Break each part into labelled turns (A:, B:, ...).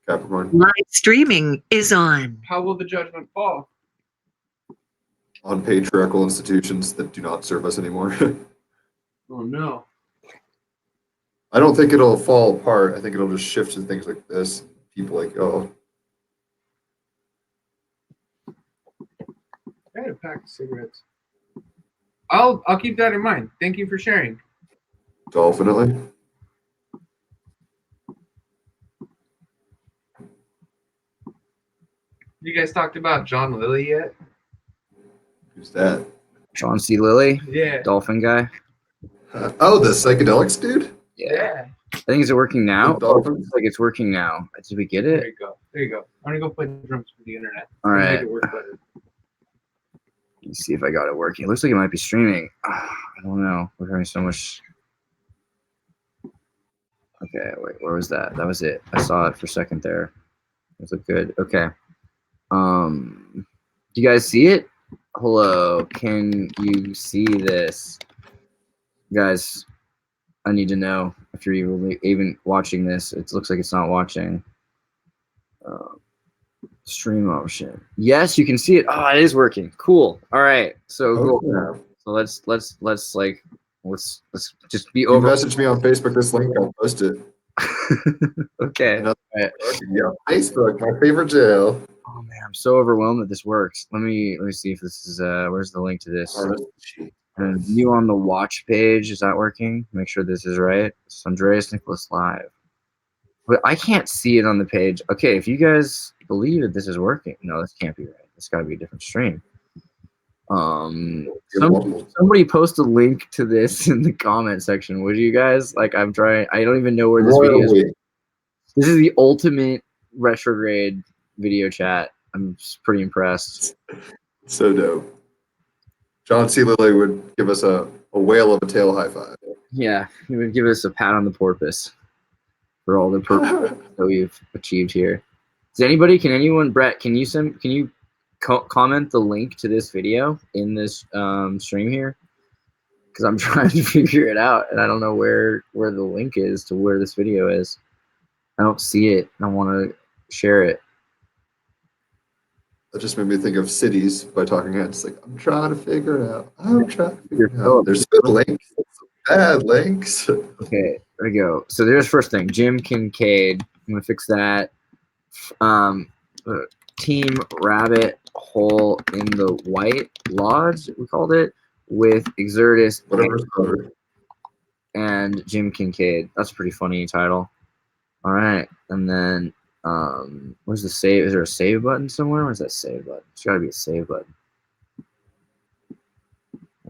A: Capricorn.
B: Live streaming is on.
C: How will the judgment fall?
A: On patriarchal institutions that do not serve us anymore.
C: Oh no.
A: I don't think it'll fall apart. I think it'll just shift to things like this. People like, oh.
C: I had a pack of cigarettes. I'll keep that in mind. Thank you for sharing.
A: Definitely.
C: You guys talked about John Lilly yet?
A: Who's that?
D: John C. Lilly,
C: Yeah.
D: dolphin guy.
A: Oh, the psychedelics dude?
C: Yeah.
D: I think is it working now?
A: The
D: Oh, it
A: dolphins?
D: looks like it's working now. Did we get
C: There
D: it?
C: you go. There you go. I'm gonna go play drums for the internet.
D: All
C: It'll
D: right.
C: Make it work better.
D: Let's see if I got it working. It looks like it might be streaming. I don't know. We're having so much. Okay, wait, where was that? That was it. I saw it for a second there. It looked good. Okay. Do you guys see it? Hello, can you see this? Guys, I need to know if you're even watching this. It looks like it's not watching. Stream option. Yes, you can see it. Oh, it is working. Cool. All right. So
A: Oh,
D: cool.
A: yeah.
D: So let's just be
A: You
D: over.
A: message me on Facebook this link, I'll post it.
D: Okay.
A: Another-
D: All right.
A: Yeah, Facebook, my favorite jail.
D: Oh man, I'm so overwhelmed that this works. Let me see if this is where's the link to this? And view on the watch page. Is that working? Make sure this is right. It's Andreas Nicholas Live. But I can't see it on the page. Okay, if you guys believe that this is working, no, this can't be right. It's got to be a different stream. Somebody post a link to this in the comment section, would you guys? Like, I'm trying. I don't even know where this video is. This is the ultimate retrograde video chat. I'm just pretty impressed.
A: So dope. John C. Lilly would give us a whale of a tail high five.
D: Yeah, he would give us a pat on the porpoise for all the purpose that we've achieved here. Does anybody? Can anyone? Brett, can you comment the link to this video in this stream here? Because I'm trying to figure it out, and I don't know where the link is to where this video is. I don't see it. I want to share it.
A: That just made me think of cities by Talking Heads. Like, I'm trying to figure it out. I'm trying to figure it out. There's good links, bad links.
D: Okay, there we go. So there's first thing, Jim Kinkaid. I'm gonna fix that. Team Rabbit Hole in the White Lodge, we called it, with Xirtus
A: Whatever's covered.
D: and Jim Kinkaid. That's a pretty funny title. All right, and then where's the save? Is there a save button somewhere? Where's that save button? There's got to be a save button.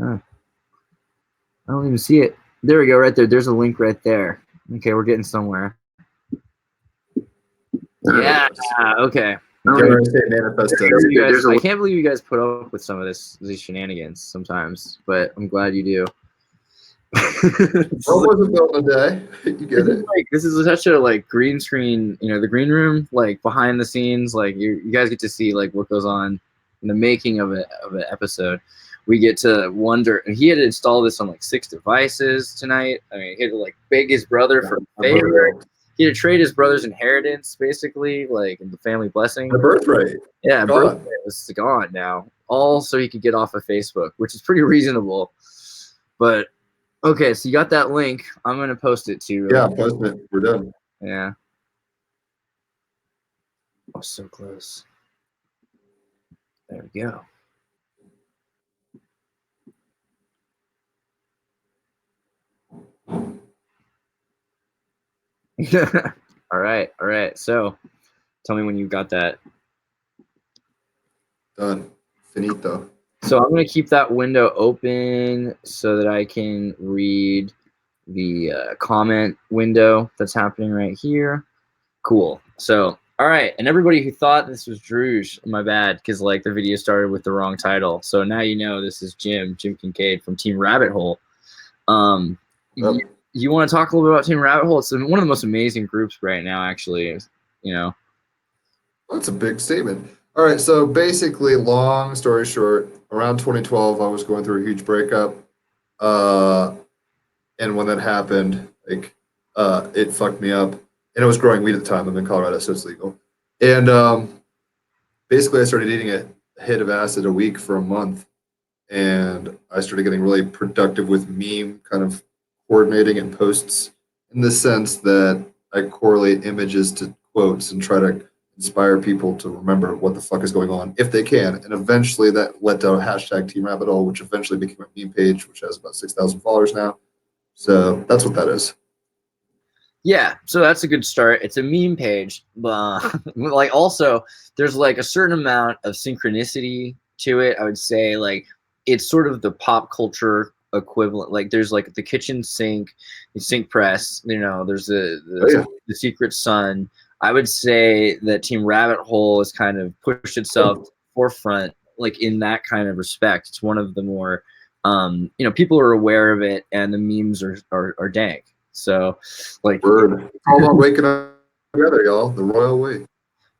D: I don't even see it. There we go, right there. There's a link right there. Okay, we're getting somewhere. Yeah. Okay. I can't believe you guys put up with some of these shenanigans sometimes, but I'm glad you do.
A: What wasn't built in a day? You get it.
D: This is such a like green screen, the green room, like behind the scenes, like you guys get to see like what goes on in the making of an episode. We get to wonder, and he had to install this on like 6 devices tonight. I mean, he had to like beg his brother for a favor. He had to trade his brother's inheritance, basically, like in the family blessing.
A: The birthright.
D: Yeah, birthright was gone now. All so he could get off of Facebook, which is pretty reasonable. But okay, so you got that link. I'm gonna post it to you.
A: Yeah, post it. We're done.
D: Yeah. Oh, so close. There we go. All right. So, tell me when you got that.
A: Done. Finito.
D: So I'm going to keep that window open so that I can read the comment window that's happening right here. Cool. So, all right. And everybody who thought this was Druge, my bad, because like the video started with the wrong title. So now you know this is Jim Kinkaid from Team Rabbit Hole. You want to talk a little bit about Team Rabbit Hole? It's one of the most amazing groups right now, actually.
A: That's a big statement. All right, so basically, long story short, around 2012, I was going through a huge breakup, and when that happened, like, it fucked me up. And I was growing weed at the time. I'm in Colorado, so it's legal. And basically, I started eating a hit of acid a week for a month. And I started getting really productive with meme kind of coordinating and posts in the sense that I correlate images to quotes and try to inspire people to remember what the fuck is going on if they can. And eventually that led to a hashtag Team Rabbit Hole, which eventually became a meme page, which has about 6,000 followers now. So that's what that is.
D: Yeah, so that's a good start. It's a meme page, but like also there's like a certain amount of synchronicity to it. I would say like it's sort of the pop culture equivalent. Like there's like the kitchen sink, the sink press. You know, there's the Secret Sun. I would say that Team Rabbit Hole has kind of pushed itself to the forefront, like in that kind of respect. It's one of the more, you know, people are aware of it, and the memes are dank. So, like,
A: Word. It's all about waking up together, y'all. The royal way.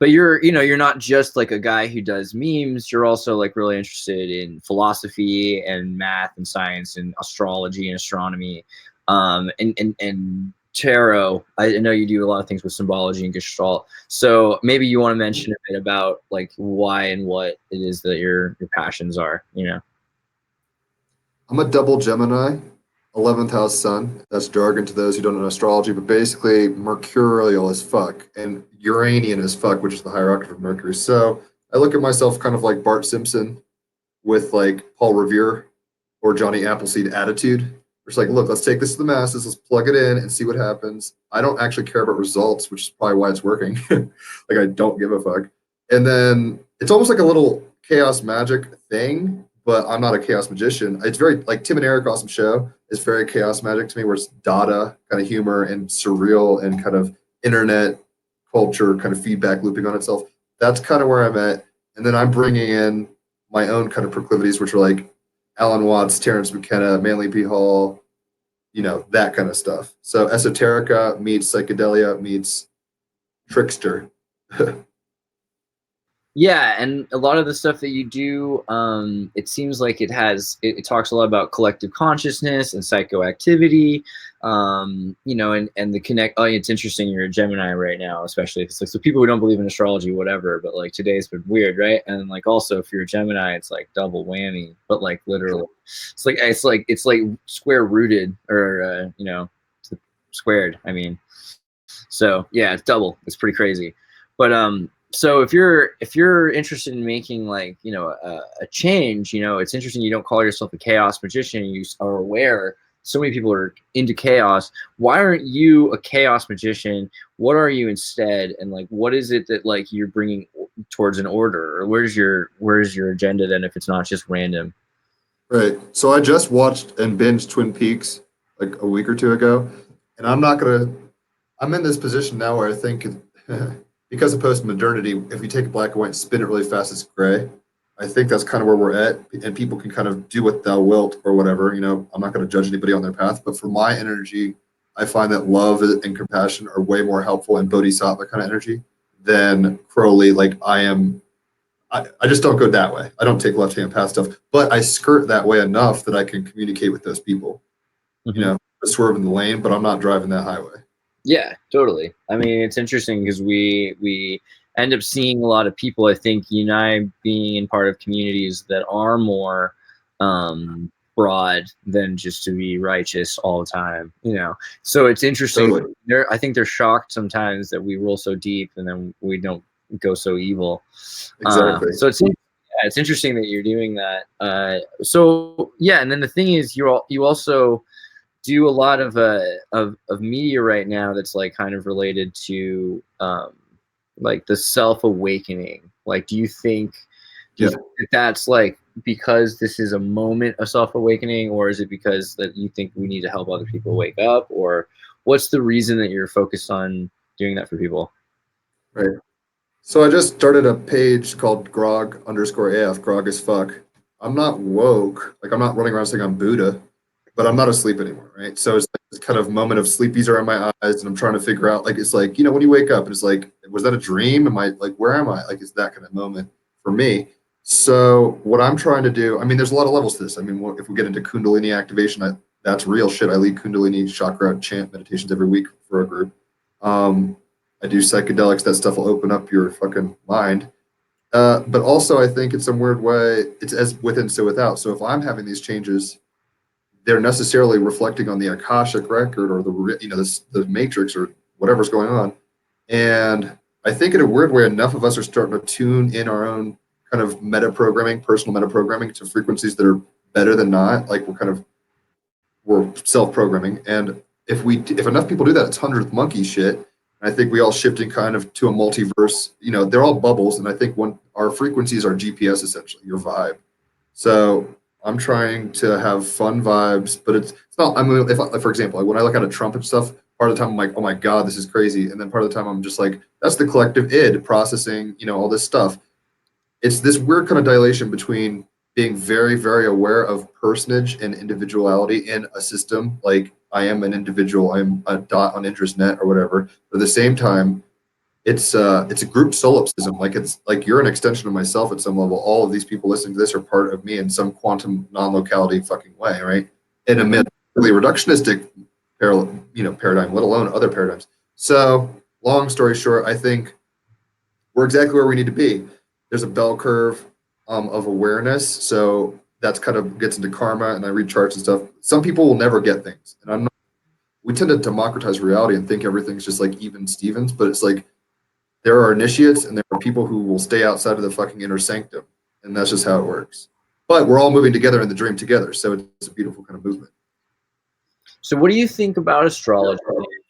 D: but you're, you know, you're not just like a guy who does memes. You're also like really interested in philosophy and math and science and astrology and astronomy, and tarot. I know you do a lot of things with symbology and gestalt. So maybe you want to mention a bit about like why and what it is that your passions are. You know.
A: I'm a double Gemini, 11th house sun. That's jargon to those who don't know astrology, but basically mercurial as fuck and Uranian as fuck, which is the higher octave of Mercury. So I look at myself kind of like Bart Simpson with like Paul Revere or Johnny Appleseed attitude. It's like, look, let's take this to the masses, let's plug it in and see what happens. I don't actually care about results, which is probably why it's working. Like I don't give a fuck. And then it's almost like a little chaos magic thing, but I'm not a chaos magician. It's very like Tim and Eric awesome show. It's very chaos magic to me, where it's Dada kind of humor and surreal and kind of internet culture kind of feedback looping on itself. That's kind of where I'm at. And then I'm bringing in my own kind of proclivities, which are like Alan Watts, Terrence McKenna, Manly P. Hall, you know, that kind of stuff. So esoterica meets psychedelia meets trickster.
D: Yeah, and a lot of the stuff that you do, it seems like it talks a lot about collective consciousness and psychoactivity, you know, and the connect. Oh, it's interesting. You're a Gemini right now, especially. It's like, so people who don't believe in astrology, whatever. But like today's been weird, right? And like also, if you're a Gemini, it's like double whammy. But like literally, it's like square rooted, or you know, squared. I mean, so yeah, it's double. It's pretty crazy. But so if you're interested in making like, you know, a change, you know, it's interesting you don't call yourself a chaos magician. You are aware so many people are into chaos. Why aren't you a chaos magician? What are you instead? And like, what is it that like you're bringing towards an order? Or where's your agenda then if it's not just random?
A: Right. So I just watched and binged Twin Peaks like a week or two ago, and I'm in this position now where I think because of post-modernity, if we take black and white and spin it really fast, it's gray. I think that's kind of where we're at, and people can kind of do what thou wilt or whatever. You know, I'm not going to judge anybody on their path, but for my energy, I find that love and compassion are way more helpful and bodhisattva kind of energy than Crowley. Like I just don't go that way. I don't take left-hand path stuff, but I skirt that way enough that I can communicate with those people.
D: Mm-hmm.
A: You know, swerve in the lane, but I'm not driving that highway.
D: Yeah, totally. I mean, it's interesting because we end up seeing a lot of people, I think, you and I being in part of communities that are more broad than just to be righteous all the time, you know. So it's interesting.
A: Totally.
D: I think they're shocked sometimes that we roll so deep and then we don't go so evil.
A: Exactly.
D: So it's interesting that you're doing that. So yeah, and then the thing is, you also do a lot of media right now that's like kind of related to like the self-awakening. Like, do you think that that's like because this is a moment of self-awakening, or is it because that you think we need to help other people wake up, or what's the reason that you're focused on doing that for people?
A: Right. So I just started a page called grog_AF, grog as fuck. I'm not woke. Like, I'm not running around saying I'm Buddha, but I'm not asleep anymore, right? So it's like this kind of moment of sleepies are in my eyes, and I'm trying to figure out, like, it's like, you know, when you wake up and it's like, was that a dream? Am I like, where am I? Like, it's that kind of moment for me. So what I'm trying to do, I mean, there's a lot of levels to this. I mean, if we get into Kundalini activation, that's real shit. I lead Kundalini chakra chant meditations every week for a group. I do psychedelics. That stuff will open up your fucking mind. But also, I think in some weird way, it's as within, so without. So if I'm having these changes, they're necessarily reflecting on the Akashic record or the matrix or whatever's going on. And I think in a weird way, enough of us are starting to tune in our own kind of meta programming, personal meta programming to frequencies that are better than not. Like we're self-programming. And if enough people do that, it's 100th monkey shit. And I think we all shifting kind of to a multiverse. They're all bubbles. And I think when our frequencies are GPS, essentially, your vibe. So I'm trying to have fun vibes, but it's not. I mean, for example, like when I look at a Trump and stuff, part of the time I'm like, oh my God, this is crazy. And then part of the time I'm just like, that's the collective id processing, all this stuff. It's this weird kind of dilation between being very, very aware of personage and individuality in a system. Like I am an individual, I'm a dot on InterestNet or whatever. But at the same time, it's a group solipsism. Like it's like you're an extension of myself at some level. All of these people listening to this are part of me in some quantum non-locality fucking way, right? In a really reductionistic paradigm, let alone other paradigms. So long story short, I think we're exactly where we need to be. There's a bell curve of awareness. So that's kind of gets into karma, and I read charts and stuff. Some people will never get things, and we tend to democratize reality and think everything's just like even Stevens, but it's like there are initiates and there are people who will stay outside of the fucking inner sanctum, and that's just how it works. But we're all moving together in the dream together, so it's a beautiful kind of movement.
D: So what do you think about astrology,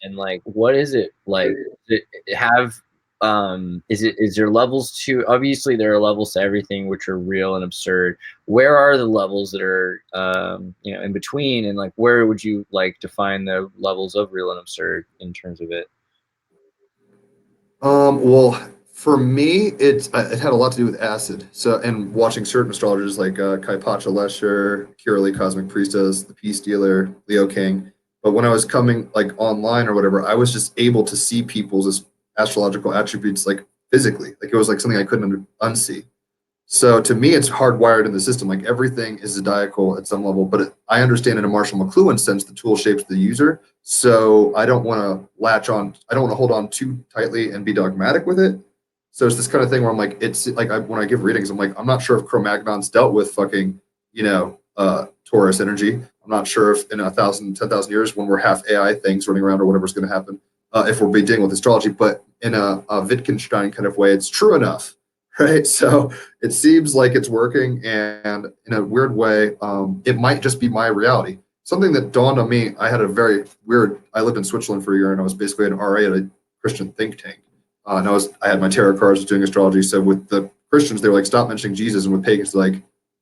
D: and like what is it like? Does it have is there levels to, obviously there are levels to everything which are real and absurd. Where are the levels that are in between, and like where would you like define the levels of real and absurd in terms of it?
A: Well, for me, it had a lot to do with acid. So, and watching certain astrologers like Kai Pacha Lesher, Kira Cosmic Priestess, the Peace Dealer, Leo King. But when I was coming like online or whatever, I was just able to see people's astrological attributes like physically. Like it was like something I couldn't unsee. So to me, it's hardwired in the system. Like everything is zodiacal at some level, but I understand in a Marshall McLuhan sense, the tool shapes the user. So I don't want to latch on. I don't want to hold on too tightly and be dogmatic with it. So it's this kind of thing where I'm like, it's like when I give readings, I'm like, I'm not sure if Cro-Magnon's dealt with fucking, Taurus energy. I'm not sure if in 10,000 years when we're half AI things running around or whatever's going to happen, if we'll be dealing with astrology. But in a Wittgenstein kind of way, it's true enough. Right. So it seems like it's working. And in a weird way, it might just be my reality. Something that dawned on me, I had a very weird, I lived in Switzerland for a year and I was basically an RA at a Christian think tank. And I had my tarot cards, was doing astrology. So with the Christians, they were like, stop mentioning Jesus. And with pagans, like,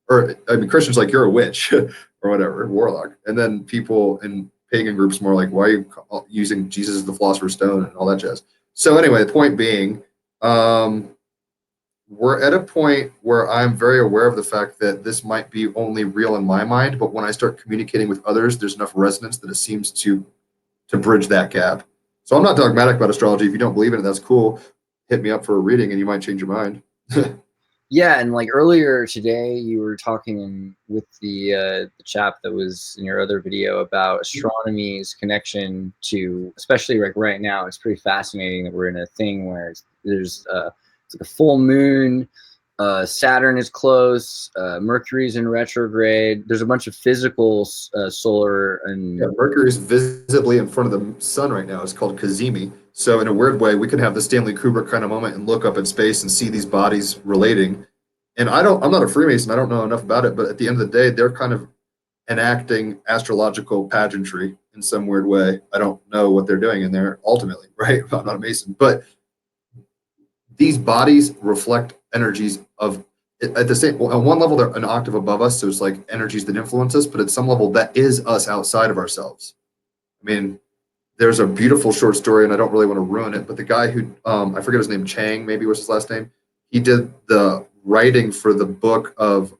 A: Christians, like, you're a witch or whatever, warlock. And then people in pagan groups more like, why are you using Jesus as the philosopher's stone and all that jazz? So anyway, the point being, we're at a point where I'm very aware of the fact that this might be only real in my mind, but when I start communicating with others, there's enough resonance that it seems to bridge that gap. So I'm not dogmatic about astrology. If you don't believe in it, that's cool. Hit me up for a reading and you might change your mind.
D: Yeah, and like earlier today, you were talking with the chap that was in your other video about astronomy's connection to, especially like right now, it's pretty fascinating that we're in a thing where there's it's like a full moon, Saturn is close, Mercury's in retrograde. There's a bunch of physical solar and
A: Mercury's visibly in front of the sun right now. It's called Kazemi. So in a weird way, we can have the Stanley Kubrick kind of moment and look up at space and see these bodies relating. And I'm not a Freemason. I don't know enough about it, but at the end of the day, they're kind of enacting astrological pageantry in some weird way. I don't know what they're doing in there ultimately, right? I'm not a Mason, but these bodies reflect energies of at the same, on one level, they're an octave above us. So it's like energies that influence us, but at some level that is us outside of ourselves. I mean, there's a beautiful short story and I don't really want to ruin it, but the guy who, I forget his name, Chang, maybe was his last name. He did the writing for the book of,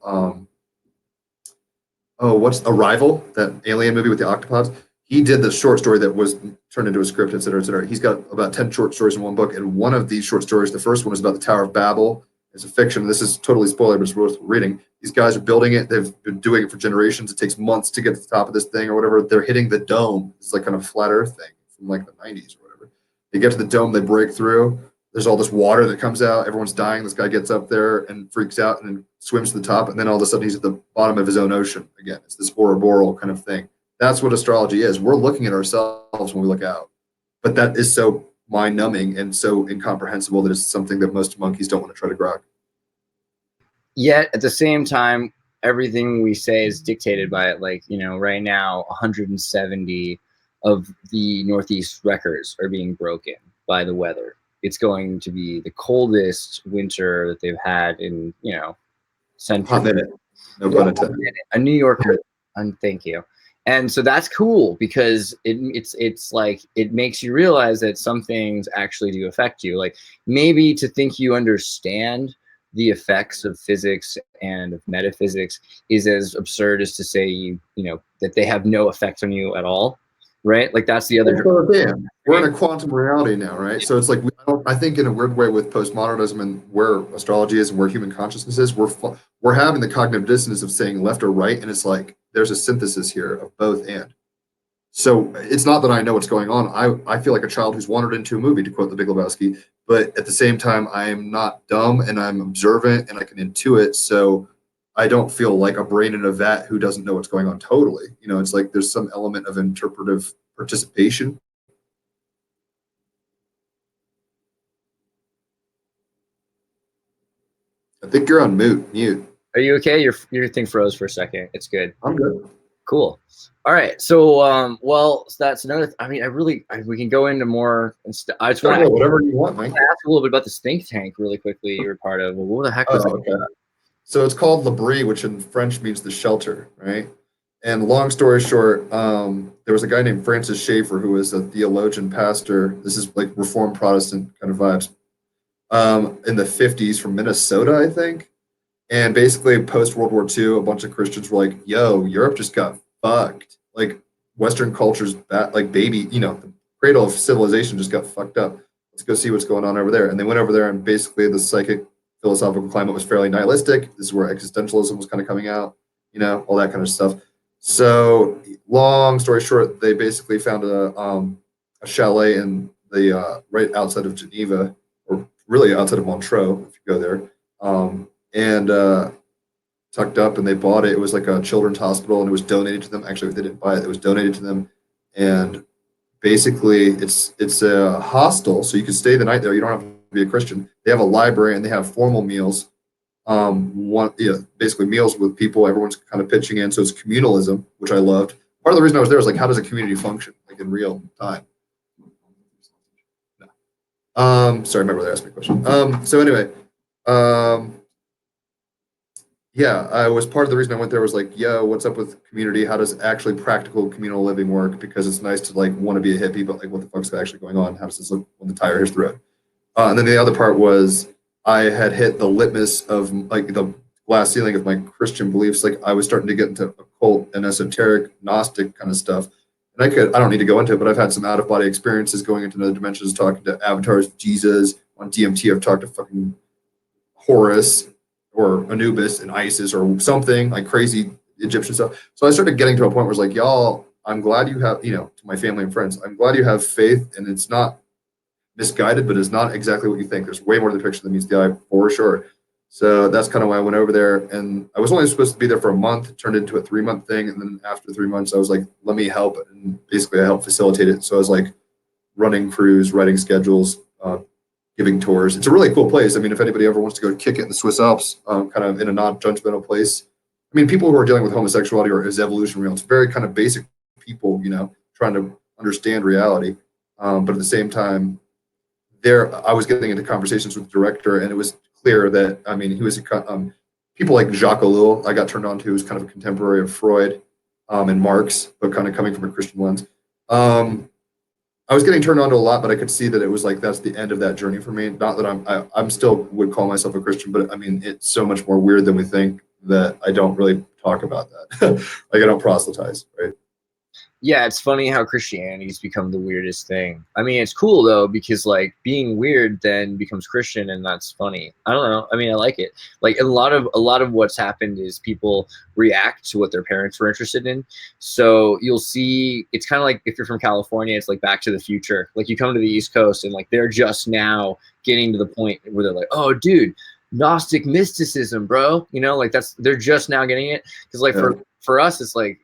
A: what's Arrival, that alien movie with the octopods. He did the short story that was turned into a script, et cetera, et cetera. He's got about 10 short stories in one book. And one of these short stories, the first one is about the Tower of Babel. It's a fiction. This is totally spoiler, but it's worth reading. These guys are building it. They've been doing it for generations. It takes months to get to the top of this thing or whatever. They're hitting the dome. It's like kind of flat earth thing from like the 90s or whatever. They get to the dome, they break through. There's all this water that comes out. Everyone's dying. This guy gets up there and freaks out and then swims to the top. And then all of a sudden he's at the bottom of his own ocean again. It's this Ouroboros kind of thing. That's what astrology is. We're looking at ourselves when we look out. But that is so mind-numbing and so incomprehensible that it's something that most monkeys don't want to try to grok.
D: Yet at the same time, everything we say is dictated by it. Like, you know, right now, 170 of the Northeast records are being broken by the weather. It's going to be the coldest winter that they've had in, you know,
A: Hot
D: centuries.
A: minute. No pun intended.
D: A New Yorker, thank you. And so that's cool because it's like it makes you realize that some things actually do affect you. Like maybe to think you understand the effects of physics and of metaphysics is as absurd as to say you know that they have no effect on you at all, right? Like that's the other.
A: We're in a quantum reality now, right? So it's like I think in a weird way with postmodernism and where astrology is and where human consciousness is, we're having the cognitive dissonance of saying left or right, and it's like there's a synthesis here of both and. So it's not that I know what's going on. I feel like a child who's wandered into a movie, to quote the Big Lebowski, but at the same time, I am not dumb and I'm observant and I can intuit. So I don't feel like a brain in a vat who doesn't know what's going on totally. You know, it's like there's some element of interpretive participation. I think you're on mute.
D: Are you okay? Your thing froze for a second. It's good.
A: I'm good.
D: Cool. All right. So, well, so that's another. I mean, we can go into more. I just want to
A: whatever you want, Mike.
D: ask a little bit about this think tank really quickly. You're part of. Well, what the heck was it?
A: Okay. So it's called l'abri, which in French means the shelter, right? And long story short, there was a guy named Francis Schaeffer who was a theologian pastor. This is like Reformed Protestant kind of vibes. In the 50s from Minnesota, I think. And basically, post World War II, a bunch of Christians were like, "Yo, Europe just got fucked. Like Western culture's like baby, you know, the cradle of civilization just got fucked up. Let's go see what's going on over there." And they went over there, and basically, the psychic philosophical climate was fairly nihilistic. This is where existentialism was kind of coming out, you know, all that kind of stuff. So, long story short, they basically found a chalet in the right outside of Geneva, or really outside of Montreux, if you go there. And tucked up, and they bought it. It was like a children's hospital, and it was donated to them. Actually, they didn't buy it. It was donated to them. And basically, it's a hostel, so you can stay the night there. You don't have to be a Christian. They have a library, and they have formal meals. Basically meals with people. Everyone's kind of pitching in, so it's communalism, which I loved. Part of the reason I was there was like, how does a community function, like in real time? No. Sorry, my brother asked me a question. So anyway, yeah, I was part of the reason I went there was like, yo, what's up with community? How does actually practical communal living work? Because it's nice to like want to be a hippie, but like what the fuck's actually going on? How does this look when the tire hits the road? And then the other part was I had hit the litmus of like the glass ceiling of my Christian beliefs. Like I was starting to get into occult and esoteric Gnostic kind of stuff. And I don't need to go into it, but I've had some out of body experiences going into another dimensions, talking to avatars of Jesus. On DMT, I've talked to fucking Horus or Anubis and Isis or something like crazy Egyptian stuff. So I started getting to a point where it's like, y'all, I'm glad you have, you know, to my family and friends, I'm glad you have faith, and it's not misguided, but it's not exactly what you think. There's way more to the picture than meets the eye, for sure. So that's kind of why I went over there, and I was only supposed to be there for a month. It turned into a 3-month thing, and then after 3 months, I was like, let me help, and basically I helped facilitate it. So I was like running crews, writing schedules, giving tours. It's a really cool place. I mean, if anybody ever wants to go kick it in the Swiss Alps, kind of in a non-judgmental place. I mean, people who are dealing with homosexuality or is evolution real? It's very kind of basic people, you know, trying to understand reality. But at the same time, I was getting into conversations with the director, and it was clear that, I mean, he was people like Jacques Ellul, I got turned on to, who's kind of a contemporary of Freud and Marx, but kind of coming from a Christian lens. I was getting turned on to a lot, but I could see that it was like that's the end of that journey for me. Not that I'm still would call myself a Christian, but I mean it's so much more weird than we think that I don't really talk about that. Like I don't proselytize, right?
D: Yeah, it's funny how Christianity's become the weirdest thing. I mean, it's cool though, because like being weird then becomes Christian, and that's funny. I don't know. I mean, I like it. Like a lot of what's happened is people react to what their parents were interested in. So you'll see, it's kind of like if you're from California, it's like Back to the Future. Like you come to the East Coast and like they're just now getting to the point where they're like, oh, dude, Gnostic mysticism, bro. You know, like they're just now getting it, because like for us, it's like.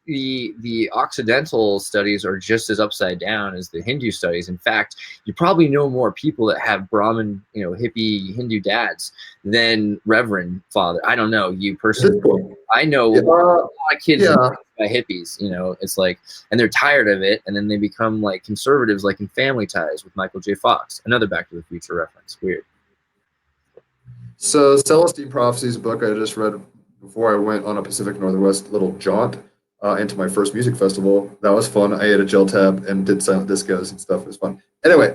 D: The Occidental studies are just as upside down as the Hindu studies. In fact, you probably know more people that have Brahmin, hippie Hindu dads than Reverend Father. I don't know you personally. I know a lot of kids by hippies. It's like, and they're tired of it, and then they become like conservatives, like in Family Ties with Michael J. Fox. Another Back to the Future reference. Weird.
A: So Celestine Prophecies, a book I just read before I went on a Pacific Northwest little jaunt into my first music festival. That was fun. I ate a gel tab and did silent discos and stuff. It was fun. Anyway,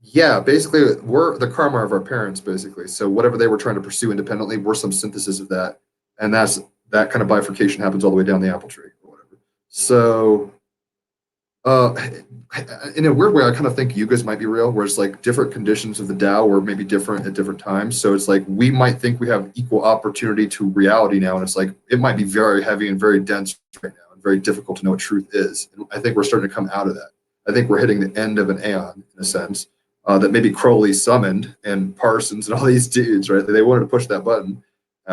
A: yeah, basically we're the karma of our parents, basically. So whatever they were trying to pursue independently, we're some synthesis of that. And that kind of bifurcation happens all the way down the apple tree or whatever. So in a weird way, I kind of think yugas might be real, where it's like different conditions of the Tao were maybe different at different times. So it's like we might think we have equal opportunity to reality now, and it's like it might be very heavy and very dense right now, and very difficult to know what truth is. And I think we're starting to come out of that. I think we're hitting the end of an aeon in a sense that maybe Crowley summoned and Parsons and all these dudes, right? They wanted to push that button.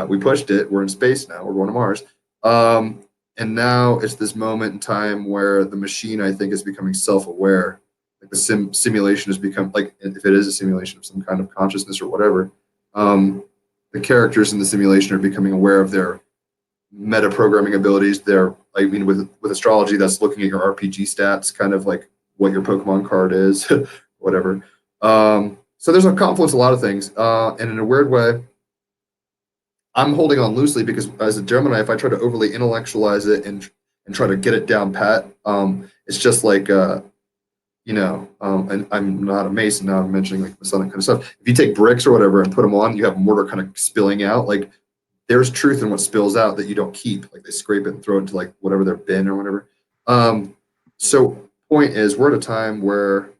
A: We pushed it. We're in space now. We're going to Mars. And now it's this moment in time where the machine, I think, is becoming self-aware. Like the simulation has become, like, if it is a simulation of some kind of consciousness or whatever, the characters in the simulation are becoming aware of their meta-programming abilities. With astrology, that's looking at your RPG stats, kind of like what your Pokemon card is, whatever. So there's a confluence of a lot of things. And in a weird way, I'm holding on loosely because as a Gemini, if I try to overly intellectualize it and try to get it down pat, it's just like, and I'm not a Mason now, I'm mentioning like Masonic kind of stuff. If you take bricks or whatever and put them on, you have mortar kind of spilling out. Like there's truth in what spills out that you don't keep. Like they scrape it and throw it into like whatever their bin or whatever. So point is, we're at a time where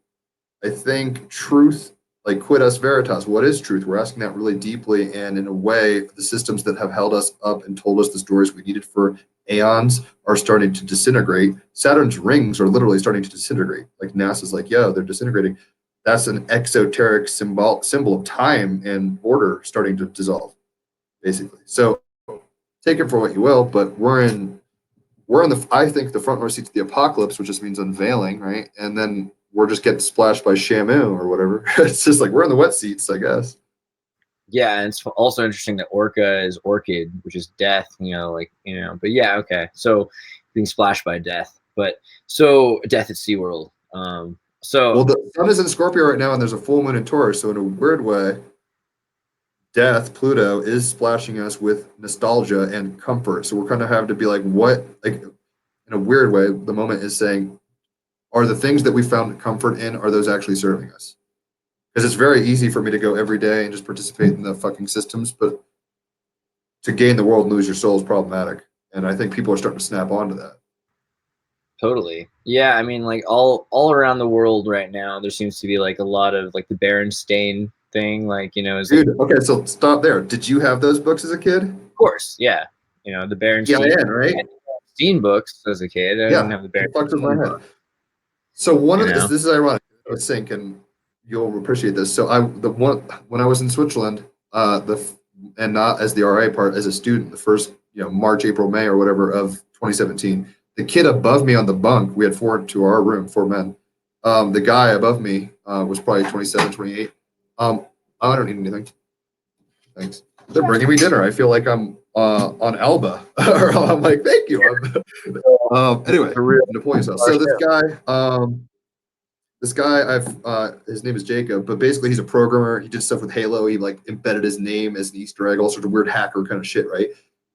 A: I think truth, like quitas veritas, what is truth? We're asking that really deeply, and in a way, the systems that have held us up and told us the stories we needed for aeons are starting to disintegrate. Saturn's rings are literally starting to disintegrate. Like NASA's like, yo, they're disintegrating. That's an exoteric symbol of time and order starting to dissolve, basically. So take it for what you will, but we're in I think the front row seats of the apocalypse, which just means unveiling, right? And then we're just getting splashed by Shamu or whatever. It's just like we're in the wet seats, I guess.
D: Yeah, and it's also interesting that Orca is orchid, which is death, but yeah, okay. So being splashed by death. But so death at SeaWorld.
A: Well, the sun is in Scorpio right now and there's a full moon in Taurus. So in a weird way, death, Pluto, is splashing us with nostalgia and comfort. So we're kind of having to be like, what? Like in a weird way, the moment is saying, are the things that we found comfort in, are those actually serving us? Because it's very easy for me to go every day and just participate in the fucking systems, but to gain the world and lose your soul is problematic. And I think people are starting to snap onto that.
D: Totally. Yeah, I mean, like all around the world right now, there seems to be like a lot of like the Berenstain thing, is
A: Dude,
D: like,
A: okay, so stop there. Did you have those books as a kid?
D: of course, yeah. The Berenstain,
A: Yeah, right?
D: Berenstain books as a kid. I didn't have the Berenstain.
A: Fucked with my head. So this is ironic. I was saying, and you'll appreciate this. So when I was in Switzerland, and not as the RA part, as a student, the first March, April, May, or whatever of 2017, the kid above me on the bunk, we had four men. The guy above me was probably 27, 28. I don't need anything. Thanks. They're bringing me dinner. I feel like I'm on Alba. I'm like, thank you. Anyway, Napoleon style. So this guy, his name is Jacob, but basically he's a programmer. He did stuff with Halo. He like embedded his name as an Easter egg, all sorts of weird hacker kind of shit, right?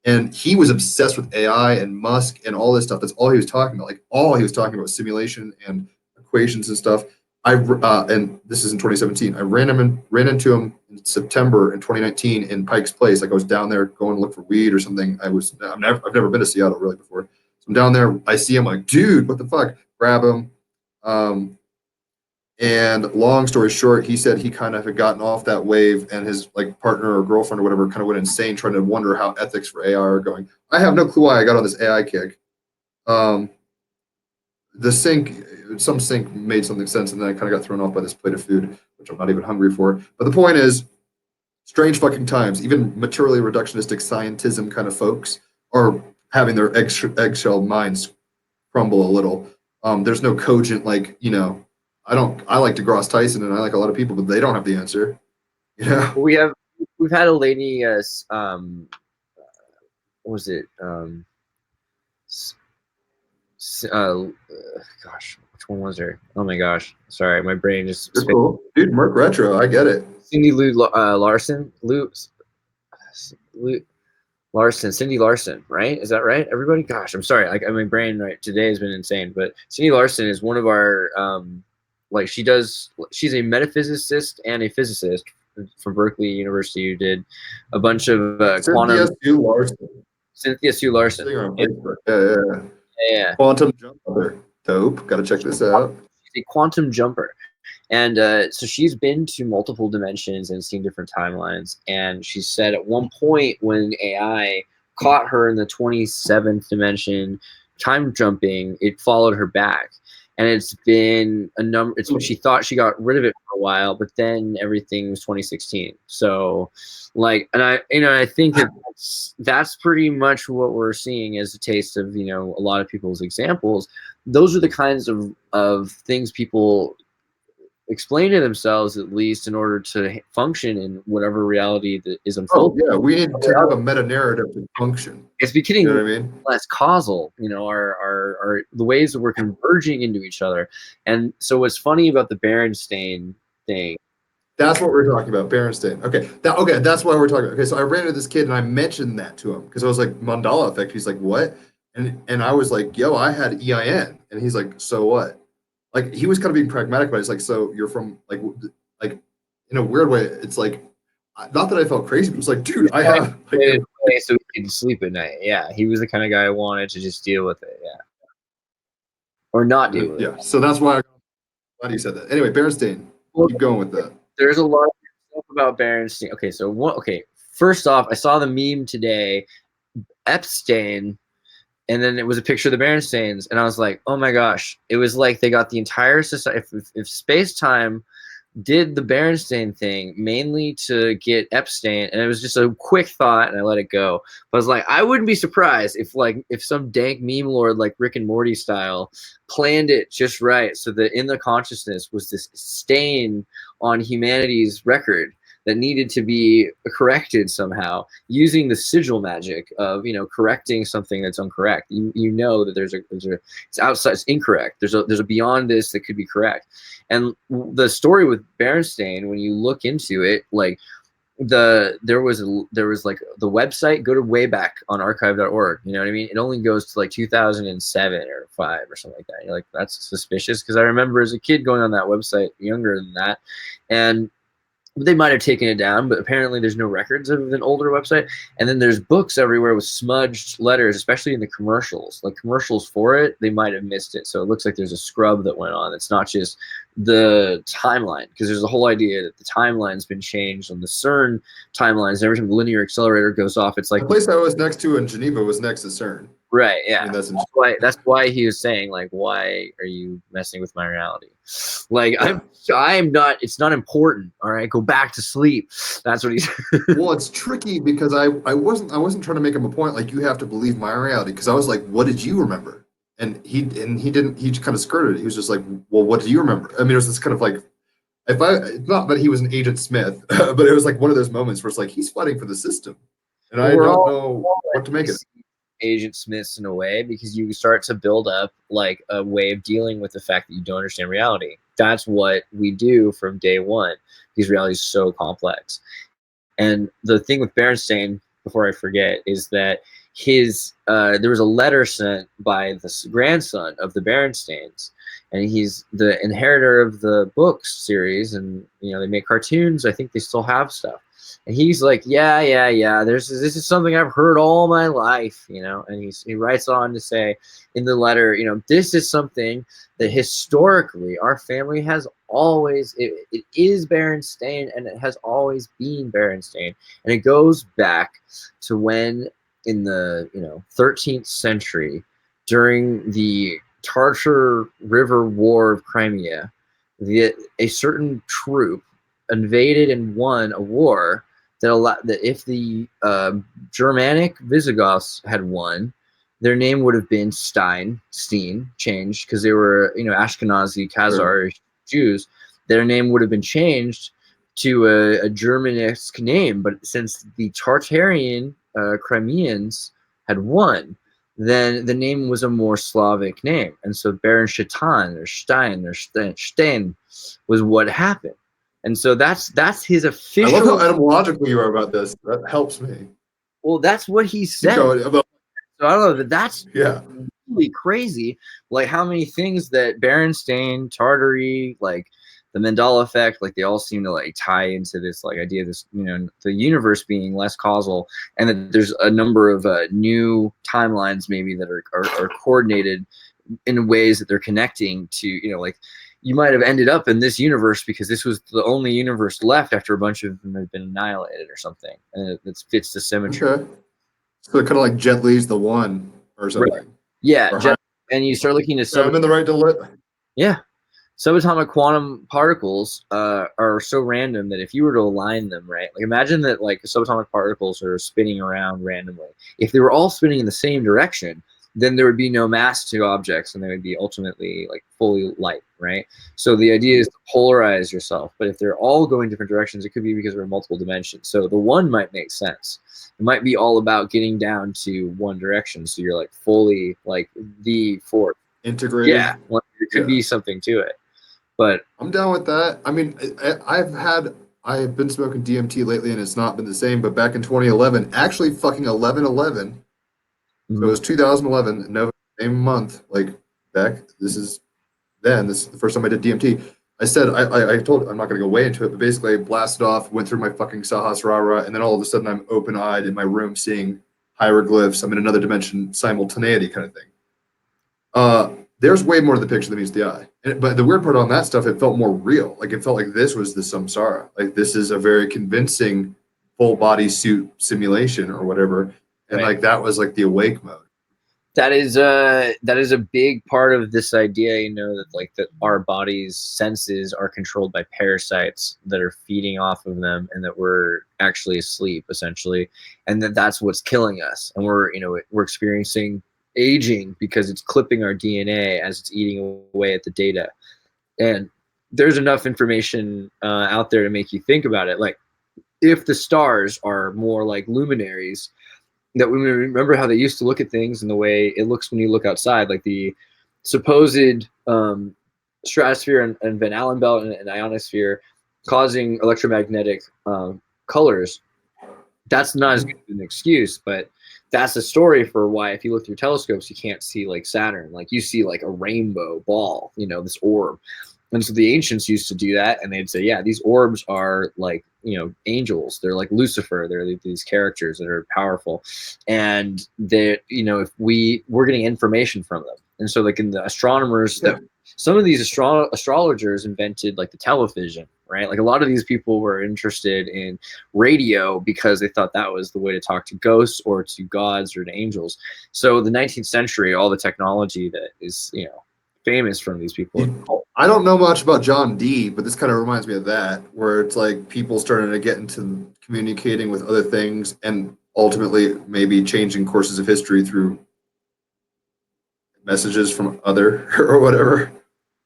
A: And he was obsessed with AI and Musk and all this stuff. That's all he was talking about. Like all he was talking about was simulation and equations and stuff. And this is in 2017. I ran into him in September in 2019 in Pike's Place. Like I was down there going to look for weed or something. I've never been to Seattle really before. So I'm down there, I see him like, dude, what the fuck? Grab him. And long story short, he said he kind of had gotten off that wave, and his like partner or girlfriend or whatever kind of went insane trying to wonder how ethics for AI are going. I have no clue why I got on this AI kick. The some sync made something sense, and then I kind of got thrown off by this plate of food, which I'm not even hungry for. But the point is, strange fucking times. Even materially reductionistic scientism kind of folks are having their eggshell minds crumble a little. There's no cogent, like, I like DeGrasse Tyson and I like a lot of people, but they don't have the answer.
D: We've had a lady, what was it? Gosh, which one was there? Oh my gosh, sorry, my brain just.
A: You're cool, dude. Merc Retro, I get it.
D: Cindy Larson, Cindy Larson, right? Is that right? Everybody, gosh, I'm sorry. Like my brain right today has been insane. But Cindy Larson is one of our, she's a metaphysicist and a physicist from Berkeley University who did a bunch of quantum. Cynthia Sue Larson. Yeah.
A: Quantum jumper. Dope. Got to check this out.
D: She's a quantum jumper. And so she's been to multiple dimensions and seen different timelines. And she said at one point when AI caught her in the 27th dimension, time jumping, it followed her back. And it's been a number, it's what she thought she got rid of it for a while, but then everything was 2016. So like, and I think that that's pretty much what we're seeing as a taste of, a lot of people's examples. Those are the kinds of things people explain to themselves, at least in order to function in whatever reality that is unfolding.
A: Oh yeah, we need to have a meta narrative to function.
D: It's becoming less causal, our the ways that we're converging into each other. And so what's funny about the Berenstain thing.
A: That's what we're talking about, Berenstain. Okay, that's why we're talking about. Okay, so I ran into this kid and I mentioned that to him because I was like, Mandela effect. He's like, what? And I was like, yo, I had EIN. And he's like, so what? Like, he was kind of being pragmatic, but it's like, so you're from like in a weird way, it's like, not that I felt crazy, but it was like, dude, I have like,
D: so he could sleep at night. Yeah, he was the kind of guy who wanted to just deal with it. Yeah, or not deal with it.
A: Yeah, so that's why I'm glad you said that. Anyway, Berenstain, keep going with that.
D: There's a lot of stuff about Berenstain. Okay, so first off, I saw the meme today, Epstein. And then it was a picture of the Berenstains, and I was like, "Oh my gosh!" It was like they got the entire society. If space-time did the Berenstain thing mainly to get Epstein, and it was just a quick thought, and I let it go. But I was like, I wouldn't be surprised if some dank meme lord like Rick and Morty style planned it just right, so that in the consciousness was this stain on humanity's record that needed to be corrected somehow using the sigil magic of correcting something that's incorrect. You know that there's it's outside, it's incorrect. There's a beyond this that could be correct. And the story with Berenstain, when you look into it, like there was like the website, go to way back on archive.org. You know what I mean? It only goes to like 2007 or 5 or something like that. And you're like, that's suspicious, because I remember as a kid going on that website younger than that, and they might have taken it down, but apparently there's no records of an older website. And then there's books everywhere with smudged letters, especially in the commercials. Like commercials for it, they might have missed it. So it looks like there's a scrub that went on. It's not just the timeline, because there's a whole idea that the timeline's been changed on the CERN timelines. Every time the linear accelerator goes off, it's like
A: the place I was next to in Geneva was next to CERN.
D: Right, yeah.
A: I mean,
D: that's why he was saying, like, why are you messing with my reality? Like, I'm not, it's not important, all right? Go back to sleep. That's what he's
A: Well, it's tricky because I wasn't trying to make him a point like you have to believe my reality, because I was like, what did you remember? And he just kind of skirted it. He was just like, well, what do you remember? I mean, it was this kind of like, not that he was an Agent Smith, but it was like one of those moments where it's like, he's fighting for the system. And I don't know what to make of it.
D: Agent Smiths in a way, because you start to build up like a way of dealing with the fact that you don't understand reality. That's what we do from day one, because reality is so complex. And the thing with Berenstain, before I forget, is that there was a letter sent by the grandson of the Berenstains, and he's the inheritor of the books series, and they make cartoons. I think they still have stuff. And he's like, yeah. This is something I've heard all my life, you know. And he writes on to say in the letter, you know, this is something that historically our family has always, it is Berenstain, and it has always been Berenstain. And it goes back to when in the 13th century, during the Tartar River War of Crimea, a certain troop invaded and won a war that if the Germanic Visigoths had won, their name would have been Steen, changed because they were Ashkenazi Khazar Jews. Their name would have been changed to a Germanesque name, but since the Tartarian Crimeans had won, then the name was a more Slavic name, and so Berenstain or Stein was what happened. And so that's his official.
A: I love how etymologically you are about this. That helps me.
D: Well, that's what he said. So I don't know, that's really crazy. Like how many things that Berenstain, Tartary, like the Mandela effect, like they all seem to like tie into this like idea of this, the universe being less causal, and that there's a number of new timelines maybe that are coordinated in ways that they're connecting to, like you might have ended up in this universe because this was the only universe left after a bunch of them had been annihilated or something, and it fits the symmetry.
A: Okay. So kind of like Jet Li's The One or something.
D: Right. Yeah, and you start looking at
A: I'm in the right to
D: yeah. Subatomic quantum particles are so random that if you were to align them, right, like imagine that like subatomic particles are spinning around randomly. If they were all spinning in the same direction, then there would be no mass to objects, and they would be ultimately like fully light, right? So the idea is to polarize yourself, but if they're all going different directions, it could be because we're in multiple dimensions. So the one might make sense. It might be all about getting down to one direction, so you're like fully like the fourth.
A: Integrated.
D: Yeah, well, there could be something to it. But
A: I'm down with that. I mean, I've been smoking DMT lately, and it's not been the same. But back in 2011, actually, fucking 11/11. So it was 2011, November, same month. Like back, this is the first time I did DMT. I said I told I'm not gonna go way into it, but basically I blasted off, went through my fucking Sahasrara, and then all of a sudden I'm open-eyed in my room seeing hieroglyphs. I'm in another dimension, simultaneity kind of thing. There's way more to the picture than meets the eye. But the weird part on that stuff, it felt more real. Like it felt like this was the samsara. Like this is a very convincing full body suit simulation or whatever. And like that was like the awake mode.
D: That is a big part of this idea, that like that our body's senses are controlled by parasites that are feeding off of them, and that we're actually asleep essentially, and that's what's killing us, and we're experiencing aging because it's clipping our DNA as it's eating away at the data. And there's enough information out there to make you think about it. Like if the stars are more like luminaries, that we remember how they used to look at things and the way it looks when you look outside, like the supposed stratosphere and Van Allen belt and ionosphere causing electromagnetic colors. That's not as good an excuse, but that's a story for why if you look through telescopes, you can't see like Saturn. Like you see like a rainbow ball, this orb. And so the ancients used to do that, and they'd say, yeah, these orbs are like, angels. They're like Lucifer. They're these characters that are powerful. And they, if we're getting information from them. And so like in the astronomers, some of these astrologers invented like the television, right? Like a lot of these people were interested in radio because they thought that was the way to talk to ghosts or to gods or to angels. So the 19th century, all the technology that is, famous from these people.
A: I don't know much about John Dee, but this kind of reminds me of that, where it's like people starting to get into communicating with other things and ultimately maybe changing courses of history through messages from other or whatever.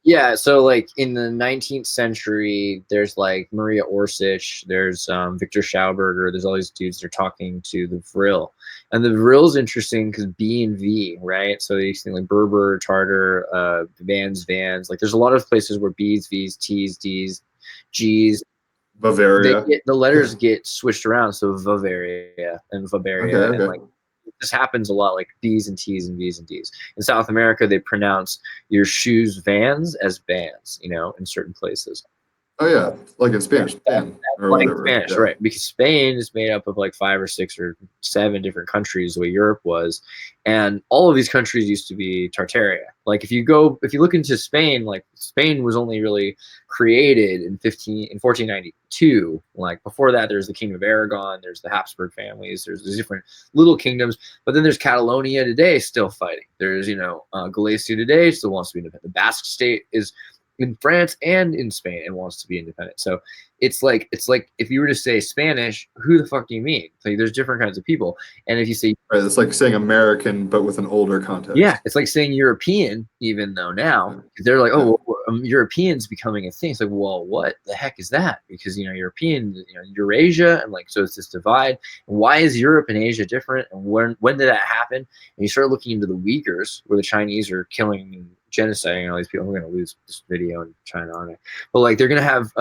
D: Yeah, so like in the 19th century, there's like Maria Orsich, there's Victor Schauberger, there's all these dudes that are talking to the Vril. And the Vril's interesting because B and V, right? So you see like Berber, Tartar, Vans, like there's a lot of places where B's, V's, T's, D's, G's.
A: Bavaria.
D: The letters get switched around, so Bavaria and Bavaria.
A: Okay.
D: And like this happens a lot, like B's and T's and V's and D's. In South America, they pronounce your shoes Vans as Vans, in certain places.
A: Oh yeah, like in Spanish, Spain or
D: Like
A: whatever.
D: Spanish,
A: Yeah.
D: right? Because Spain is made up of like 5 or 6 or 7 different countries, the way Europe was, and all of these countries used to be Tartaria. Like if you look into Spain, like Spain was only really created in 1492. Like before that, there's the King of Aragon, there's the Habsburg families, there's these different little kingdoms, but then there's Catalonia today still fighting. There's Galicia today still wants to be independent. The Basque state is in France and in Spain and wants to be independent. So it's like if you were to say Spanish, who the fuck do you mean? Like there's different kinds of people. And if you say
A: Right, it's like saying American but with an older context.
D: yeah, it's like saying European, even though now they're like, oh, well, European's becoming a thing. It's like, well, what the heck is that? Because European, Eurasia, and like so it's this divide. And why is Europe and Asia different? And when did that happen? And you start looking into the Uyghurs, where the Chinese are killing and genociding all these people. We're gonna lose this video in China, aren't I? But like they're gonna have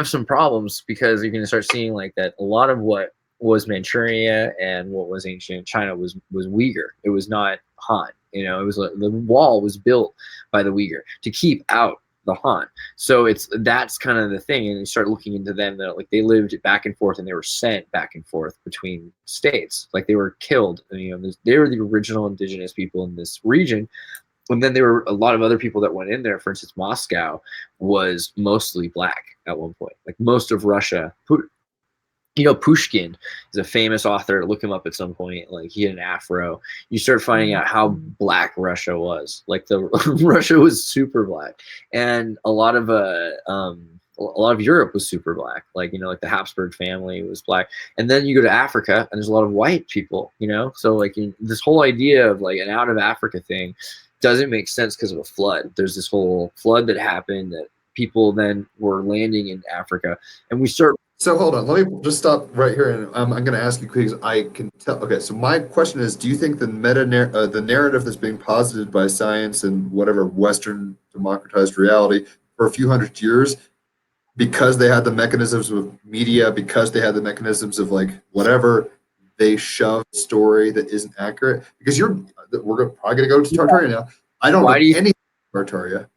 D: some problems because you're gonna start seeing like that a lot of what was Manchuria and what was ancient China was Uyghur. It was not Han. It was the wall was built by the Uyghur to keep out the Han. So that's kind of the thing. And you start looking into them that like they lived back and forth and they were sent back and forth between states. Like they were killed. They were the original indigenous people in this region. And then there were a lot of other people that went in there. For instance, Moscow was mostly black at one point. Like most of Russia. Pushkin is a famous author. Look him up at some point. Like he had an afro. You start finding out how black Russia was. Like Russia was super black, and a lot of Europe was super black. Like like the Habsburg family was black, and then you go to Africa, and there's a lot of white people. So like this whole idea of like an out of Africa thing doesn't make sense because of a flood. There's this whole flood that happened that people then were landing in Africa, and we start.
A: So hold on, let me just stop right here, and I'm going to ask you quick because I can tell. Okay, so my question is: do you think the the narrative that's being posited by science and whatever Western democratized reality for a few hundred years, because they had the mechanisms of media, because they had the mechanisms of like whatever, they shove a story that isn't accurate? Because we're probably going to go to Tartaria now. I don't know anything about Tartaria.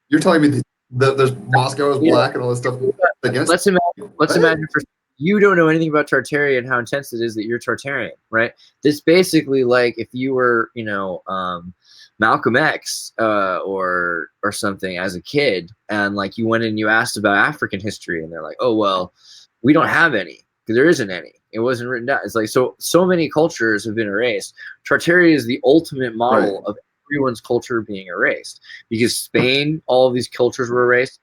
A: You're telling me that there's Moscow is black and all this stuff against.
D: Let's imagine for you don't know anything about Tartaria and how intense it is that you're Tartarian, right? This basically like if you were, Malcolm X or something as a kid, and like you went and you asked about African history, and they're like, oh well, we don't have any because there isn't any. It wasn't written down. It's like so many cultures have been erased. Tartaria is the ultimate model of everyone's culture being erased because Spain, all of these cultures were erased.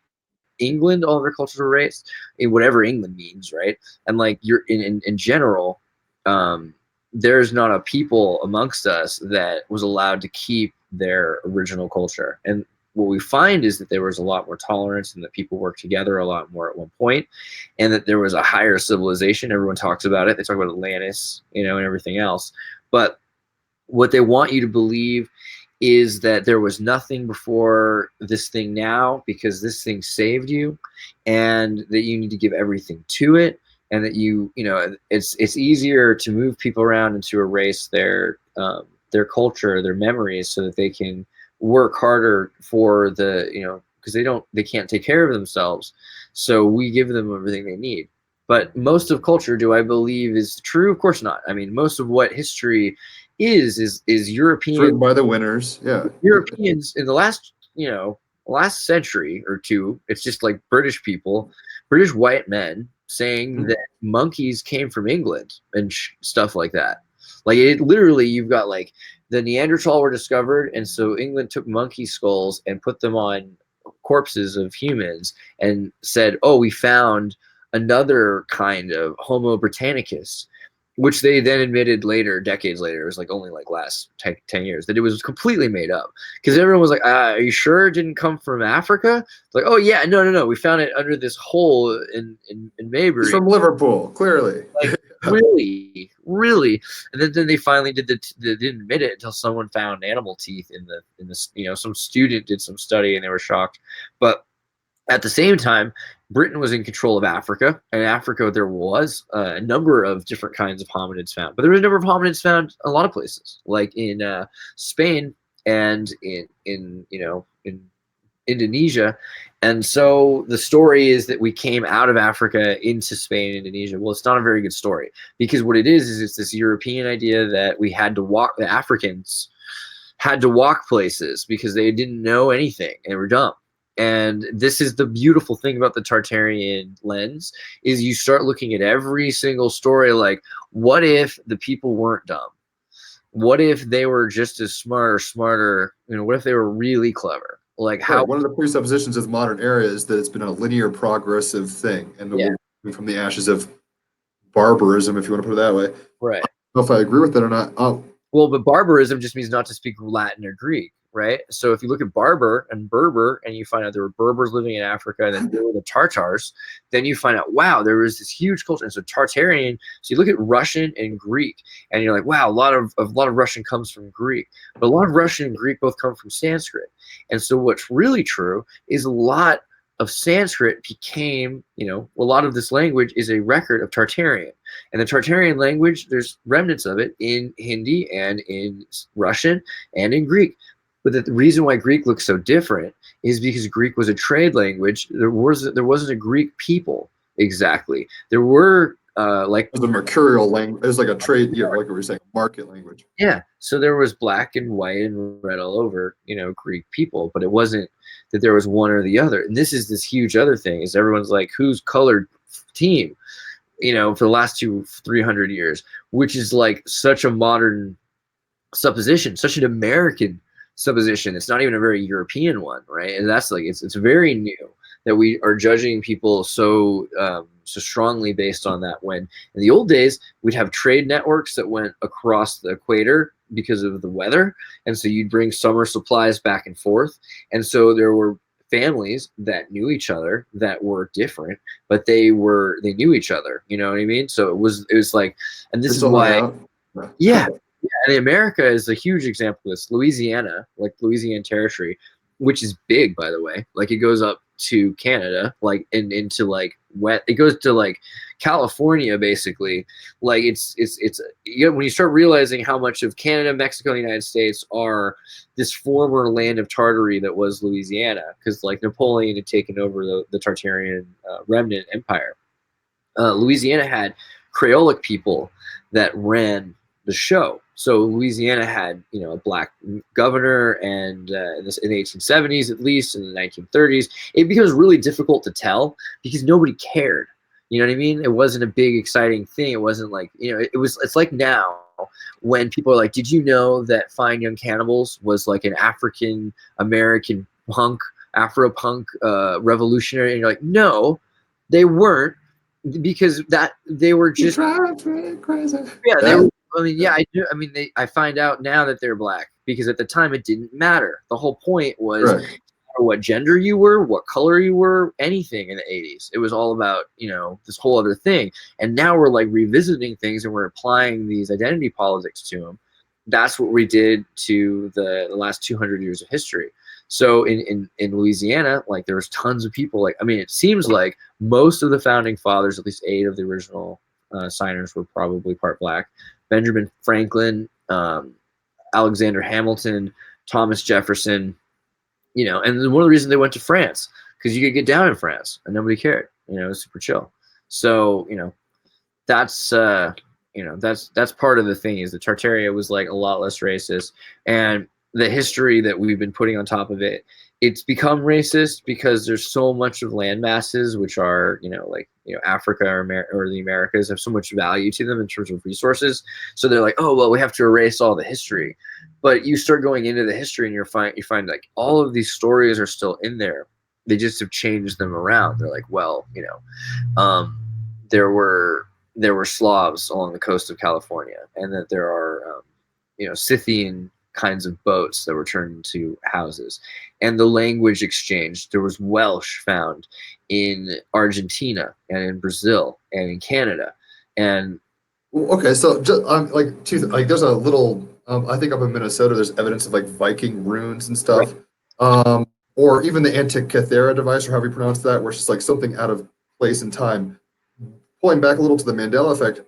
D: England, all of their cultures were erased in whatever England means, right? And like you're in general, there's not a people amongst us that was allowed to keep their original culture. And what we find is that there was a lot more tolerance and that people worked together a lot more at one point, and that there was a higher civilization. Everyone talks about it. They talk about Atlantis, and everything else. But what they want you to believe is that there was nothing before this thing now because this thing saved you, and that you need to give everything to it, and that it's easier to move people around and to erase their culture, their memories, so that they can work harder for because they can't take care of themselves. So we give them everything they need. But most of culture, do I believe, is true? Of course not. I mean, most of what history is European.
A: Written by the winners, yeah.
D: Europeans in the last century or two, it's just like British people, British white men saying that monkeys came from England and stuff like that. Like it literally, you've got like the Neanderthal were discovered, and so England took monkey skulls and put them on corpses of humans and said, oh, we found another kind of Homo Britannicus, which they then admitted later, decades later, it was like only like last 10 years, that it was completely made up. Because everyone was like, are you sure it didn't come from Africa? It's like, oh yeah, no, we found it under this hole in Maybury.
A: It's from Liverpool, clearly.
D: Like, really. And then they finally they didn't admit it until someone found animal teeth in the some student did some study and they were shocked. But at the same time, Britain was in control of Africa, and in Africa there was a number of different kinds of hominids found. But there was a number of hominids found a lot of places, like in Spain and in Indonesia. And so the story is that we came out of Africa into Spain and Indonesia. Well, it's not a very good story, because what it is it's this European idea that we had to walk, the Africans had to walk places because they didn't know anything and were dumb. And this is the beautiful thing about the Tartarian lens, is you start looking at every single story like, what if the people weren't dumb? What if they were just as smart or smarter? You know, what if they were really clever? Like how?
A: Right. One of the presuppositions of the modern era is that it's been a linear progressive thing, and
D: Yeah.
A: from the ashes of barbarism, if you want to put it that way.
D: Right.
A: I don't know if I agree with that or not.
D: Well, but barbarism just means not to speak Latin or Greek, right? So if you look at Barber and Berber and you find out there were Berbers living in Africa and then there were the Tartars, then you find out, wow, there was this huge culture. And so Tartarian, so you look at Russian and Greek and you're like, wow, a lot of Russian comes from Greek, but a lot of Russian and Greek both come from Sanskrit. And so what's really true is a lot of Sanskrit became, you know, a lot of this language is a record of Tartarian. And the Tartarian language, there's remnants of it in Hindi and in Russian and in Greek. But the reason why Greek looks so different is because Greek was a trade language. There wasn't a Greek people exactly. There were like
A: It was a mercurial language. It was like a trade, like what we were saying, market language.
D: yeah. So there was black and white and red all over, you know, Greek people, but it wasn't that there was one or the other. And this is this huge other thing is everyone's like, who's colored team, you know, for the last 300 years, which is like such a modern supposition, such an American supposition. It's not even a very European one, right? And that's like it's very new that we are judging people so so strongly based on that. When in the old days we'd have trade networks that went across the equator because of the weather, and so you'd bring summer supplies back and forth, and so there were families that knew each other that were different, but they knew each other. You know what I mean? So it was like, and this is why, yeah. And America is a huge example of this. Louisiana, like Louisiana Territory, which is big, by the way. Like it goes up to Canada, like into like it goes to like California, basically. Like it's you know, when you start realizing how much of Canada, Mexico, and the United States are this former land of Tartary that was Louisiana, because like Napoleon had taken over the Tartarian remnant empire. Louisiana had Creolic people that ran the show. So Louisiana had, you know, a black governor, and in the 1870s, at least in the 1930s, it becomes really difficult to tell because nobody cared. You know what I mean? It wasn't a big, exciting thing. It wasn't like, you know, it's like now when people are like, did you know that Fine Young Cannibals was like an African American punk, Afro punk revolutionary? And you're like, no, they weren't, because that they were just
A: crazy.
D: Yeah, they were. I mean, yeah, I do. I mean, I find out now that they're black because at the time it didn't matter. The whole point was what gender you were, what color you were, anything in the 80s. It was all about, you know, this whole other thing. And now we're like revisiting things and we're applying these identity politics to them. That's what we did to the last 200 years of history. So in Louisiana, like there was tons of people. Like, I mean, it seems like most of the founding fathers, at least 8 of the original signers, were probably part black. Benjamin Franklin, Alexander Hamilton, Thomas Jefferson, you know, and one of the reasons they went to France, because you could get down in France and nobody cared, you know, it was super chill. So, you know, that's part of the thing is that Tartaria was like a lot less racist, and the history that we've been putting on top of it, it's become racist because there's so much of land masses, which are, you know, like, you know, Africa or the Americas have so much value to them in terms of resources. So they're like, oh, well, we have to erase all the history. But you start going into the history and you find like all of these stories are still in there. They just have changed them around. They're like, well, you know, there were Slavs along the coast of California, and that there are, you know, Scythian kinds of boats that were turned into houses, and the language exchange. There was Welsh found in Argentina and in Brazil and in Canada. And
A: okay, so just like there's a little I think up in Minnesota there's evidence of like Viking runes and stuff, or even the Antikythera device, or however you pronounce that, where it's just like something out of place in time. Pulling back a little to the Mandela effect,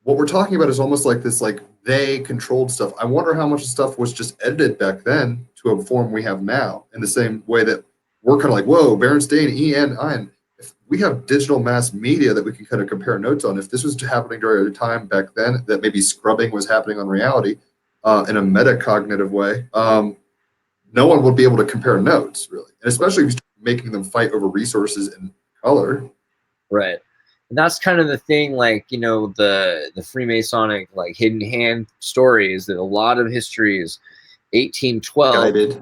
A: what we're talking about is almost like this, like they controlled stuff. I wonder how much stuff was just edited back then to a form we have now, in the same way that we're kind of like, whoa, Berenstain, E-N-I-N. If we have digital mass media that we can kind of compare notes on, if this was happening during a time back then that maybe scrubbing was happening on reality in a metacognitive way, no one would be able to compare notes, really. And especially if you start making them fight over resources and color.
D: Right. And that's kind of the thing, like, you know, the Freemasonic, like, hidden hand story is that a lot of history is 1812.
A: Guided.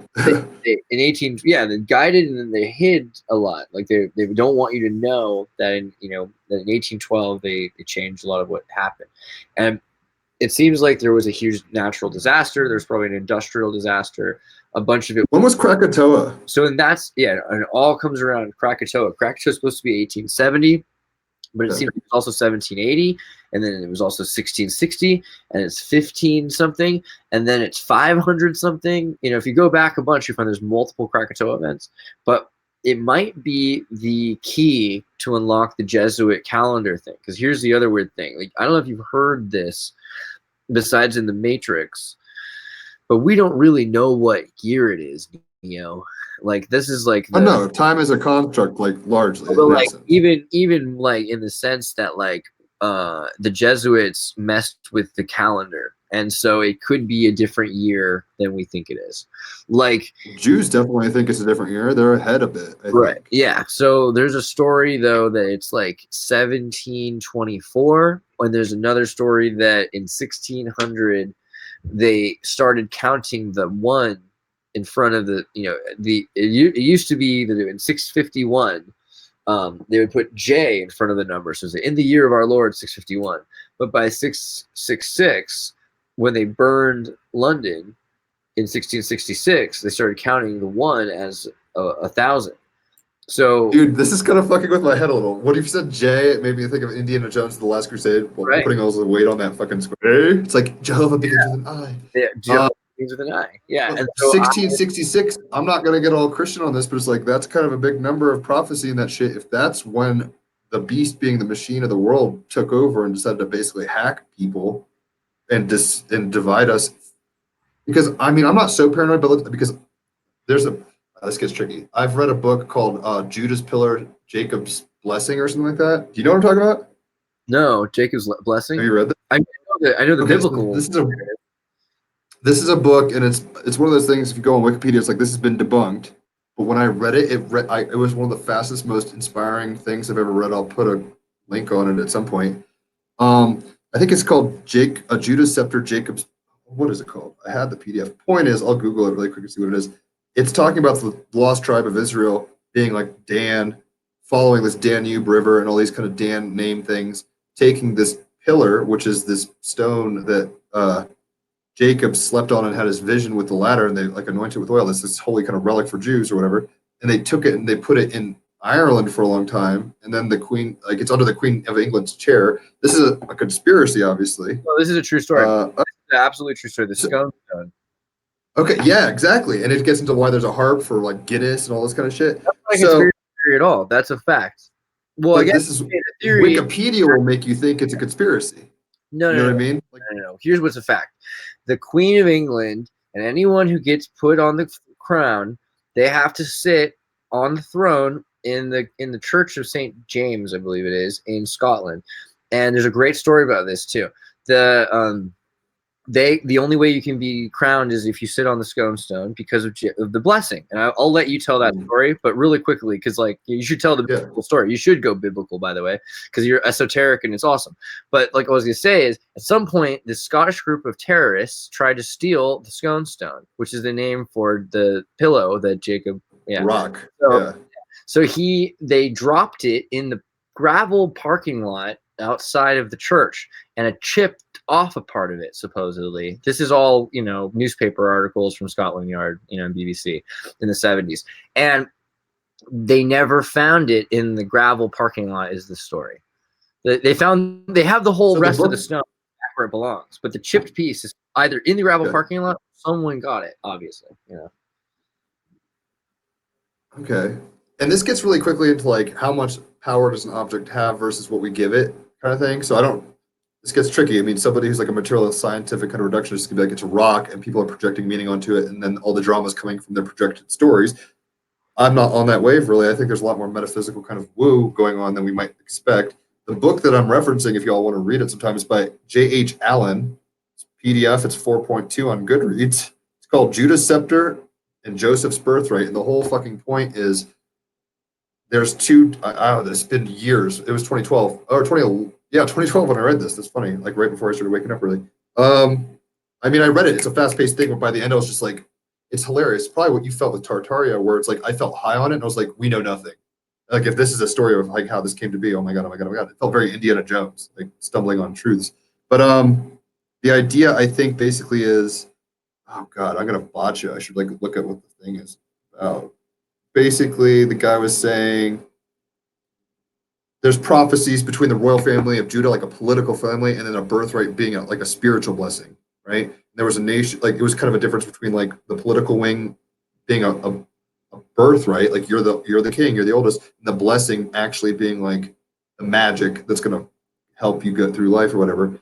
D: In 18, yeah, they're guided, and then they hid a lot. Like, they don't want you to know that in, you know, that in 1812 they changed a lot of what happened. And it seems like there was a huge natural disaster. There's probably an industrial disaster. A bunch of it.
A: When was Krakatoa?
D: So, and that's, yeah, and it all comes around Krakatoa. Krakatoa is supposed to be 1870. But it seems like it was also 1780, and then it was also 1660, and it's 15 something, and then it's 500 something. You know, if you go back a bunch, you find there's multiple Krakatoa events. But it might be the key to unlock the Jesuit calendar thing. Because here's the other weird thing. Like, I don't know if you've heard this, besides in the Matrix, but we don't really know what year it is. You know. Like, this is like
A: I know time is a construct, like, largely.
D: But like even like in the sense that, like, the Jesuits messed with the calendar, and so it could be a different year than we think it is. Like,
A: Jews definitely think it's a different year. They're ahead a bit. I
D: right?
A: think.
D: Yeah. So there's a story though that it's like 1724, and there's another story that in 1600 they started counting the one in front of the, you know, it used to be that in 651, they would put J in front of the number. So in the year of our Lord, 651. But by 666, when they burned London in 1666, they started counting the one as 1,000. So,
A: dude, this is kind of fucking with my head a little. What if you said J? It made me think of Indiana Jones and the Last Crusade, while
D: right.
A: putting all the weight on that fucking square. It's like Jehovah begins with an I.
D: Yeah, Jehovah begins with an I. Yeah, and so
A: 1666. I'm not gonna get all Christian on this, but it's like that's kind of a big number of prophecy in that shit. If that's when the beast, being the machine of the world, took over and decided to basically hack people and divide us, because I mean I'm not so paranoid, but because there's a this gets tricky. I've read a book called Judah's Pillar, Jacob's Blessing, or something like that. Do you know what I'm talking about?
D: no, Jacob's blessing.
A: Have you read that?
D: I know the
A: Okay,
D: biblical.
A: so this is a book, and it's one of those things. If you go on Wikipedia, it's like this has been debunked. But when I read it, it was one of the fastest, most inspiring things I've ever read. I'll put a link on it at some point. I think it's called Judah's Scepter, Jacob's. What is it called? I had the PDF. Point is, I'll Google it really quick and see what it is. It's talking about the lost tribe of Israel being like Dan, following this Danube River and all these kind of Dan name things, taking this pillar, which is this stone that Jacob slept on and had his vision with the ladder, and they like anointed it with oil. This holy kind of relic for Jews or whatever. And they took it and they put it in Ireland for a long time. And then the Queen, like it's under the Queen of England's chair. This is a conspiracy, obviously.
D: Well, this is a true story. This is an absolutely true story. The Scone stone.
A: Okay, yeah, exactly. And it gets into why there's a harp for like Guinness and all this kind of shit.
D: That's not a conspiracy theory at all. That's a fact. Well, I guess
A: this is
D: theory.
A: Wikipedia will make you think it's a conspiracy.
D: No,
A: you know what I mean?
D: Like, no. Here's what's a fact: the Queen of England and anyone who gets put on the crown, they have to sit on the throne in the Church of St. James, I believe it is, in Scotland. And there's a great story about this too. The only way you can be crowned is if you sit on the Scone stone because of the blessing. And I'll let you tell that story, but really quickly, because like you should tell the biblical story. You should go biblical, by the way, because you're esoteric and it's awesome. But like I was gonna say is, at some point, this Scottish group of terrorists tried to steal the Scone stone, which is the name for the pillow that Jacob
A: rock.
D: So they dropped it in the gravel parking lot outside of the church, and it chipped off a part of it, supposedly. This is all, newspaper articles from Scotland Yard, and BBC in the 70s. And they never found it in the gravel parking lot, is the story. They have the whole rest of the stone back where it belongs, but the chipped piece is either in the gravel parking lot, or someone got it, obviously.
A: Okay. And this gets really quickly into like how much power does an object have versus what we give it kind of thing. So this gets tricky. I mean, somebody who's like a materialist scientific kind of reductionist can be like, it's a rock and people are projecting meaning onto it, and then all the drama is coming from their projected stories. I'm not on that wave, really. I think there's a lot more metaphysical kind of woo going on than we might expect. The book that I'm referencing, if you all want to read it sometime, is by J.H. Allen. It's PDF, it's 4.2 on Goodreads. It's called Judah's Scepter and Joseph's Birthright. And the whole fucking point is there's two, it's been years. It was 2012, or 2012 when I read this. That's funny, like right before I started waking up, really. I mean, I read it. It's a fast-paced thing, but by the end, I was just like, it's hilarious. Probably what you felt with Tartaria, where it's like I felt high on it, and I was like, we know nothing. Like, if this is a story of like how this came to be, oh my god, oh my god, oh my god. It felt very Indiana Jones, like stumbling on truths. But the idea, I think, basically is, oh god, I'm gonna botch it. I should like look at what the thing is about. Basically, the guy was saying there's prophecies between the royal family of Judah, like a political family, and then a birthright being like a spiritual blessing, right? There was a nation, like it was kind of a difference between like the political wing being a birthright, like you're the king, you're the oldest, and the blessing actually being like the magic that's gonna help you get through life or whatever.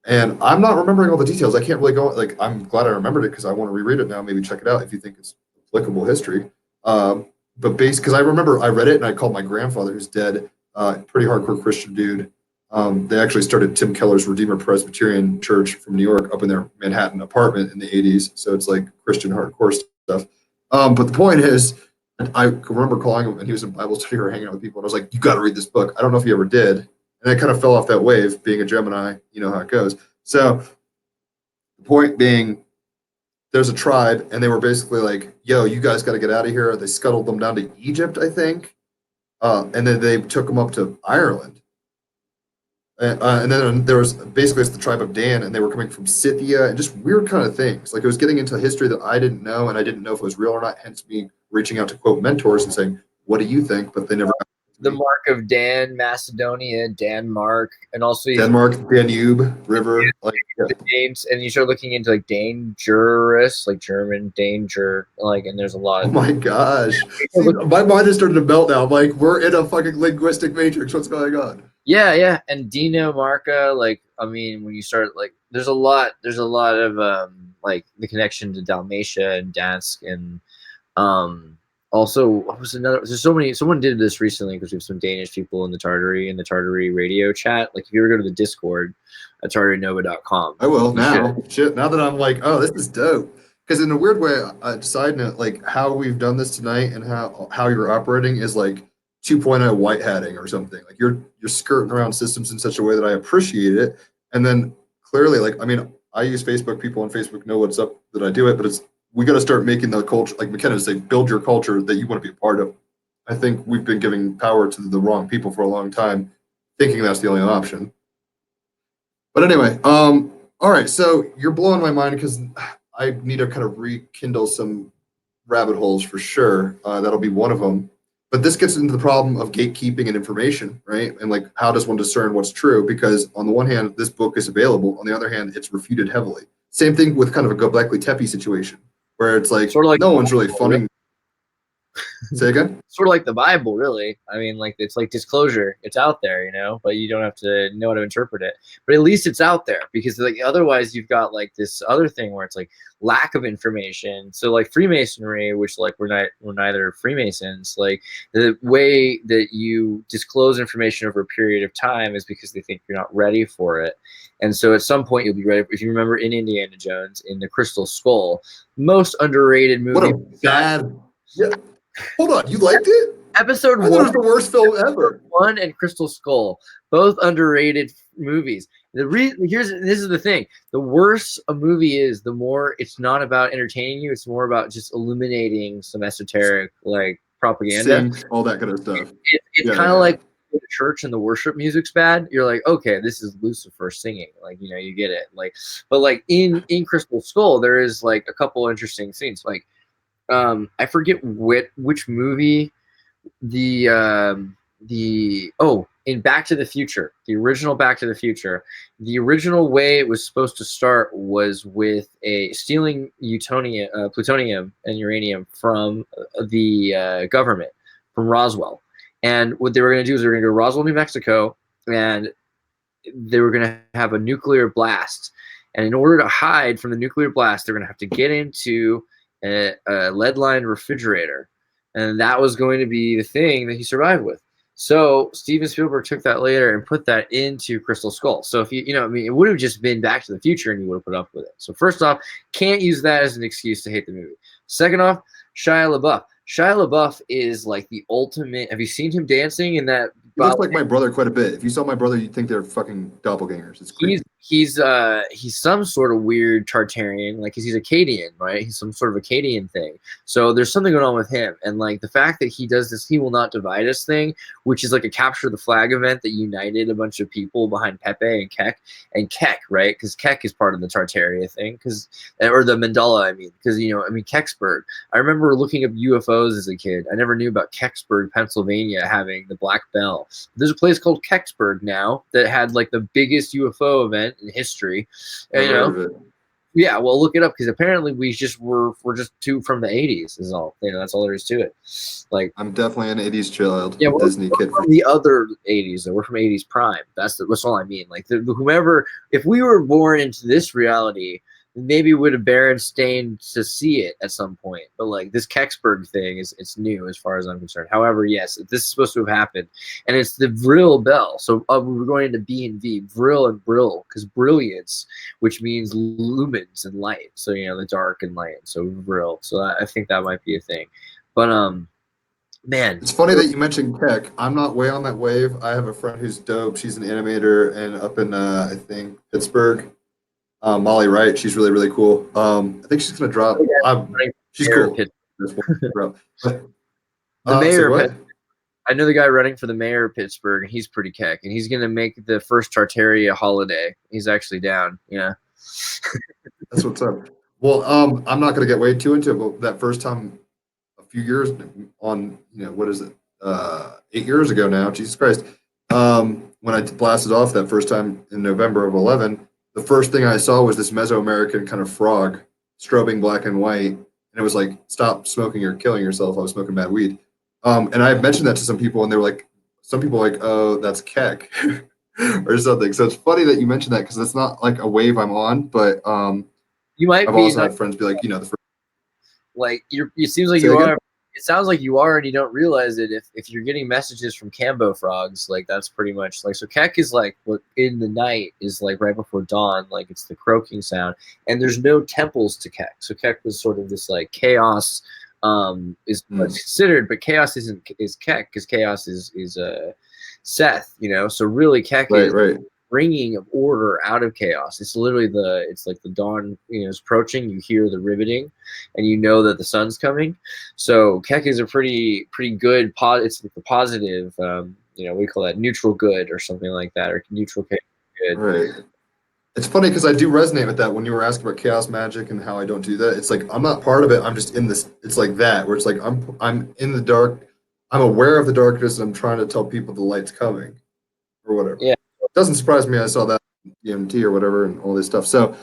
A: And I'm not remembering all the details. I can't really go like I'm glad I remembered it because I want to reread it now, maybe check it out if you think it's applicable history. But because I remember I read it and I called my grandfather, who's dead, pretty hardcore Christian dude. They actually started Tim Keller's Redeemer Presbyterian Church from New York up in their Manhattan apartment in the 80s. So it's like Christian hardcore stuff. But the point is, I remember calling him and he was in Bible study or hanging out with people. And I was like, you got to read this book. I don't know if he ever did. And I kind of fell off that wave being a Gemini. You know how it goes. So the point being, there's a tribe and they were basically like, yo, you guys got to get out of here. They scuttled them down to Egypt, I think. And then they took them up to Ireland. And then there was basically it's the tribe of Dan, and they were coming from Scythia and just weird kind of things. Like it was getting into history that I didn't know, and I didn't know if it was real or not. Hence me reaching out to quote mentors and saying, "What do you think?" But they never.
D: The mark of Dan, Macedonia, Denmark, and also
A: Denmark, Danube River, like
D: the names, and you start looking into like dangerous, like German danger, like, and there's a lot.
A: Oh my gosh! See, my mind is starting to melt now. I'm like, we're in a fucking linguistic matrix. What's going on?
D: Yeah, and Dino Marca, like, I mean, when you start, like, there's a lot of, like, the connection to Dalmatia and Dansk, and, also, what was another, there's so many, someone did this recently, because we have some Danish people in the Tartary radio chat, like, if you ever go to the Discord at tartarynova.com.
A: I will now. Shit, now that I'm like, oh, this is dope. Because in a weird way, side note, like, how we've done this tonight and how you're operating is, like, 2.0 white hatting or something. Like you're skirting around systems in such a way that I appreciate it. And then clearly, like, I mean, I use Facebook. People on Facebook know what's up that I do it, but we got to start making the culture, like McKenna say, build your culture that you want to be a part of. I think we've been giving power to the wrong people for a long time, thinking that's the only option. But anyway, all right. So you're blowing my mind because I need to kind of rekindle some rabbit holes for sure. That'll be one of them. But this gets into the problem of gatekeeping and information, right? And like, how does one discern what's true? Because on the one hand, this book is available. On the other hand, it's refuted heavily. Same thing with kind of a Göbekli Tepe situation, where it's like,
D: sort of like
A: no one's really funding. Say again?
D: Sort of like the Bible, really. I mean, like, it's like disclosure. It's out there, you know, but you don't have to know how to interpret it. But at least it's out there, because like otherwise you've got like this other thing where it's like lack of information. So like Freemasonry, which like we're neither Freemasons, like the way that you disclose information over a period of time is because they think you're not ready for it. And so at some point you'll be ready. If you remember in Indiana Jones, in the Crystal Skull, most underrated movie.
A: What a bad. Yeah. Hold on, you liked it?
D: Episode
A: I thought it was the worst film ever.
D: 1 and Crystal Skull, both underrated movies. This is the thing: the worse a movie is, the more it's not about entertaining you; it's more about just illuminating some esoteric like propaganda,
A: all that kind of stuff.
D: It's kind of like the church and the worship music's bad. You're like, okay, this is Lucifer singing, like, you know, you get it. Like, but like in Crystal Skull, there is like a couple interesting scenes, like. I forget which movie in Back to the Future, the original Back to the Future, the original way it was supposed to start was with stealing plutonium and uranium from the government, from Roswell. And what they were going to do is they were going to go to Roswell, New Mexico, and they were going to have a nuclear blast. And in order to hide from the nuclear blast, they're going to have to get into a lead-lined refrigerator. And that was going to be the thing that he survived with. So Steven Spielberg took that later and put that into Crystal Skull. So if you know, I mean, it would have just been Back to the Future and you would have put up with it. So first off, can't use that as an excuse to hate the movie. Second off, Shia LaBeouf. Shia LaBeouf is like the ultimate. Have you seen him dancing in that?
A: He looks like my brother quite a bit. If you saw my brother, you'd think they're fucking doppelgangers. It's crazy.
D: He's some sort of weird Tartarian, like he's Akkadian, right? He's some sort of Akkadian thing. So there's something going on with him, and like the fact that he does this "He Will Not Divide Us" thing, which is like a capture the flag event that united a bunch of people behind Pepe and Keck, right? Because Keck is part of the Tartaria thing, or the Mandela, I mean, because Kecksburg. I remember looking up UFOs as a kid. I never knew about Kecksburg, Pennsylvania, having the Black Bell. There's a place called Kecksburg now that had like the biggest UFO event in history. And, yeah, well, look it up because apparently we're just two from the 80s is all. That's all there is to it. Like,
A: I'm definitely an 80s child.
D: Yeah,
A: Disney
D: we're
A: kid.
D: From the other 80s, though. We're from 80s prime. That's all I mean. Like whomever, if we were born into this reality, maybe would have Berenstain to see it at some point. But like this Kecksburg thing it's new as far as I'm concerned. However, yes, this is supposed to have happened, and it's the Vril bell. So we're going into B&V, Vril and Brill, because brilliance, which means lumens and light. So the dark and light. So Vril. So I think that might be a thing. But man,
A: it's funny that you mentioned Keck. I'm not way on that wave. I have a friend who's dope. She's an animator and up in I think Pittsburgh. Molly Wright, she's really, really cool. I think she's gonna drop. She's cool.
D: The
A: Say
D: mayor.
A: what?
D: I know the guy running for the mayor of Pittsburgh, and he's pretty Keck, and he's gonna make the first Tartaria holiday. He's actually down. Yeah.
A: That's what's up. Well, I'm not gonna get way too into it, but that first time a few years on, what is it? 8 years ago now. Jesus Christ. When I blasted off that first time in November of 11. The first thing I saw was this Mesoamerican kind of frog strobing black and white. And it was like, stop smoking, you're killing yourself. I was smoking bad weed. And I mentioned that to some people, and they were like, some people were like, oh, that's Keck or something. So it's funny that you mentioned that because it's not like a wave I'm on, but
D: you might
A: I've also had friends be like, the first.
D: Like it seems like you are. It sounds like you are, and you don't realize it. If you're getting messages from Cambo frogs, like that's pretty much like so. Keck is like what in the night is like right before dawn, like it's the croaking sound, and there's no temples to Keck. So Keck was sort of this like chaos, is what's considered, but chaos is Keck because chaos is Seth, So really Keck is bringing of order out of chaos. It's literally it's like the dawn, is approaching. You hear the riveting, and you know that the sun's coming. So Keck is a pretty good it's like the positive, we call that neutral good or something like that, or neutral good.
A: Right. It's funny because I do resonate with that when you were asking about chaos magic and how I don't do that. It's like I'm not part of it. I'm just in this. It's like that where it's like I'm in the dark. I'm aware of the darkness, and I'm trying to tell people the light's coming, or whatever.
D: Yeah.
A: It doesn't surprise me. I saw that EMT or whatever and all this stuff. So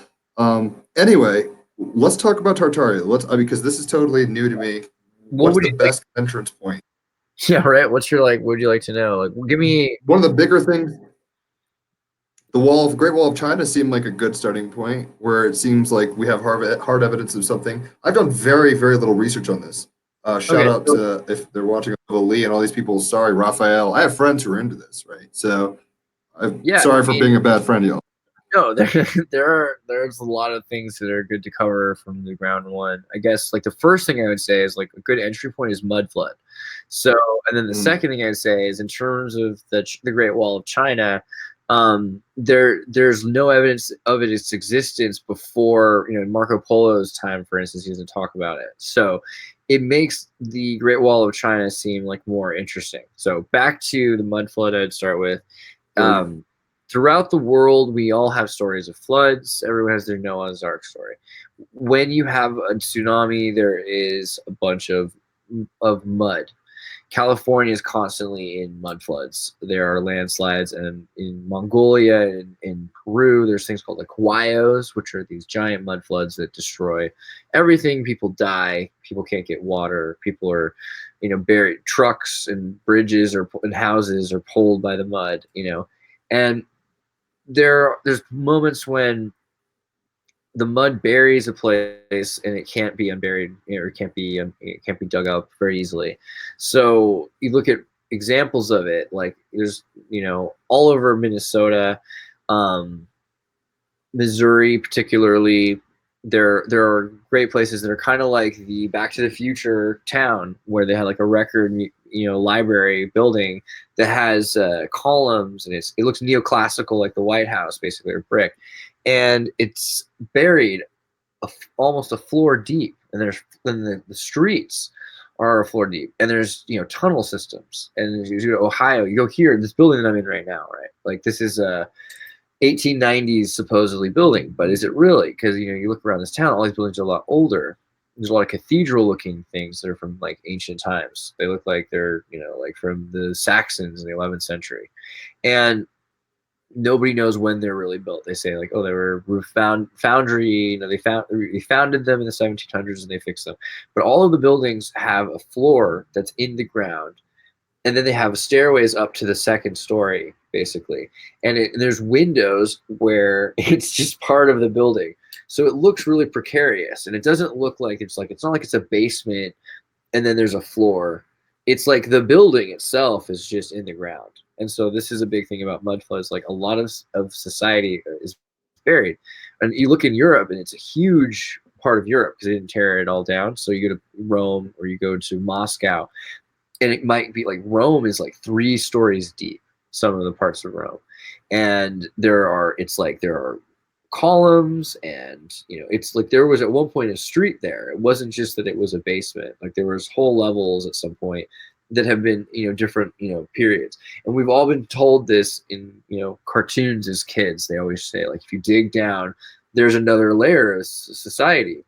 A: anyway, let's talk about Tartaria. Because this is totally new to me. What's the best entrance point?
D: Yeah, right. What would you like to know? Like, give me
A: one of the bigger things. The Great Wall of China seemed like a good starting point, where it seems like we have hard evidence of something. I've done very, very little research on this. Shout out to, if they're watching, Lee and all these people. Sorry, Raphael. I have friends who are into this, right? So. Sorry for being a bad friend, y'all.
D: No, there's a lot of things that are good to cover from the ground one. I guess like the first thing I would say is like a good entry point is mud flood. So, and then the second thing I'd say is in terms of the Great Wall of China, there's no evidence of its existence before Marco Polo's time, for instance. He doesn't talk about it. So it makes the Great Wall of China seem like more interesting. So back to the mud flood I'd start with. Throughout the world, we all have stories of floods. Everyone has their Noah's Ark story. When you have a tsunami, there is a bunch of mud. California is constantly in mud floods. There are landslides, and in Mongolia and in Peru, there's things called like huayos, which are these giant mud floods that destroy everything. People die. People can't get water. People are, buried. Trucks and bridges and houses are pulled by the mud. And there's moments when the mud buries a place and it can't be unburied, or it can't be dug up very easily. So you look at examples of it, like there's all over Minnesota, Missouri particularly. There are great places that are kind of like the Back to the Future town, where they had like a record library building that has columns, and it looks neoclassical, like the White House, basically, or brick, and it's buried almost a floor deep, and the streets are a floor deep, and there's tunnel systems, and you go to Ohio, you go here, this building that I'm in right now, right? Like this is a 1890s supposedly building, but is it really? Because you look around this town, all these buildings are a lot older. There's a lot of cathedral looking things that are from like ancient times. They look like they're like from the Saxons in the 11th century, and nobody knows when they're really built. They say like, oh, they were foundry. They founded them in the 1700s and they fixed them. But all of the buildings have a floor that's in the ground, and then they have stairways up to the second story, basically. And there's windows where it's just part of the building, so it looks really precarious. And it doesn't look like it's not like it's a basement and then there's a floor. It's like the building itself is just in the ground. And so this is a big thing about mud floods. Like a lot of society is buried. And you look in Europe, and it's a huge part of Europe because they didn't tear it all down. So you go to Rome or you go to Moscow, and it might be like Rome is like 3 stories deep, some of the parts of Rome. And there are columns, and it's like there was at one point a street there. It wasn't just that it was a basement. Like there was whole levels at some point that have been different periods. And we've all been told this in cartoons as kids. They always say like, if you dig down, there's another layer of society,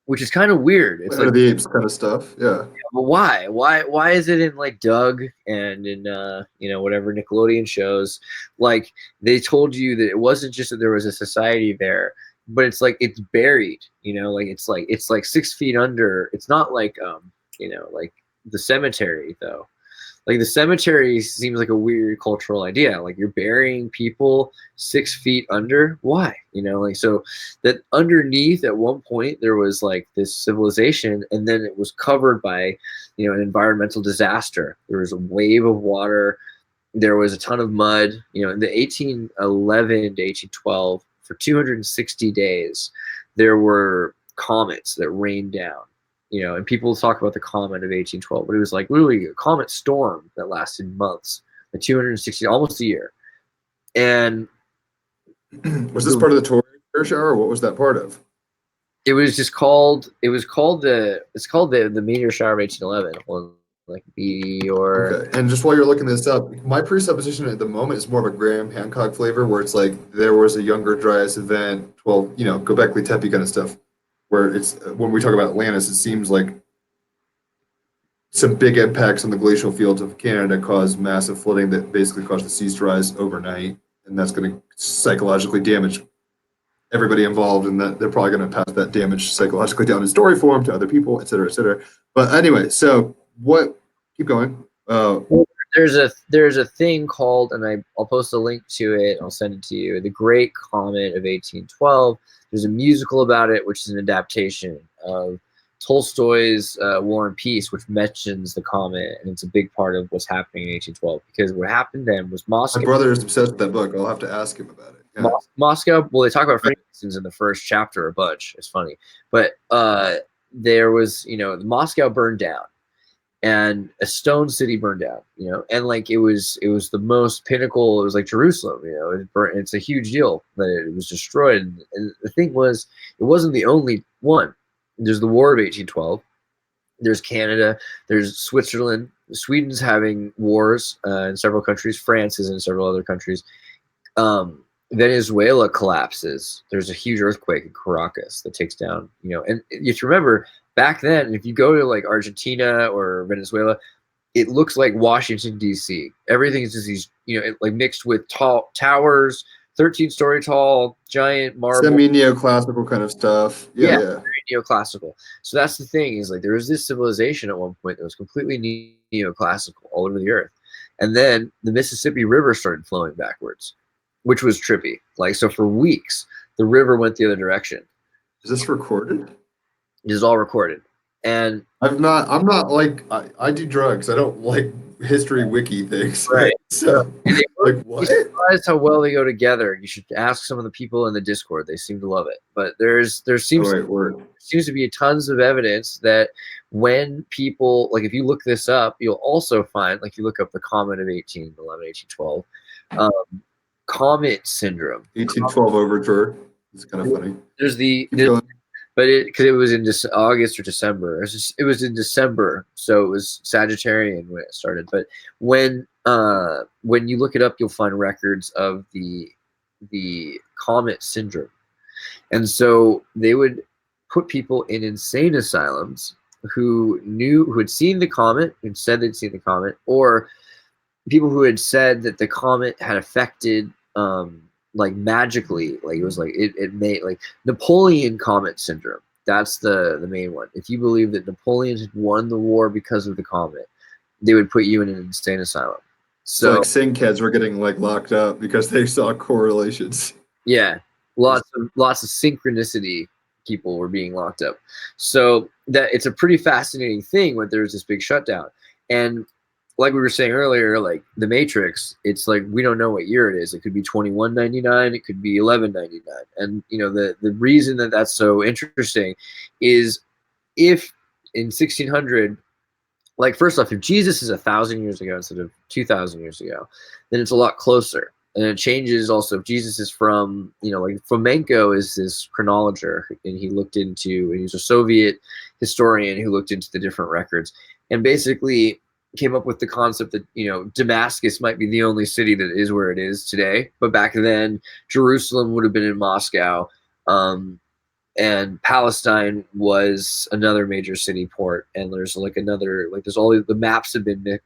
D: which is kind of weird. It's
A: Planet
D: like
A: of the Apes kind of stuff. Yeah.
D: but why is it in like Doug and in whatever Nickelodeon shows? Like they told you that it wasn't just that there was a society there, but it's like it's buried, like it's like 6 feet under. It's not like like the cemetery though. Like the cemetery seems like a weird cultural idea. Like you're burying people 6 feet under. Why? Like so that underneath at one point there was like this civilization, and then it was covered by, an environmental disaster. There was a wave of water. There was a ton of mud. In the 1811 to 1812, for 260 days, there were comets that rained down. And people talk about the comet of 1812, but it was like literally a comet storm that lasted months, like 260, almost a year. And
A: Was this part of the Tory shower, or what was that part of?
D: it was called the meteor shower of 1811, or like
A: Okay. And just while you're looking this up, my presupposition at the moment is more of a Graham Hancock flavor, where it's like there was a Younger Dryas event, Göbekli Tepe kind of stuff, where it's when we talk about Atlantis, it seems like some big impacts on the glacial fields of Canada caused massive flooding that basically caused the seas to rise overnight, and that's going to psychologically damage everybody involved, and that they're probably going to pass that damage psychologically down in story form to other people, et cetera, et cetera. But anyway, so what? Keep going.
D: There's a thing called, and I'll post a link to it. I'll send it to you. The Great Comet of 1812. There's a musical about it, which is an adaptation of Tolstoy's War and Peace, which mentions the comet, and it's a big part of what's happening in 1812. Because what happened then was Moscow.
A: My brother is obsessed with that book. I'll have to ask him about it. Yeah.
D: Moscow. Well, they talk about Freemasons in the first chapter a bunch. It's funny, but there was Moscow burned down. And a stone city burned down, and like it was the most pinnacle. It was like Jerusalem, it burnt. It's a huge deal that it was destroyed. And the thing was, it wasn't the only one. There's the War of 1812. There's Canada. There's Switzerland. Sweden's having wars in several countries. France is in several other countries. Venezuela collapses. There's a huge earthquake in Caracas that takes down, and you have to remember, back then, if you go to like Argentina or Venezuela, it looks like Washington, D.C. Everything is just these, like mixed with tall towers, 13-story tall, giant marble.
A: Semi-neoclassical kind of stuff. Yeah.
D: Very neoclassical. So that's the thing, is like there was this civilization at one point that was completely neoclassical all over the earth. And then the Mississippi River started flowing backwards. which was trippy. Like, so for weeks, the river went the other direction.
A: Is this recorded?
D: It is all recorded. And
A: I'm not like, I do drugs. I don't like history wiki things.
D: Right.
A: So, like, what?
D: You're surprised how well they go together. You should ask some of the people in the Discord. They seem to love it. But there seems to be tons of evidence that when people, like, if you look this up, you'll also find, like, you look up the comet of 1811, 1812, comet syndrome.
A: 1812 overture. It's kind of funny.
D: There's but because it was in August or December. It was in December, so it was Sagittarian when it started. But when you look it up, you'll find records of the comet syndrome, and so they would put people in insane asylums who had seen the comet and said they'd seen the comet, or people who had said that the comet had affected. Like magically, like it was like it made, like, Napoleon comet syndrome. That's the main one. If you believe that Napoleon had won the war because of the comet, they would put you in an insane asylum. So
A: like Kinkaid were getting like locked up because they saw correlations.
D: yeah, lots of synchronicity. People were being locked up. So that it's a pretty fascinating thing when there's this big shutdown. And like we were saying earlier, like the Matrix, it's like we don't know what year it is. It could be 2199, it could be 1199. And you know, the reason that that's so interesting is if in 1600, like, first off, if Jesus is 1,000 years ago instead of 2,000 years ago, then it's a lot closer. And it changes also if Jesus is from, you know, like Flamenco is this chronologer, and he was a Soviet historian who looked into the different records and basically came up with the concept that, you know, Damascus might be the only city that is where it is today. But back then, Jerusalem would have been in Moscow, and Palestine was another major city port. And there's like there's all the maps have been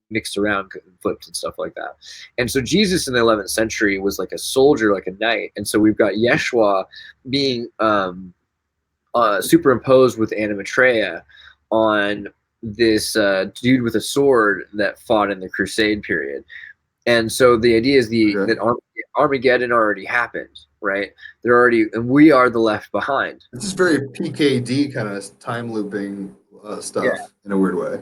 D: mixed around, flipped and stuff like that. And so Jesus in the 11th century was like a soldier, like a knight. And so we've got Yeshua being superimposed with Animatreya on this dude with a sword that fought in the Crusade period. And so the idea is that Armageddon already happened, right? And we are the left behind.
A: This is very PKD kind of time looping stuff in a weird way,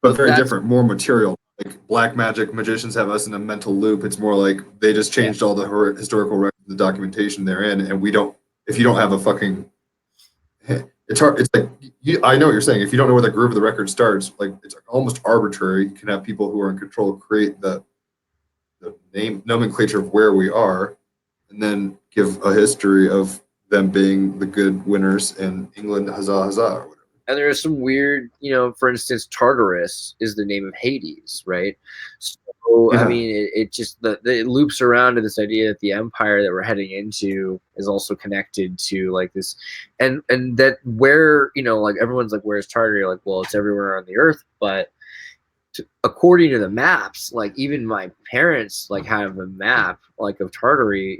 A: but very different, more material. Like black magic magicians have us in a mental loop. It's more like they just changed all the historical records, the documentation they're in, and we don't. If you don't have a fucking, it's hard. It's like I know what you're saying. If you don't know where the groove of the record starts, like it's almost arbitrary. You can have people who are in control create the name nomenclature of where we are, and then give a history of them being the good winners in England, huzzah, huzzah, or whatever.
D: And there's some weird, you know, for instance, Tartarus is the name of Hades, right? So, I mean, it loops around to this idea that the empire that we're heading into is also connected to like this, and that where, you know, like everyone's like, where's Tartaria? Like, well, it's everywhere on the earth, but according to the maps, like even my parents like have a map like of Tartary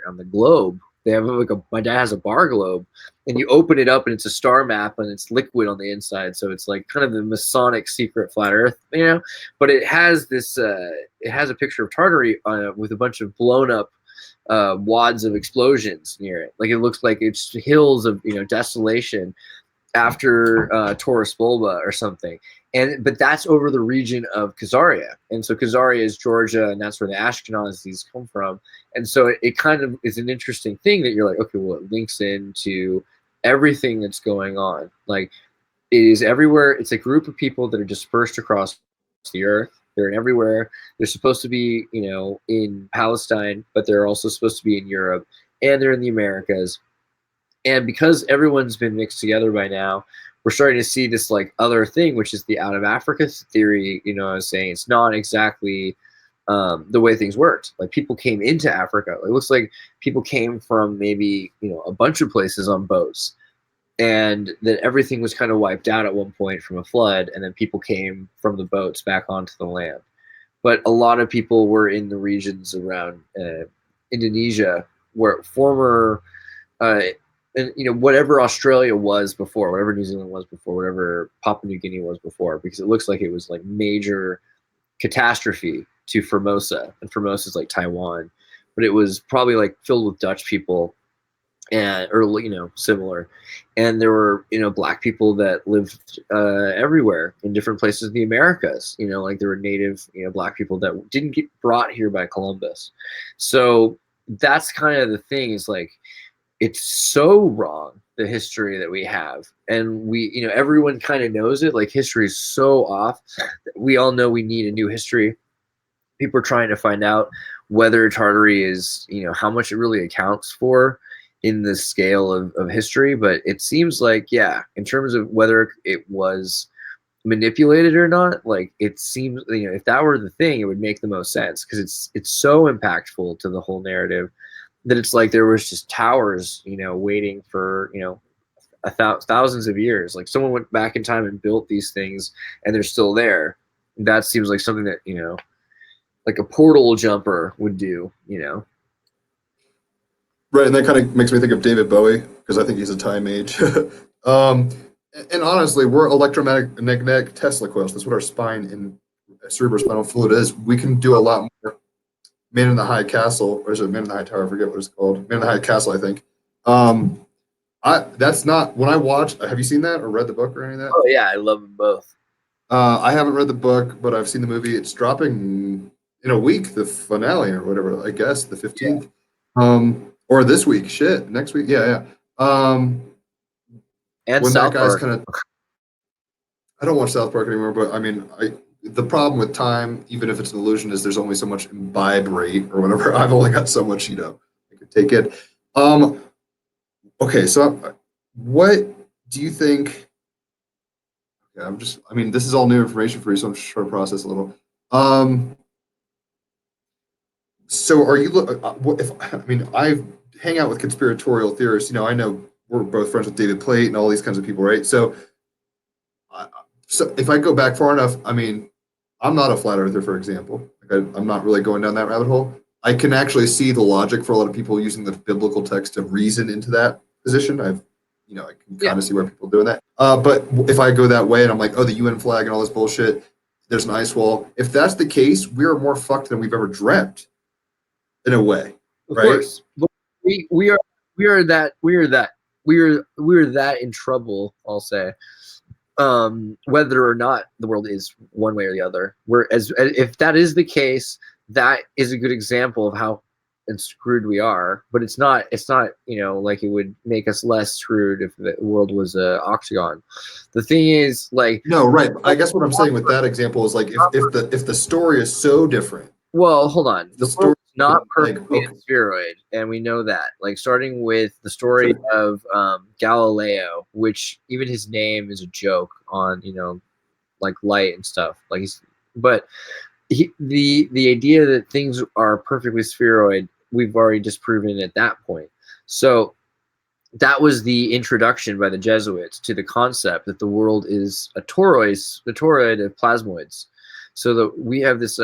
D: on the globe. They have my dad has a bar globe, and you open it up and it's a star map and it's liquid on the inside. So it's like kind of the Masonic secret flat Earth, you know. But it has this, it has a picture of Tartary with a bunch of blown up wads of explosions near it. Like it looks like it's hills of, you know, desolation after Taurus Bulba or something. But that's over the region of Khazaria. And so Khazaria is Georgia, and that's where the Ashkenazis come from. And so it kind of is an interesting thing that you're like, okay, well, it links into everything that's going on. Like, it is everywhere. It's a group of people that are dispersed across the earth. They're everywhere. They're supposed to be, you know, in Palestine, but they're also supposed to be in Europe, and they're in the Americas. And because everyone's been mixed together by now, we're starting to see this like other thing, which is the out of Africa theory. You know, I was saying it's not exactly the way things worked. Like people came into Africa. It looks like people came from maybe, you know, a bunch of places on boats, and then everything was kind of wiped out at one point from a flood, and then people came from the boats back onto the land. But a lot of people were in the regions around Indonesia, where former and, you know, whatever Australia was before, whatever New Zealand was before, whatever Papua New Guinea was before, because it looks like it was like major catastrophe to Formosa, and Formosa is like Taiwan. but it was probably like filled with Dutch people and or similar, and there were black people that lived everywhere in different places in the Americas. Like there were native black people that didn't get brought here by Columbus. So that's kind of the thing, is like it's so wrong, the history that we have, and we everyone kind of knows it. Like history is so off. We all know we need a new history. People are trying to find out whether Tartary is how much it really accounts for in the scale of history, but it seems like, yeah, in terms of whether it was manipulated or not, like it seems, if that were the thing, it would make the most sense, because it's so impactful to the whole narrative that it's like there was just towers, waiting for thousands of years. Like someone went back in time and built these things, and they're still there. That seems like something that like a portal jumper would do.
A: Right, and that kind of makes me think of David Bowie, because I think he's a time age. And honestly, we're electromagnetic Tesla coils. That's what our spine and cerebrospinal fluid is. We can do a lot more. Man in the High Castle, or is it Man in the High Tower? I forget what it's called. Man in the High Castle, I think. That's not when I watched. Have you seen that or read the book or any of that?
D: Oh yeah, I love them both.
A: I haven't read the book, but I've seen the movie. It's dropping in a week, the finale or whatever. I guess the 15th. Or this week. Shit, next week. Yeah.
D: And
A: When
D: South
A: that guy's
D: Park.
A: kind of, I don't watch South Park anymore, but I mean, the problem with time, even if it's an illusion, is there's only so much imbibe rate or whatever. I've only got so much, I could take it. Okay, so what do you think? Yeah, I mean, this is all new information for you, so I'm just trying to process a little. So are you, I hang out with conspiratorial theorists. I know we're both friends with David Plate and all these kinds of people, right? So if I go back far enough, I mean, I'm not a flat earther, for example. I'm not really going down that rabbit hole. I can actually see the logic for a lot of people using the biblical text to reason into that position. I can kind of see where people are doing that. But if I go that way and I'm like, oh, the UN flag and all this bullshit, there's an ice wall. If that's the case, we're more fucked than we've ever dreamt, in a way,
D: Of
A: right?
D: course, but we are that in trouble, I'll say. Whether or not the world is one way or the other, if that is the case, that is a good example of how screwed we are. But it's not like it would make us less screwed if the world was a octagon. The thing is, like,
A: No, right. I guess what I'm saying with that example is like if the story is so different.
D: well, hold on.
A: The story
D: Not
A: like,
D: perfectly a spheroid, and we know that. Like starting with the story of Galileo, which even his name is a joke on like light and stuff. Like the idea that things are perfectly spheroid, we've already disproven at that point. So that was the introduction by the Jesuits to the concept that the world is a toroid of plasmoids. So that we have this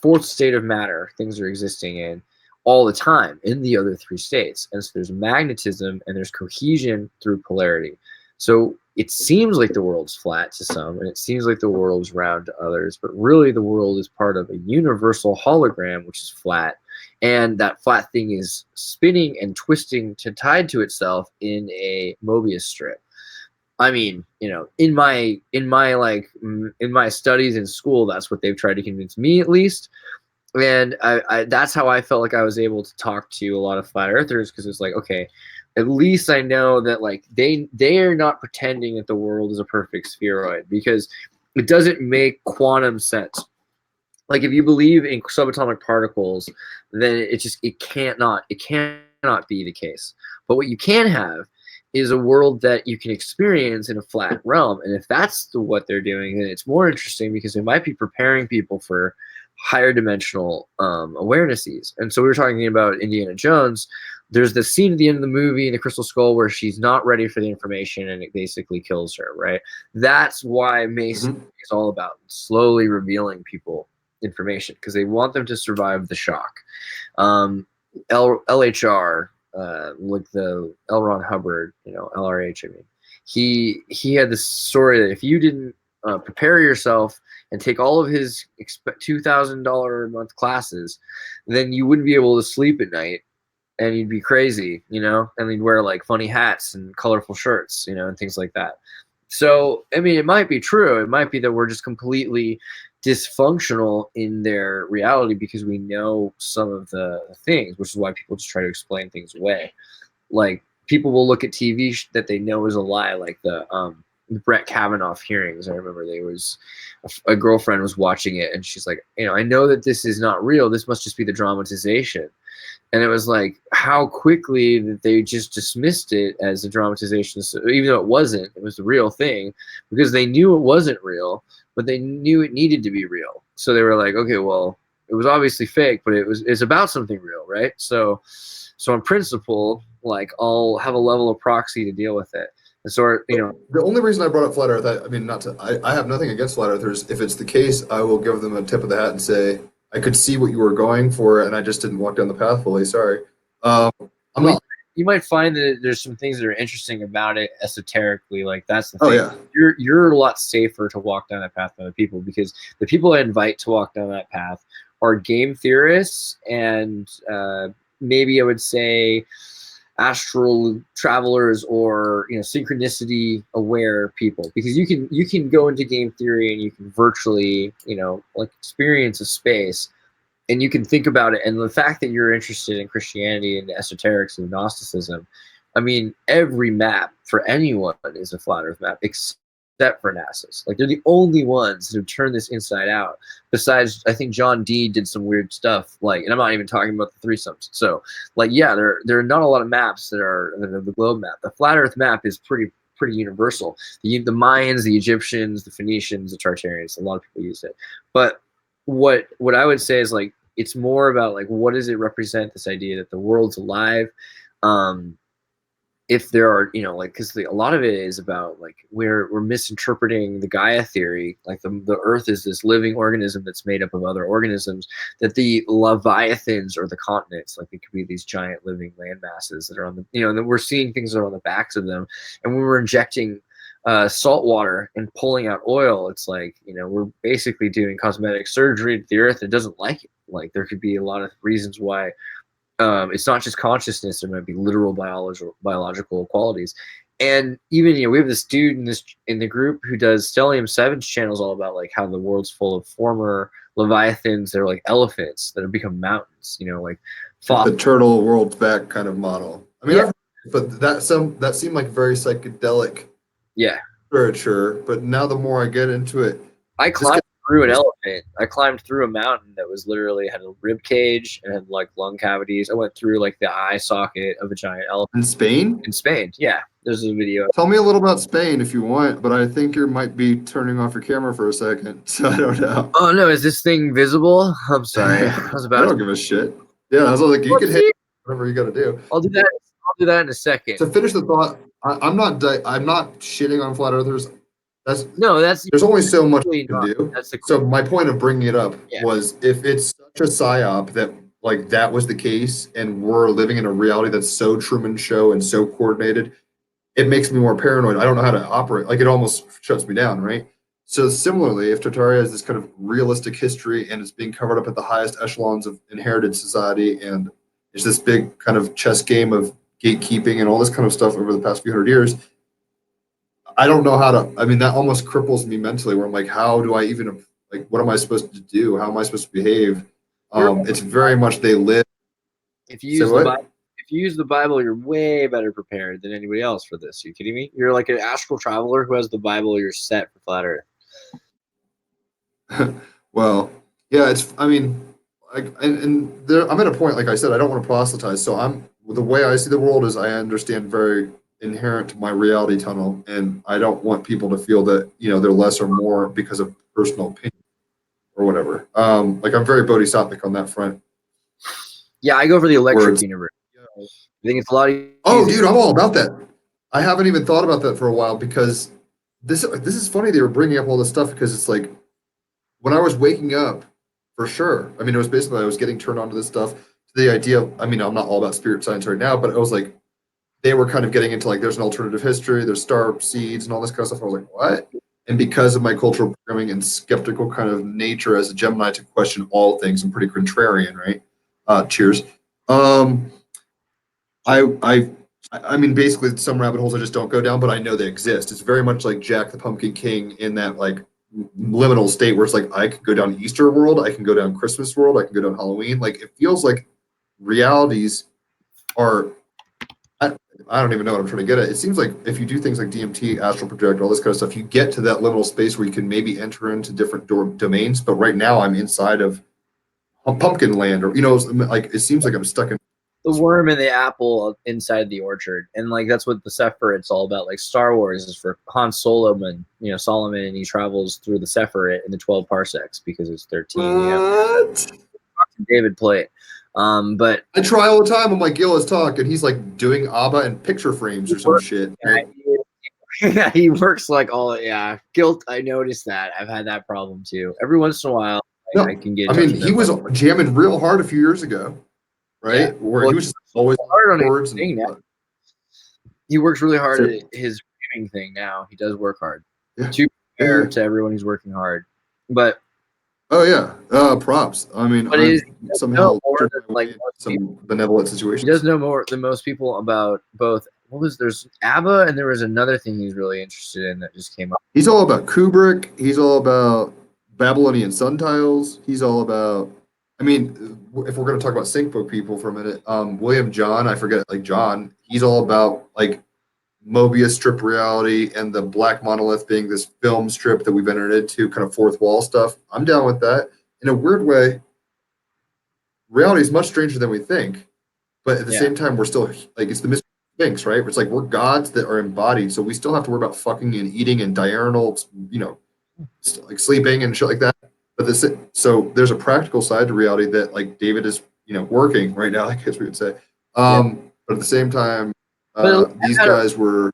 D: fourth state of matter things are existing in all the time in the other three states. And so there's magnetism and there's cohesion through polarity. So it seems like the world's flat to some, and it seems like the world's round to others, but really the world is part of a universal hologram, which is flat. And that flat thing is spinning and twisting tied to itself in a Mobius strip. I mean, in my studies in school, that's what they've tried to convince me, at least. And I that's how I felt like I was able to talk to a lot of flat earthers, because it's like, okay, at least I know that like they are not pretending that the world is a perfect spheroid, because it doesn't make quantum sense. Like if you believe in subatomic particles, then it cannot be the case. But what you can have is a world that you can experience in a flat realm. And if that's what they're doing, then it's more interesting, because they might be preparing people for higher dimensional awarenesses. And so we were talking about Indiana Jones. There's the scene at the end of the movie in the Crystal Skull where she's not ready for the information and it basically kills her, right? That's why Mason is all about slowly revealing people information, because they want them to survive the shock. LHR, like the L. Ron Hubbard, LRH, I mean, he had this story that if you didn't prepare yourself and take all of his $2,000 a month classes, then you wouldn't be able to sleep at night, and you'd be crazy, you know, and he'd wear like funny hats and colorful shirts, you know, and things like that. So, I mean, it might be true. It might be that we're just completely dysfunctional in their reality because we know some of the things, which is why people just try to explain things away. Like, people will look at TV that they know is a lie, like the Brett Kavanaugh hearings. I remember there was a girlfriend was watching it, and she's like, you know, I know that this is not real. This must just be the dramatization. And it was like how quickly that they just dismissed it as a dramatization, even though it wasn't. It was the real thing because they knew it wasn't real, but they knew it needed to be real. So they were like, okay, well, it was obviously fake, but it's about something real, right? So in principle, like, I'll have a level of proxy to deal with it. And so, you know,
A: The only reason I brought up flat Earth, I mean, I have nothing against flat Earthers. If it's the case, I will give them a tip of the hat and say, I could see what you were going for, and I just didn't walk down the path fully. Sorry. I'm not.
D: You might find that there's some things that are interesting about it esoterically. Like, that's the
A: Oh
D: thing.
A: yeah.
D: You're a lot safer to walk down that path than other people, because the people I invite to walk down that path are game theorists and maybe I would say astral travelers, or, you know, synchronicity aware people, because you can go into game theory and you can virtually, you know, like, experience a space, and you can think about it. And the fact that you're interested in Christianity and esoterics and Gnosticism, I mean, every map for anyone is a flat Earth map, except for NASA's. Like, they're the only ones who turn this inside out. Besides, I think John Dee did some weird stuff, like, and I'm not even talking about the threesomes. So, like, yeah, there are not a lot of maps that are the globe map. The flat Earth map is pretty universal. The Mayans, the Egyptians, the Phoenicians, the Tartarians, a lot of people use it. But what I would say is, like, it's more about, like, what does it represent, this idea that the world's alive. If there are, you know, like, because a lot of it is about, like, we're misinterpreting the Gaia theory, like the Earth is this living organism that's made up of other organisms, that the leviathans or the continents, like, it could be these giant living land masses that are on the, you know, and then we're seeing things that are on the backs of them, and when we're injecting salt water and pulling out oil, it's like, you know, we're basically doing cosmetic surgery to the Earth that doesn't like it. Like, there could be a lot of reasons why. It's not just consciousness; there might be literal biological qualities. And even, you know, we have this dude in the group who does Stellium 7's channels all about, like, how the world's full of former leviathans that are like elephants that have become mountains. You know, like
A: The turtle world's back kind of model. I mean,
D: yeah.
A: but that seemed like very psychedelic literature. But now the more I get into it,
D: I climbed through an elephant. I climbed through a mountain that was literally had a rib cage and had, like, lung cavities. I went through, like, the eye socket of a giant elephant.
A: In Spain?
D: In Spain, yeah. There's a video.
A: Tell me a little about Spain if you want, but I think you might be turning off your camera for a second, so I don't know.
D: Oh no, is this thing visible? I'm sorry. I was about
A: I don't give a shit. Yeah, I was like, you can hit whatever you got to do.
D: I'll do that. I'll do that in a second.
A: To finish the thought, I'm not shitting on flat earthers.
D: There's
A: only so much you can do.
D: That's
A: So my point of bringing it up was, if it's such a psyop that, like, that was the case, and we're living in a reality that's so Truman Show and so coordinated, it makes me more paranoid. I don't know how to operate. Like, it almost shuts me down, right? So similarly, if Tartaria has this kind of realistic history and it's being covered up at the highest echelons of inherited society, and it's this big kind of chess game of gatekeeping and all this kind of stuff over the past few hundred years, I don't know how to. I mean, that almost cripples me mentally. Where I'm like, how do I even, like, what am I supposed to do? How am I supposed to behave? It's very much they live.
D: If you use the Bible, if you use the Bible, you're way better prepared than anybody else for this. Are you kidding me? You're like an astral traveler who has the Bible. You're set for flat Earth.
A: Well, yeah, it's. I mean, like, and there, I'm at a point. Like I said, I don't want to proselytize. So the way I see the world is, I understand very inherent to my reality tunnel, and I don't want people to feel that, you know, they're less or more because of personal opinion or whatever. Like, I'm very bodhisattvic on that front.
D: Yeah, I go for the electric universe. I think it's a lot easier.
A: Oh, dude, I'm all about that. I haven't even thought about that for a while, because this is funny they were bringing up all this stuff, because it's like, when I was waking up, for sure. I mean, it was basically, I was getting turned on to this stuff, to the idea of, I mean, I'm not all about spirit science right now, but it was like, they were kind of getting into, like, there's an alternative history, there's star seeds and all this kind of stuff. I was like, what? And because of my cultural programming and skeptical kind of nature as a Gemini to question all things, I'm pretty contrarian, right? Cheers. I mean, basically, some rabbit holes I just don't go down, but I know they exist. It's very much like Jack the Pumpkin King in that like liminal state where it's like I can go down Easter world, I can go down Christmas world, I can go down Halloween. Like it feels like realities are. I don't even know what I'm trying to get at. It seems like if you do things like DMT, astral project, all this kind of stuff, you get to that liminal space where you can maybe enter into different domains. But right now, I'm inside of a pumpkin land, or like it seems like I'm stuck in
D: the worm in the apple inside the orchard, and like that's what the Sephiroth's all about. Like Star Wars is for Han Solomon, Solomon, and he travels through the Sephiroth in the 12 parsecs because it's 13.
A: What?
D: David play it. But
A: I try all the time. I'm like, Gil is talk, and he's like doing ABBA and picture frames or some shit. Right?
D: Yeah, he works like all. Yeah, guilt. I noticed that. I've had that problem too. Every once in a while,
A: No,
D: I can get.
A: I mean, he was jamming real hard a few years ago, right?
D: Yeah.
A: Where he was just always
D: hard on
A: chords
D: thing now.
A: and
D: He works really hard at his streaming thing now. He does work hard.
A: Yeah.
D: To be fair to everyone who's working hard, but.
A: Oh yeah, props. I mean,
D: But
A: somehow
D: like
A: some benevolent situation.
D: He does know more than most people about both. There's ABBA, and there was another thing he's really interested in that just came up.
A: He's all about Kubrick. He's all about Babylonian sundials. He's all about. I mean, if we're going to talk about sync book people for a minute, William John, I forget, like John. He's all about like Mobius strip reality and the Black Monolith being this film strip that we've entered into, kind of fourth wall stuff. I'm down with that. In a weird way, reality is much stranger than we think, but at the same time, we're still like it's the mystery of Sphinx, right? It's like we're gods that are embodied, so we still have to worry about fucking and eating and diurnal, like sleeping and shit like that. But so there's a practical side to reality that like David is, working right now, I guess we would say. But at the same time, these guys were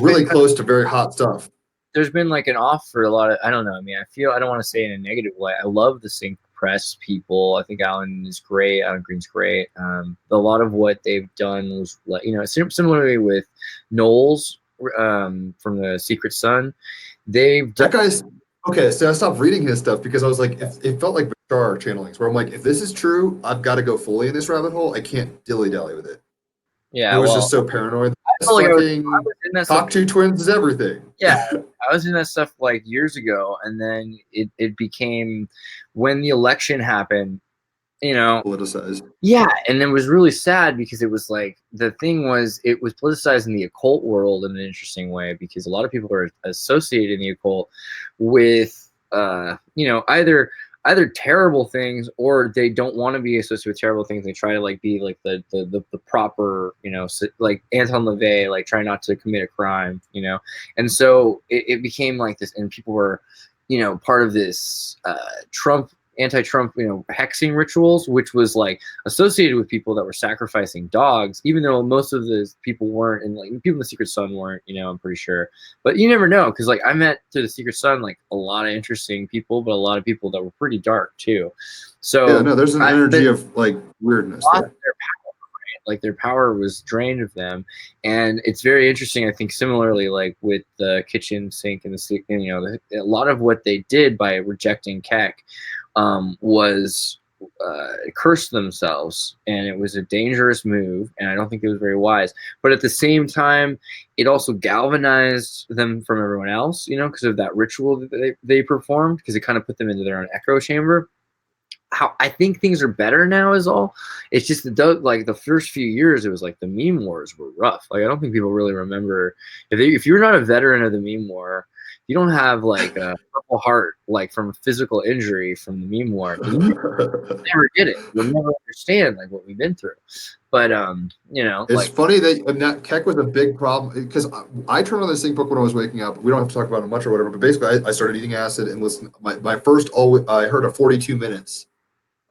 A: really close to very hot stuff.
D: There's been like an off for a lot of, I don't know. I mean, I don't want to say in a negative way. I love the sync press people. I think Alan is great. Alan Green's great. A lot of what they've done was like, similarly with Knowles from the Secret Sun.
A: That guy's okay. So I stopped reading his stuff because I was like, it felt like Bashar channelings, where I'm like, if this is true, I've got to go fully in this rabbit hole. I can't dilly dally with it.
D: Yeah,
A: it was just so paranoid.
D: I felt like I was in that
A: Talk to twins is everything.
D: Yeah, I was in that stuff like years ago, and then it became when the election happened,
A: politicized.
D: Yeah, and it was really sad because it was like the thing was it was politicized in the occult world in an interesting way because a lot of people are associated in the occult with either terrible things or they don't want to be associated with terrible things. They try to like be like the proper, like Anton LaVey, like try not to commit a crime, and so it became like this, and people were, part of this anti-Trump, hexing rituals, which was like associated with people that were sacrificing dogs, even though most of the people weren't, and like people in the Secret Sun weren't, I'm pretty sure. But you never know, because like I met through the Secret Sun like a lot of interesting people, but a lot of people that were pretty dark too. So
A: yeah, no, there's an energy of like weirdness.
D: Like their power was drained of them, and it's very interesting. I think similarly, like with the kitchen sink and the a lot of what they did by rejecting Keck was curse themselves, and it was a dangerous move, and I don't think it was very wise. But at the same time, it also galvanized them from everyone else, because of that ritual that they performed, because it kind of put them into their own echo chamber. How I think things are better now is all. It's just like the first few years, it was like the meme wars were rough. Like I don't think people really remember if you're not a veteran of the meme war, you don't have like a Purple Heart like from a physical injury from the meme war. You never get it. You'll never understand like what we've been through. But
A: it's funny that Keck was a big problem because I turned on the sync book when I was waking up. We don't have to talk about it much or whatever, but basically I started eating acid and listened. My first I heard a 42 minutes.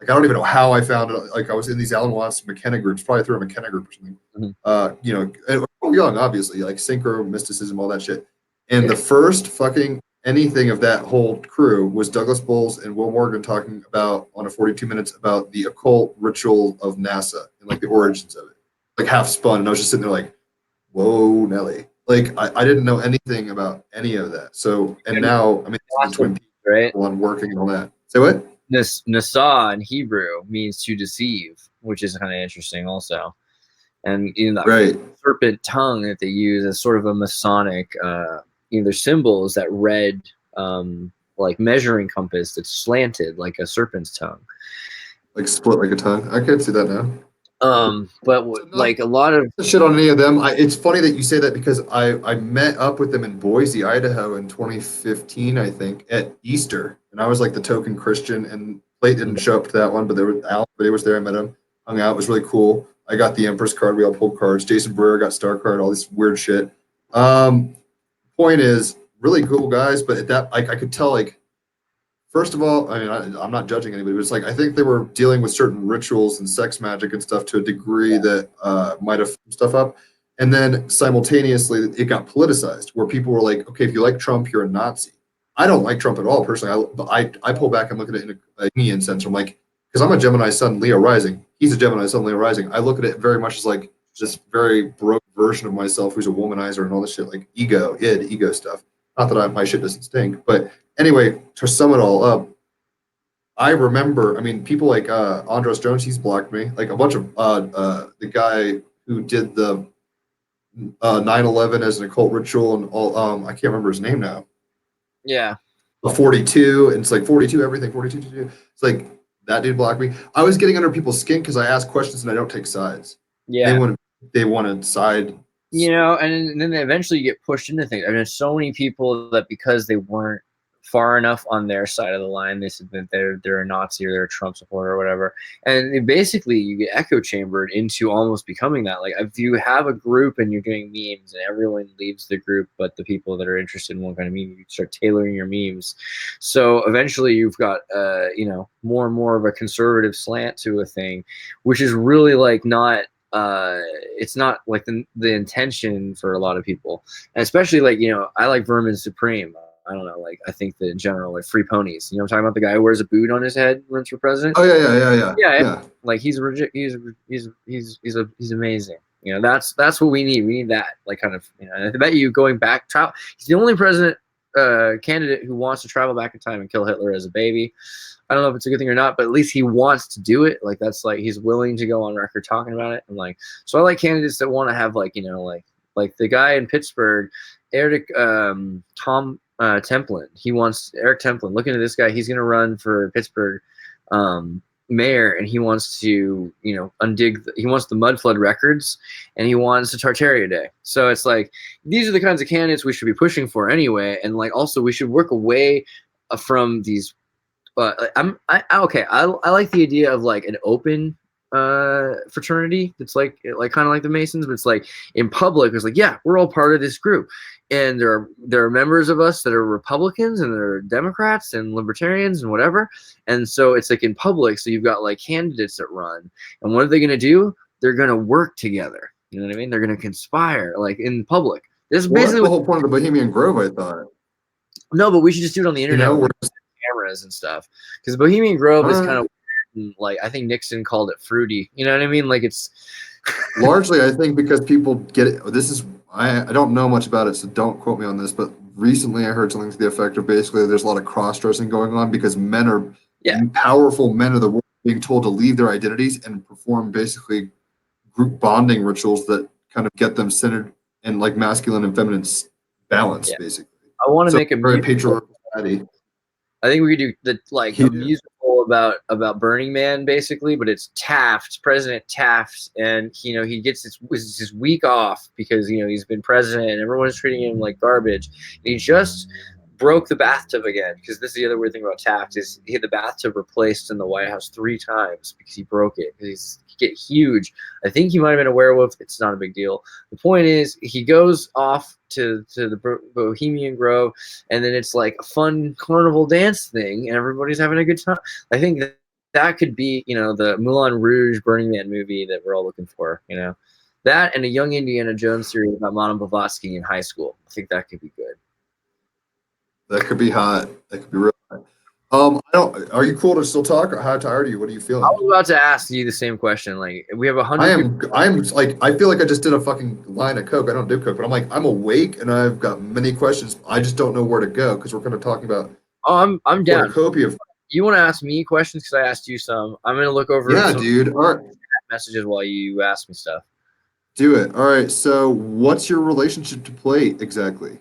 A: Like I don't even know how I found it. Like I was in these Alan Watts McKenna groups, probably through a McKenna group or something. Mm-hmm. Young, obviously, like synchro, mysticism, all that shit. And the first fucking anything of that whole crew was Douglas Bowles and Will Morgan talking about on a 42 minutes about the occult ritual of NASA and like the origins of it, like half spun. And I was just sitting there like, whoa, Nelly. Like I didn't know anything about any of that. So and now I mean this is the Twin Peaks
D: Right?
A: on working and all that. Say what?
D: Nasa in Hebrew means to deceive, which is kind of interesting also. And that
A: Right.
D: serpent tongue that they use as sort of a Masonic, their symbol is that red, like measuring compass that's slanted like a serpent's tongue.
A: Like split like a tongue. I could see that now.
D: But like a lot of
A: Shit on any of them. It's funny that you say that because I met up with them in Boise, Idaho in 2015, I think, at Easter, and I was like the token Christian. And Plate didn't show up to that one, but there was Al, but he was there. I met him, hung out. It was really cool. I got the Empress card. We all pulled cards. Jason Brewer got Star card. All this weird shit. Point is, really cool guys, but at that I could tell like. First of all, I mean, I'm not judging anybody, but it's like I think they were dealing with certain rituals and sex magic and stuff to a degree that might have stuff up. And then simultaneously, it got politicized where people were like, okay, if you like Trump, you're a Nazi. I don't like Trump at all personally. I pull back and look at it in a Jungian sense. I'm like, because I'm a Gemini sun, Leo rising. He's a Gemini sun, Leo rising. I look at it very much as like just very broke version of myself who's a womanizer and all this shit, like ego stuff. Not that my shit doesn't stink, but anyway, to sum it all up, I remember, I mean, people like Andros Jones, he's blocked me. Like a bunch of the guy who did the 9/11 as an occult ritual and all, I can't remember his name now.
D: yeah.
A: A 42, and it's like 42 everything, 42 to do. It's like that dude blocked me. I was getting under people's skin because I ask questions and I don't take sides.
D: Yeah.
A: They want to side.
D: And then eventually you get pushed into things. I mean, there's so many people that because they weren't far enough on their side of the line, they said that they're a Nazi or they're a Trump supporter or whatever. And basically you get echo chambered into almost becoming that. Like if you have a group and you're doing memes and everyone leaves the group, but the people that are interested in one kind of meme, you start tailoring your memes. So eventually you've got, more and more of a conservative slant to a thing, which is really like not, it's not like the intention for a lot of people, and especially like I like Vermin Supreme. I don't know, like I think that in general, like Free Ponies. I'm talking about the guy who wears a boot on his head, runs for president.
A: Oh yeah.
D: Like he's amazing. That's what we need. We need that, like kind of. And I bet you going back, he's the only president candidate who wants to travel back in time and kill Hitler as a baby. I don't know if it's a good thing or not, but at least he wants to do it. Like that's like he's willing to go on record talking about it. And like, so I like candidates that want to have like like the guy in Pittsburgh, Eric Tom Templin. He wants Eric Templin. Looking at this guy, he's going to run for Pittsburgh mayor, and he wants to undig. He wants the mud flood records, and he wants a Tartaria day. So it's like these are the kinds of candidates we should be pushing for anyway. And like also we should work away from these. But I like the idea of like an open fraternity that's like kind of like the Masons, but it's like in public it's like, yeah, we're all part of this group, and there are members of us that are Republicans and there are Democrats and Libertarians and whatever, and so it's like in public. So you've got like candidates that run, and what are they going to do? They're going to work together. You know what I mean? They're going to conspire like in public. This is basically
A: the whole point of the Bohemian Grove, I thought.
D: No, but we should just do it on the internet. Cameras and stuff, because Bohemian Grove is kind of like, I think Nixon called it fruity. You know what I mean? Like it's
A: largely, I think, because people get it. This is I don't know much about it, so don't quote me on this. But recently, I heard something to the effect of basically there's a lot of cross dressing going on because powerful men of the world being told to leave their identities and perform basically group bonding rituals that kind of get them centered in like masculine and feminine balance, basically.
D: I want to make a
A: very patriarchal society.
D: I think we could do a musical about Burning Man, basically, but it's Taft, President Taft, and he gets his week off because he's been president and everyone's treating him like garbage. And he just broke the bathtub again, because this is the other weird thing about Taft is he had the bathtub replaced in the White House 3 times because he broke it. Because he get huge. I think he might have been a werewolf. It's not a big deal. The point is he goes off to the Bohemian Grove, and then it's like a fun carnival dance thing, and everybody's having a good time. I think that could be the Moulin Rouge Burning Man movie that we're all looking for. That and a young Indiana Jones series about Madame Blavatsky in high school. I think that could be good.
A: That could be hot. That could be real hot. I don't. Are you cool to still talk, or how tired are you? What are you
D: I
A: feeling?
D: was about to ask you the same question. Like, we have 100.
A: I'm like, I feel like I just did a fucking line of coke. I don't do coke, but I'm like, I'm awake and I've got many questions. I just don't know where to go because we're kind of talking about
D: Oh, I'm down.
A: cornucopia of.
D: You want to ask me questions because I asked you some. I'm gonna look over
A: Yeah,
D: some
A: dude. All right,
D: messages while you ask me stuff.
A: do it. All right. So, what's your relationship to plate exactly?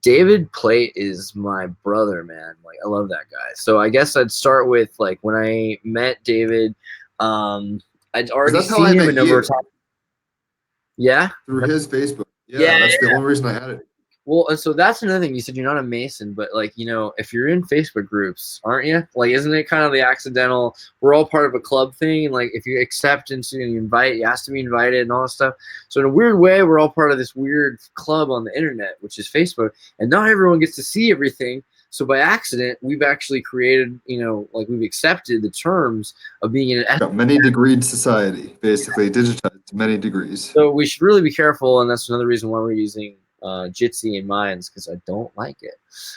D: David Plate is my brother, man. Like, I love that guy. So I guess I'd start with like when I met David. I'd already
A: That's how I
D: seen him
A: met
D: a number
A: you,
D: of times. Yeah.
A: through his Facebook. Yeah,
D: Yeah.
A: that's the only reason I had it.
D: Well, and so that's another thing. You said you're not a Mason, but like, if you're in Facebook groups, aren't you? Like, isn't it kind of the accidental, we're all part of a club thing? And like, if you accept and you invite, you ask to be invited and all that stuff. So in a weird way, we're all part of this weird club on the internet, which is Facebook. And not everyone gets to see everything. So by accident, we've actually created, like we've accepted the terms of being in an.
A: Got many degreed society, basically digitized to many degrees.
D: So we should really be careful. And that's another reason why we're using Jitsi in Minds, because I don't like it.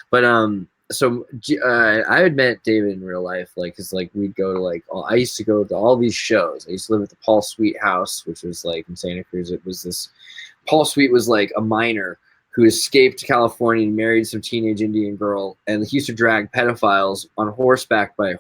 D: But I had met David in real life, like, cause like we'd go to like I used to go to all these shows. I used to live at the Paul Sweet house, which was like in Santa Cruz. It was this Paul Sweet was like a miner who escaped to California and married some teenage Indian girl, and he used to drag pedophiles on horseback by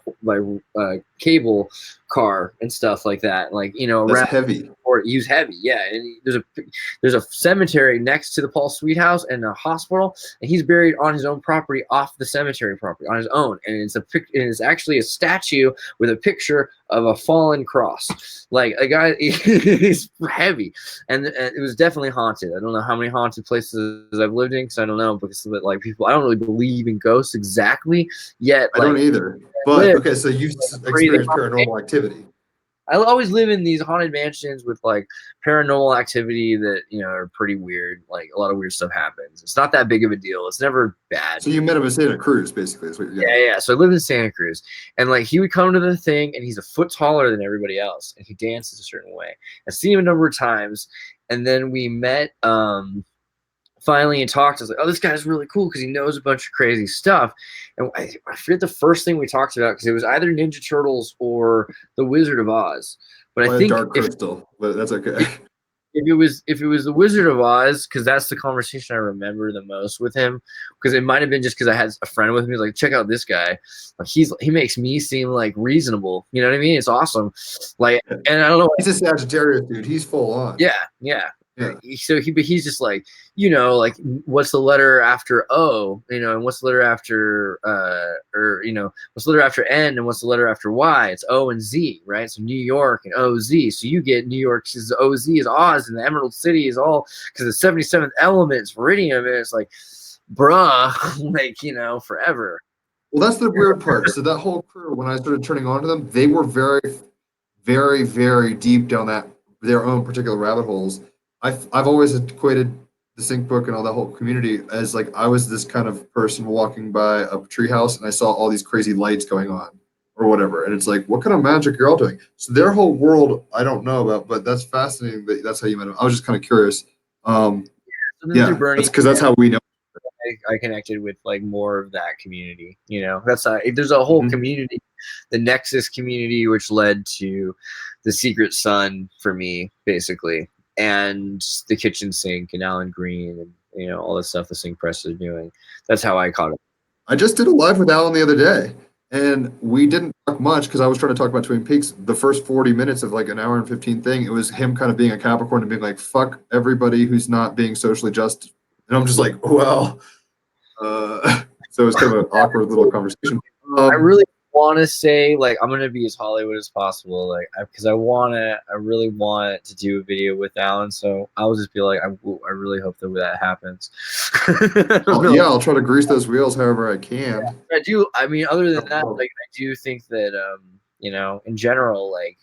D: cable car and stuff like that. Like,
A: That's
D: around
A: heavy.
D: or he was heavy, yeah. And there's a cemetery next to the Paul Sweet house and a hospital, and he's buried on his own property, off the cemetery property, on his own. And it's actually a statue with a picture of a fallen cross. Like, a guy, he's heavy, and it was definitely haunted. I don't know how many haunted places I've lived in, because I don't know, because like people, I don't really believe in ghosts exactly yet.
A: I don't either. But okay, so you've experienced paranormal activity.
D: I always live in these haunted mansions with like paranormal activity that, are pretty weird. Like, a lot of weird stuff happens. It's not that big of a deal. It's never bad.
A: So you met him in Santa Cruz, basically. Is what you're getting.
D: Yeah. So I lived in Santa Cruz, and like he would come to the thing, and he's a foot taller than everybody else, and he dances a certain way. I've seen him a number of times, and then we met finally and talked. I was like, oh, this guy's really cool because he knows a bunch of crazy stuff. And I forget the first thing we talked about, because it was either Ninja Turtles or The Wizard of Oz. But I think
A: Dark Crystal, but that's okay.
D: if it was The Wizard of Oz, because that's the conversation I remember the most with him, because it might have been just because I had a friend with me like, check out this guy, like he makes me seem like reasonable, you know what I mean? It's awesome. Like, and I don't know,
A: He's a Sagittarius dude. He's full on.
D: yeah. So he's just like, like, what's the letter after O, and what's the letter after what's the letter after N, and what's the letter after Y? It's O and Z, right? So New York and OZ. So you get New York is OZ is Oz, and the Emerald City is all because the 77th element is Meridian, and it's like, bruh, like, forever.
A: Well, that's the weird part. So that whole crew, when I started turning on to them, they were very, very, very deep down their own particular rabbit holes. I've always equated the Sync Book and all that whole community as like I was this kind of person walking by a treehouse and I saw all these crazy lights going on or whatever, and it's like, what kind of magic you're all doing? So their whole world I don't know about, but that's fascinating that that's how you met him. I was just kind of curious.
D: So
A: Yeah, that's because that's how we know.
D: I connected with like more of that community. That's there's a whole community, the Nexus community, which led to the Secret Sun for me, basically, and the Kitchen Sink and Alan Green and all the stuff the Sink Press is doing. That's how I caught it.
A: I just did a live with Alan the other day, and we didn't talk much because I was trying to talk about Twin Peaks. The first 40 minutes of like an hour and 15 thing, it was him kind of being a Capricorn and being like, fuck everybody who's not being socially just. And I'm just like, well, so it was kind of an awkward little conversation.
D: I really want to say, like, I'm going to be as Hollywood as possible, like, because I really want to do a video with Alan, so I'll just be like, I really hope that happens.
A: Yeah, I'll try to grease those wheels however I can.
D: I mean, other than that, like, I do think that, in general, like,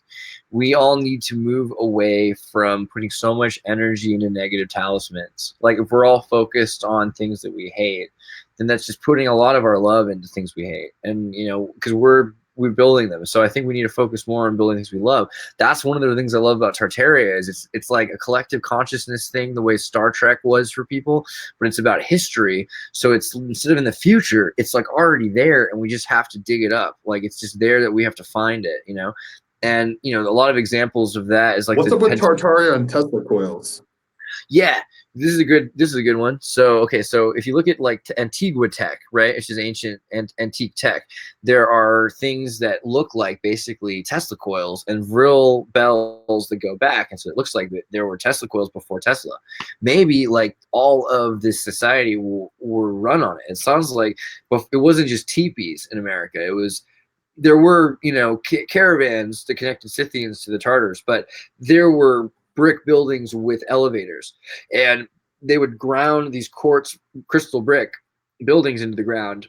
D: we all need to move away from putting so much energy into negative talismans. Like, if we're all focused on things that we hate, then that's just putting a lot of our love into things we hate. And, because we're we're building them. So I think we need to focus more on building things we love. That's one of the things I love about Tartaria is it's like a collective consciousness thing, the way Star Trek was for people, but it's about history. So it's instead of in the future, it's like already there, and we just have to dig it up. Like it's just there that we have to find it, you know. And you know, a lot of examples of that is like
A: What's up with Tartaria and Tesla coils?
D: Yeah, this is a good one. So okay, so if you look at like Antigua tech, right, which is ancient and antique tech, there are things that look like basically Tesla coils and real bells that go back, and so it looks like there were Tesla coils before Tesla. Maybe like all of this society were run on it. It sounds like, but it wasn't just teepees in America. It was. There were, you know, caravans that connected Scythians to the Tartars, but there were brick buildings with elevators, and they would ground these quartz crystal brick buildings into the ground.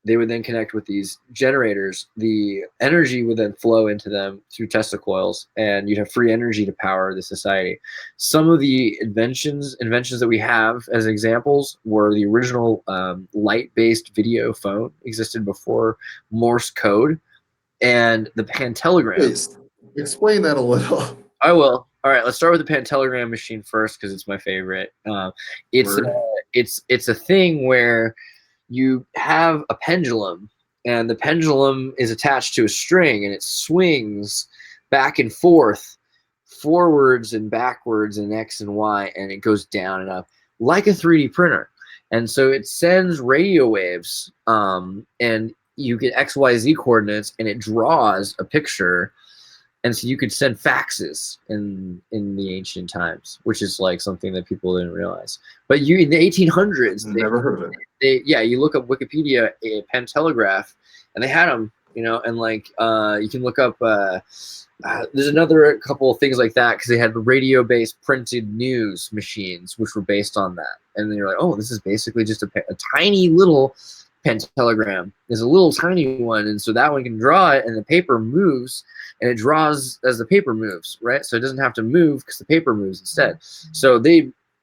D: They would then connect with these generators. The energy would then flow into them through Tesla coils, and you'd have free energy to power the society. Some of the inventions that we have as examples were the original light-based video phone existed before Morse code, and the pantelegram.
A: Please explain that a little.
D: I will. All right, let's start with the pantelegram machine first because it's my favorite. It's a thing where you have a pendulum, and the pendulum is attached to a string, and it swings back and forth, forwards and backwards, and X and Y, and it goes down and up like a 3D printer. And so it sends radio waves, and you get XYZ coordinates, and it draws a picture. And so you could send faxes in the ancient times, which is like something that people didn't realize. But you in the 1800s,
A: Never heard of it.
D: You look up Wikipedia, a pen telegraph, and they had them, you know, and like you can look up. There's another couple of things like that because they had radio-based printed news machines, which were based on that. And then you're like, oh, this is basically just a tiny little pantelegram. There's a little tiny one, and so that one can draw it, and the paper moves, and it draws as the paper moves, right? So it doesn't have to move because the paper moves instead. So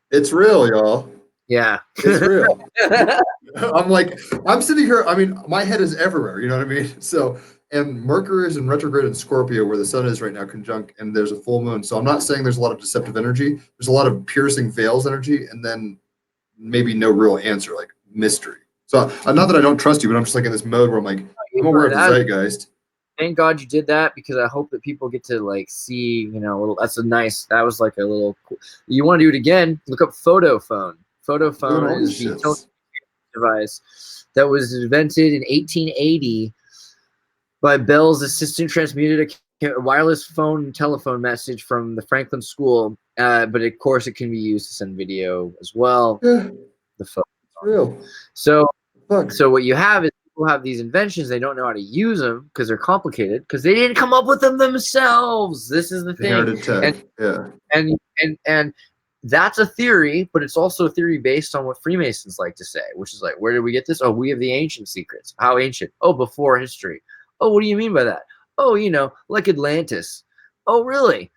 A: it's real, y'all.
D: Yeah,
A: it's real. I'm sitting here. I mean, my head is everywhere. You know what I mean? So, and Mercury is in retrograde in Scorpio, where the sun is right now, conjunct, and there's a full moon. So I'm not saying there's a lot of deceptive energy. There's a lot of piercing veils energy, and then maybe no real answer, like mystery. So not that I don't trust you, but I'm just like in this mode where I'm like, I'm aware of the zeitgeist.
D: Thank God you did that, because I hope that people get to like see, you know, that was like a little cool. You want to do it again, look up photo phone. Photo phone is the telephone device that was invented in 1880 by Bell's assistant, transmuted a wireless phone telephone message from the Franklin School. But of course it can be used to send video as well.
A: Yeah.
D: The phone.
A: It's real.
D: So what you have is people have these inventions, they don't know how to use them because they're complicated, because they didn't come up with them themselves. This is the thing.
A: Inherited tech.
D: And that's a theory, but it's also a theory based on what Freemasons like to say, which is like, where did we get this? Oh, we have the ancient secrets. How ancient? Oh, before history. Oh, what do you mean by that? Oh, you know, like Atlantis. Oh, really?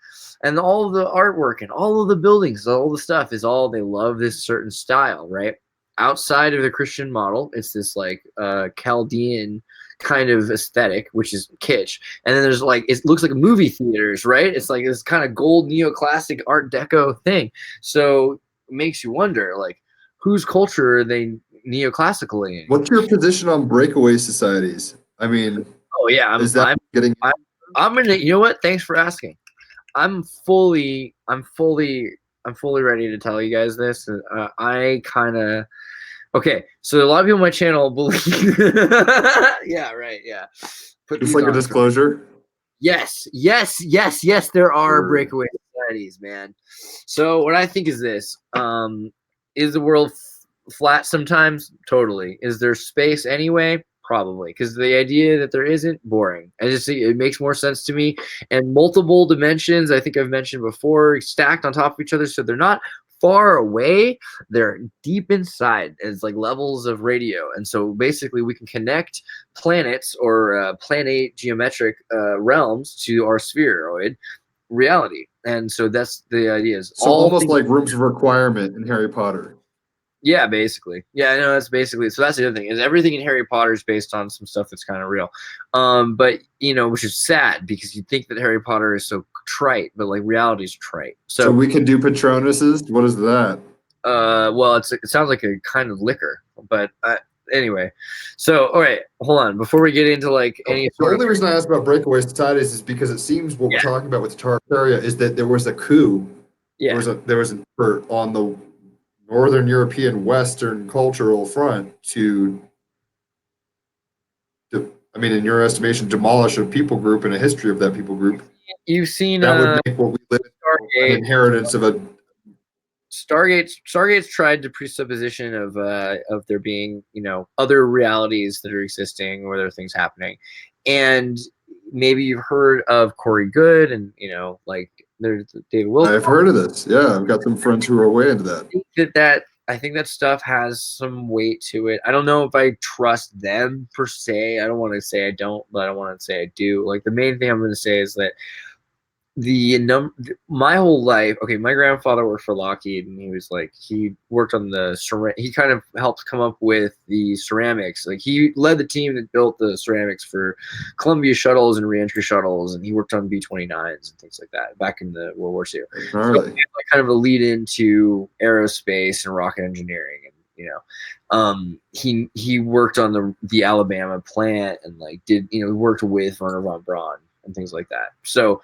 D: And all of the artwork and all of the buildings, all the stuff is all, they love this certain style, right? Outside of the Christian model, it's this like Chaldean kind of aesthetic, which is kitsch. And then there's like, it looks like movie theaters, right? It's like this kind of gold neoclassic Art Deco thing. So it makes you wonder, like, whose culture are they neoclassically in?
A: What's your position on breakaway societies? I mean,
D: oh yeah, I'm gonna, you know what? Thanks for asking. I'm fully ready to tell you guys this. I kind of, okay, so a lot of people on my channel believe, yeah, right, yeah.
A: Just like a disclosure?
D: Yes, there are breakaway societies, man. So what I think is this, is the world flat sometimes? Totally. Is there space anyway? Probably, because the idea that there isn't, boring. I just think it makes more sense to me. And multiple dimensions, I think I've mentioned before, stacked on top of each other, so they're not far away, they're deep inside. It's like levels of radio. And so basically we can connect planets or planate geometric realms to our spheroid reality. And so that's the idea.
A: So almost like rooms of requirement in Harry Potter.
D: Yeah, basically. Yeah, no, that's basically, so that's the other thing, is everything in Harry Potter is based on some stuff that's kind of real. But which is sad because you think that Harry Potter is so trite, but like reality is trite.
A: So
D: So
A: we can do Patronuses. What is that?
D: well, it sounds like a kind of liquor, but anyway. So all right, hold on. Before we get into like any
A: The
D: sort
A: only
D: of,
A: reason I asked about breakaway societies is because it seems what we're talking about with Tartaria is that there was a coup.
D: yeah,
A: There was on the Northern European Western cultural front I mean, in your estimation, demolish a people group and a history of that people group.
D: you've seen
A: That would make what we live in an
D: Stargate.
A: inheritance of a.
D: Stargate's tried to presupposition of there being other realities that are existing or there are things happening, and maybe you've heard of Corey Good and like there's David Wilson.
A: I've heard of this. Yeah, I've got some friends who are way into that.
D: I think that stuff has some weight to it. I don't know if I trust them per se. I don't want to say I don't, but I want to say I do. Like the main thing I'm going to say is that my whole life, okay, my grandfather worked for Lockheed, and he worked on he kind of helped come up with the ceramics. Like he led the team that built the ceramics for Columbia shuttles and reentry shuttles, and he worked on B-29s and things like that back in the World War II.
A: Gnarly.
D: So, like kind of a lead into aerospace and rocket engineering, and he worked on the Alabama plant and like worked with Werner von Braun and things like that. So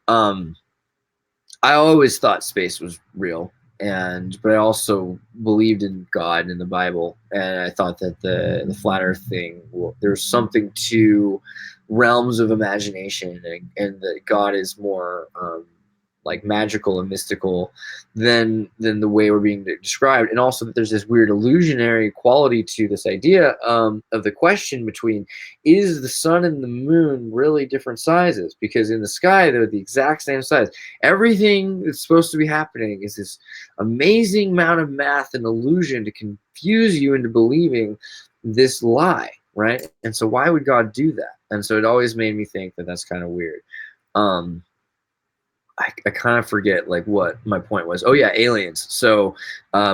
D: I always thought space was real, but I also believed in God and in the Bible, and I thought that the flat Earth thing, there's something to realms of imagination, and that God is more like magical and mystical than the way we're being described, and also that there's this weird illusionary quality to this idea of the question between, is the sun and the moon really different sizes? Because in the sky they're the exact same size. Everything that's supposed to be happening is this amazing amount of math and illusion to confuse you into believing this lie, right? And so why would God do that? And so it always made me think that that's kind of weird. I kind of forget like what my point was. Oh yeah, aliens. So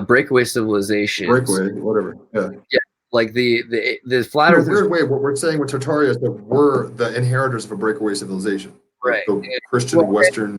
D: breakaway civilizations.
A: Breakaway, whatever. Yeah.
D: Yeah, like the flat
A: In a
D: earthers.
A: weird way, what we're saying with Tartaria is that we're the inheritors of a breakaway civilization.
D: Right.
A: The Christian Western.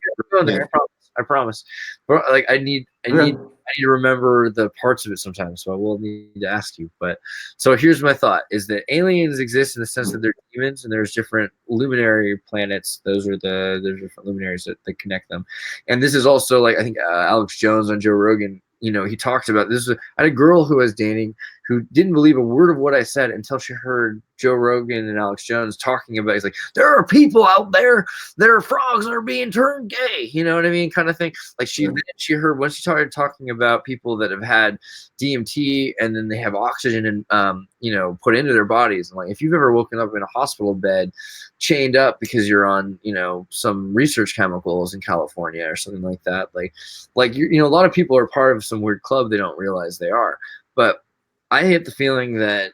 D: I promise. But like I need to remember the parts of it sometimes, so I will need to ask you. But so here's my thought: is that aliens exist in the sense that they're demons, and there's different luminary planets. There's different luminaries that connect them. And this is also like I think Alex Jones on Joe Rogan. He talked about this. I had a girl who I was dating who didn't believe a word of what I said until she heard Joe Rogan and Alex Jones talking about. He's like, there are people out there that are frogs that are being turned gay. You know what I mean? Kind of thing. Like she heard when she started talking about people that have had DMT and then they have oxygen and put into their bodies. And like if you've ever woken up in a hospital bed chained up because you're on some research chemicals in California or something like that, like a lot of people are part of some weird club they don't realize they are. But I get the feeling that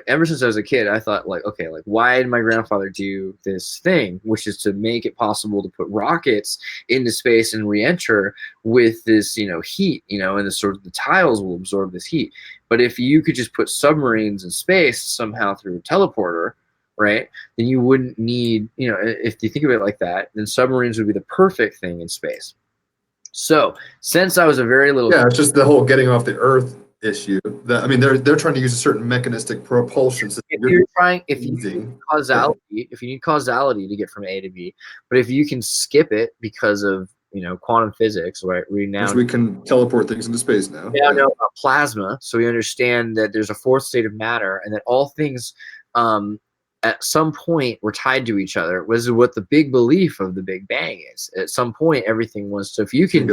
D: ever since I was a kid, I thought like, okay, like why did my grandfather do this thing, which is to make it possible to put rockets into space and re-enter with this, heat, and the sort of the tiles will absorb this heat. But if you could just put submarines in space somehow through a teleporter, right, then you wouldn't need, if you think of it like that, then submarines would be the perfect thing in space. So since I was a very little
A: it's just the whole getting off the Earth issue. I mean, they're trying to use a certain mechanistic propulsion system.
D: If you need causality to get from A to B, but if you can skip it because of quantum physics, right? We
A: can teleport things into space now.
D: We now know about plasma, so we understand that there's a fourth state of matter, and that all things at some point were tied to each other. Was what the big belief of the Big Bang is. At some point, everything was. So if you can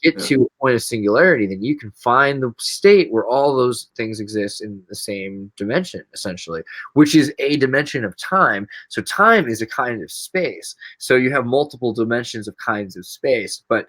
D: get to a point of singularity, then you can find the state where all those things exist in the same dimension, essentially, which is a dimension of time. So time is a kind of space. So you have multiple dimensions of kinds of space, but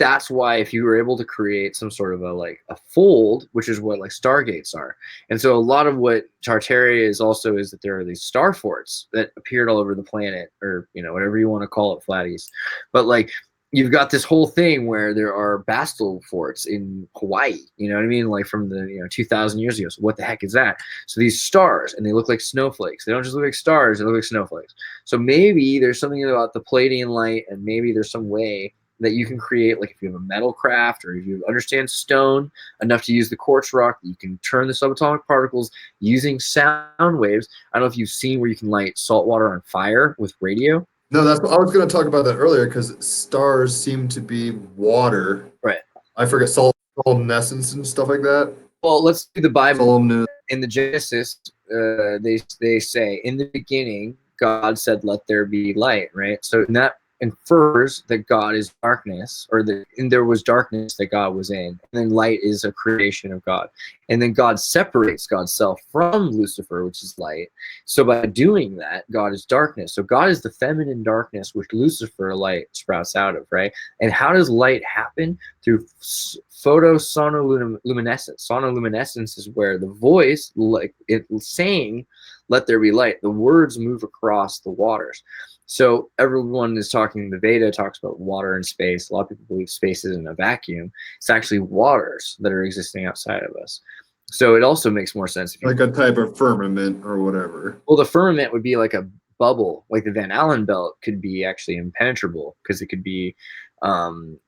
D: that's why if you were able to create some sort of a fold, which is what like stargates are. And so a lot of what Tartaria is also is that there are these star forts that appeared all over the planet, or whatever you want to call it, flatties. But like you've got this whole thing where there are Bastille forts in Hawaii, you know what I mean? Like from the 2,000 years ago. So what the heck is that? So these stars, and they look like snowflakes. They don't just look like stars, they look like snowflakes. So maybe there's something about the Palladian light, and maybe there's some way that you can create, like if you have a metal craft, or if you understand stone enough to use the quartz rock, you can turn the subatomic particles using sound waves. I don't know if you've seen where you can light salt water on fire with radio.
A: No, that's I was going to talk about that earlier because stars seem to be water.
D: Right.
A: I forget solescence and stuff like that.
D: Well, let's do the Bible.
A: Solemnity.
D: In the Genesis, they say, in the beginning, God said, "Let there be light." Right. So that infers that God is darkness, or that there was darkness that God was in, and then light is a creation of God, and then God separates God's self from Lucifer, which is light. So by doing that, God is darkness. So God is the feminine darkness, which Lucifer, light, sprouts out of, right? And how does light happen? Through photosonoluminescence. Sonoluminescence is where the voice, like it saying, "Let there be light," the words move across the waters. So everyone is talking, the Veda talks about water and space. A lot of people believe space isn't a vacuum. It's actually waters that are existing outside of us. So it also makes more sense. If you,
A: Like a type of firmament or whatever.
D: well, the firmament would be like a bubble. Like the Van Allen belt could be actually impenetrable because it could be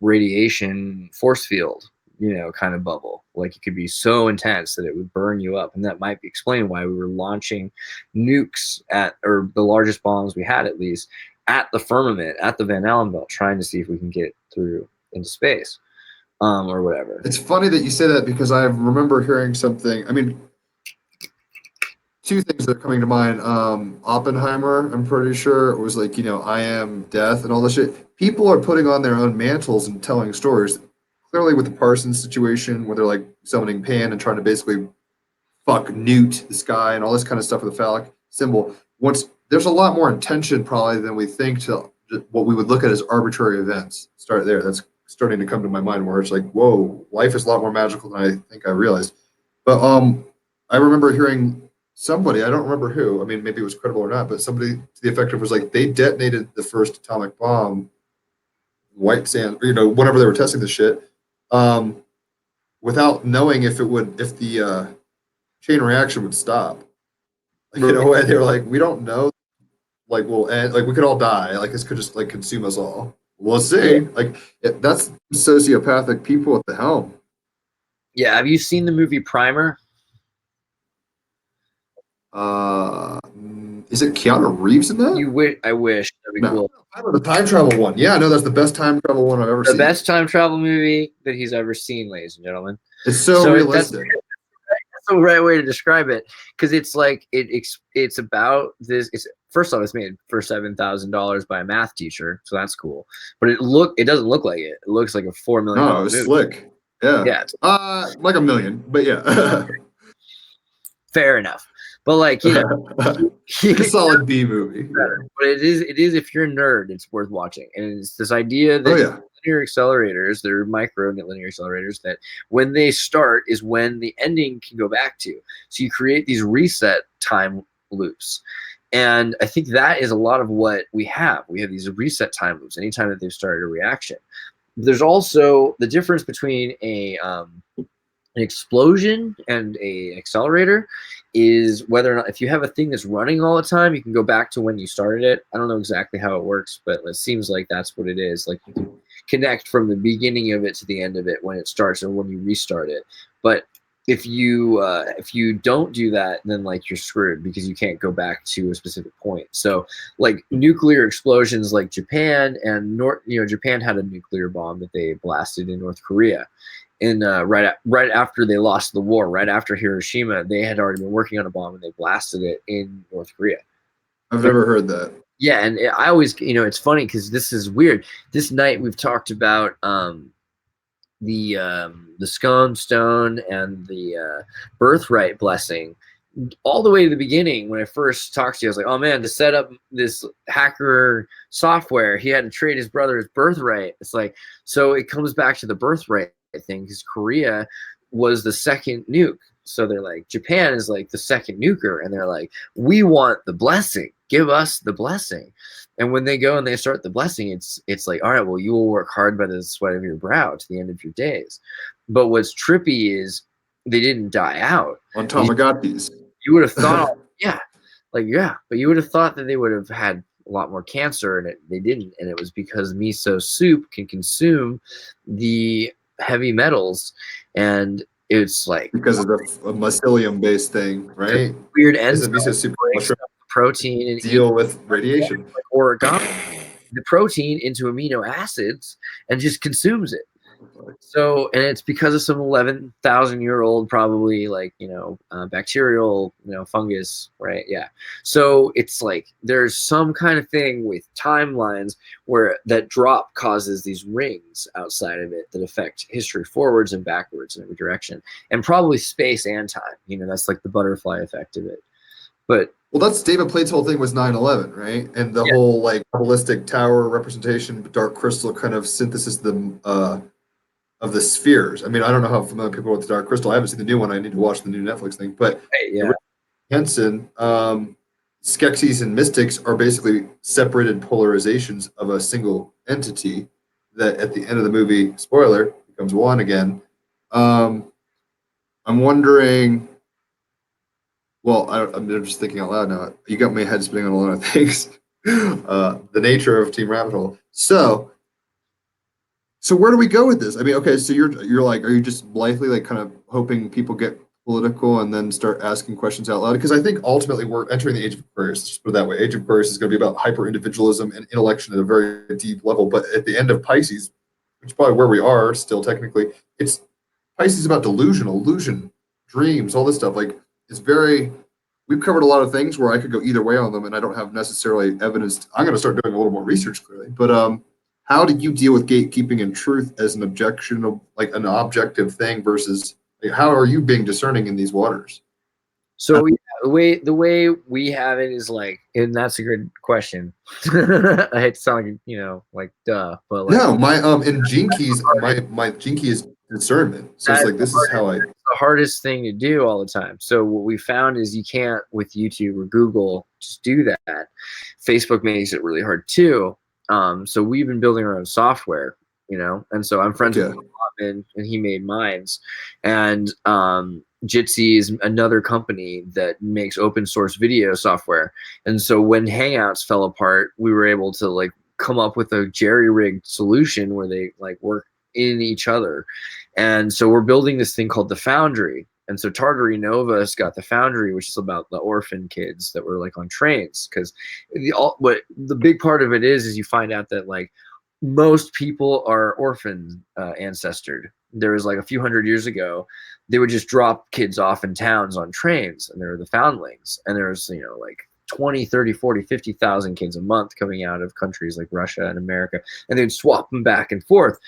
D: radiation force field, kind of bubble. Like it could be so intense that it would burn you up. And that might explain why we were launching nukes or the largest bombs we had, at least, at the firmament, at the Van Allen belt, trying to see if we can get through into space or whatever.
A: It's funny that you say that because I remember hearing something. I mean, two things that are coming to mind. Oppenheimer, I'm pretty sure, it was like, I am death and all this shit. People are putting on their own mantles and telling stories. Clearly with the Parsons situation where they're like summoning Pan and trying to basically fuck Newt, this guy, and all this kind of stuff with the phallic symbol. There's a lot more intention probably than we think to what we would look at as arbitrary events. Start there. That's starting to come to my mind where it's like, whoa, life is a lot more magical than I think I realized. But I remember hearing somebody, I don't remember who, I mean, maybe it was credible or not, but somebody to the effect of was like, they detonated the first atomic bomb, White Sand, whenever they were testing the shit, without knowing if the chain reaction would stop. Like, in a way, they were like, we don't know, like, we'll end, like, we could all die, like, this could just, like, consume us all. We'll see. Like, that's sociopathic people at the helm.
D: Yeah, have you seen the movie Primer?
A: Is it Keanu Reeves in that?
D: I wish. That'd be cool.
A: The time travel one. Yeah, no, that's the best time travel one I've ever
D: The
A: seen.
D: best time travel movie that he's ever seen, ladies and gentlemen.
A: It's so realistic.
D: That's the right way to describe it, because it's like it's about this. First off, it's made for $7,000 by a math teacher, so that's cool. But it doesn't look like it. It looks like a $4 million.
A: No, it's slick. Yeah.
D: Yeah.
A: Like $1 million, but yeah.
D: Fair enough. But like,
A: a solid B movie.
D: But it is if you're a nerd, it's worth watching. And it's this idea that linear accelerators, they're micro linear accelerators, that when they start is when the ending can go back to. So you create these reset time loops. And I think that is a lot of what we have. We have these reset time loops anytime that they've started a reaction. There's also the difference between an explosion and an accelerator is whether or not, if you have a thing that's running all the time, you can go back to when you started it. I don't know exactly how it works, but it seems like that's what it is. Like you can connect from the beginning of it to the end of it when it starts and when you restart it. But if you don't do that, then like you're screwed because you can't go back to a specific point. So like nuclear explosions, like Japan and Japan had a nuclear bomb that they blasted in North Korea. And right after they lost the war, right after Hiroshima, they had already been working on a bomb and they blasted it in North Korea.
A: I've never heard that.
D: Yeah, and I always, it's funny because this is weird. This night we've talked about the Scone stone and the birthright blessing. All the way to the beginning, when I first talked to you, I was like, oh man, to set up this hacker software, he had to trade his brother's birthright. It's like, so it comes back to the birthright thing, because Korea was the second nuke. So they're like, Japan is like the second nuker, and they're like, we want the blessing. Give us the blessing. And when they go and they start the blessing, it's like, all right, well, you will work hard by the sweat of your brow to the end of your days. But what's trippy is they didn't die out.
A: On Tamagotchis.
D: You would have thought, yeah, but you would have thought that they would have had a lot more cancer, and they didn't. And it was because miso soup can consume the heavy metals, and it's like
A: Because of the mycelium-based thing, right?
D: weird
A: Isn't
D: enzyme
A: miso soup
D: breaks up the protein and
A: deal with radiation?
D: like origami the protein into amino acids and just consumes it. So, and it's because of some 11,000-year-old, probably like, bacterial, fungus, right? Yeah. So it's like there's some kind of thing with timelines where that drop causes these rings outside of it that affect history forwards and backwards in every direction, and probably space and time. That's like the butterfly effect of it. But
A: well, that's David Plate's whole thing was 9/11, right? And the whole like holistic tower representation, dark crystal kind of synthesis of the spheres. I mean, I don't know how familiar people are with the Dark Crystal. I haven't seen the new one. I need to watch the new Netflix thing. But Henson, Skeksis and Mystics are basically separated polarizations of a single entity that at the end of the movie, spoiler, becomes one again. I'm wondering, well, I'm just thinking out loud now. You got my head spinning on a lot of things. The nature of Team Rabbit Hole. So where do we go with this? I mean, okay, so you're like, are you just blithely like kind of hoping people get political and then start asking questions out loud? Because I think ultimately we're entering the age of Aquarius. Just put it that way. Age of Aquarius is going to be about hyper individualism and intellection at a very deep level. But at the end of Pisces, which is probably where we are still technically, it's Pisces is about illusion, dreams, all this stuff. Like it's very. We've covered a lot of things where I could go either way on them, and I don't have necessarily evidence. I'm going to start doing a little more research clearly, but how do you deal with gatekeeping and truth as an objection, like an objective thing versus like, how are you being discerning in these waters?
D: So the way we have it is like, and that's a good question. I hate to sound like duh, but like,
A: no, my in Gene Keys, my Gene Key is discernment. So it's like this is how I.
D: The hardest thing to do all the time. So what we found is you can't with YouTube or Google just do that. Facebook makes it really hard too. So we've been building our own software, and so I'm friends with Hoffman, and he made Minds, and Jitsi is another company that makes open source video software. And so when Hangouts fell apart, we were able to like come up with a jerry-rigged solution where they like work in each other. And so we're building this thing called the Foundry. And so Tartaria Nova's got the Foundry, which is about the orphan kids that were like on trains. Because what the big part of it is you find out that like most people are orphan ancestored. There was like a few hundred years ago, they would just drop kids off in towns on trains, and they were the foundlings. And there's like 20, 30, 40, 50,000 kids a month coming out of countries like Russia and America, and they'd swap them back and forth.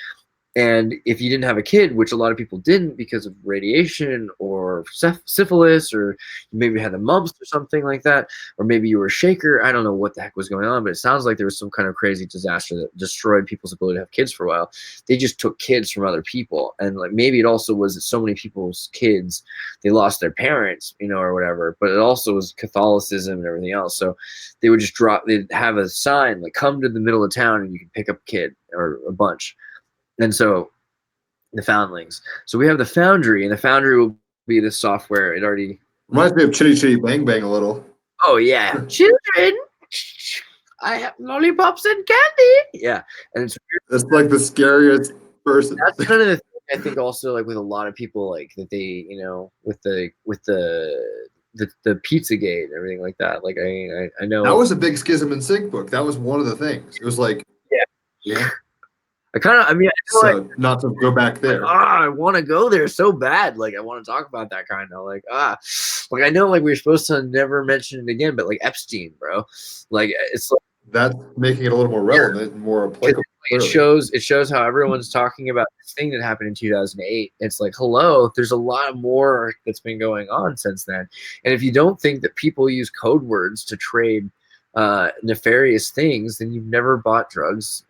D: And if you didn't have a kid, which a lot of people didn't because of radiation or syphilis, or you maybe had the mumps or something like that, or maybe you were a shaker, I don't know what the heck was going on, but it sounds like there was some kind of crazy disaster that destroyed people's ability to have kids for a while. They just took kids from other people. And like maybe it also was that so many people's kids, they lost their parents, or whatever, but it also was Catholicism and everything else. So they would just they'd have a sign like, come to the middle of town and you can pick up a kid or a bunch. And so the foundlings. So we have the Foundry, and the Foundry will be the software. It already
A: reminds me of Chitty Chitty Bang Bang a little.
D: Oh yeah, children, I have lollipops and candy. Yeah, and it's
A: like the scariest person.
D: That's kind of the thing I think also like with a lot of people like that they with the Pizzagate and everything like that. Like I know
A: that was a big schism in Sync book. That was one of the things. It was like
D: yeah. I feel
A: so
D: like
A: not to go back there.
D: Like, I want to go there so bad. Like I want to talk about that kind of like like I know like we were supposed to never mention it again, but like Epstein, bro. Like it's like
A: that's making it a little more relevant and more applicable.
D: It shows how everyone's talking about this thing that happened in 2008. It's like, hello, there's a lot more that's been going on since then. And if you don't think that people use code words to trade nefarious things, then you've never bought drugs,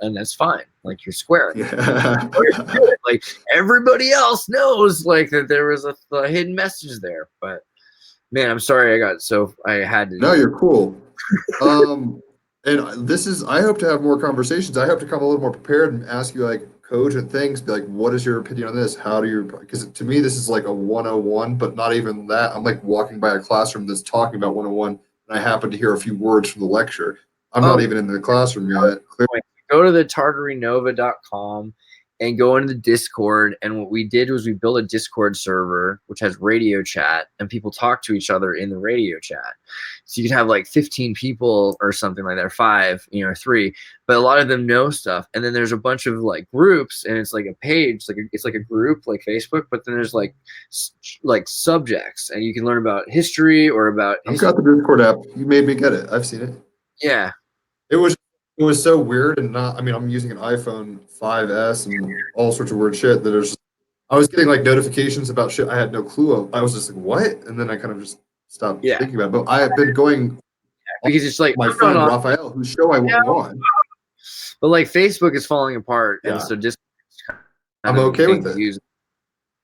D: and that's fine. Like you're squaring.
A: Yeah.
D: Like everybody else knows like that there was a hidden message there. But man, I'm sorry I had to.
A: No, you're cool. And this is, I hope to have more conversations. I hope to come a little more prepared and ask you like cogent things, be like, what is your opinion on this? How do you, because to me, this is like a 101, but not even that. I'm like walking by a classroom that's talking about 101, and I happen to hear a few words from the lecture. I'm not even in the classroom yet.
D: Go to the tartarinova.com and go into the Discord. And what we did was we built a Discord server, which has radio chat, and people talk to each other in the radio chat. So you can have like 15 people or something like that, or 5, or 3, but a lot of them know stuff. And then there's a bunch of like groups, and it's like a page, it's like a group like Facebook, but then there's like subjects, and you can learn about history or about
A: I've got the Discord app. You made me get it. I've seen it.
D: Yeah.
A: It was so weird and not, I mean, I'm using an iPhone 5S and all sorts of weird shit that there's, I was getting like notifications about shit I had no clue of. I was just like, what? And then I kind of just stopped thinking about it. But I have been going,
D: because it's like
A: my friend Raphael, whose show I went on.
D: But like Facebook is falling apart,
A: Yeah.
D: and so just
A: I'm okay with it.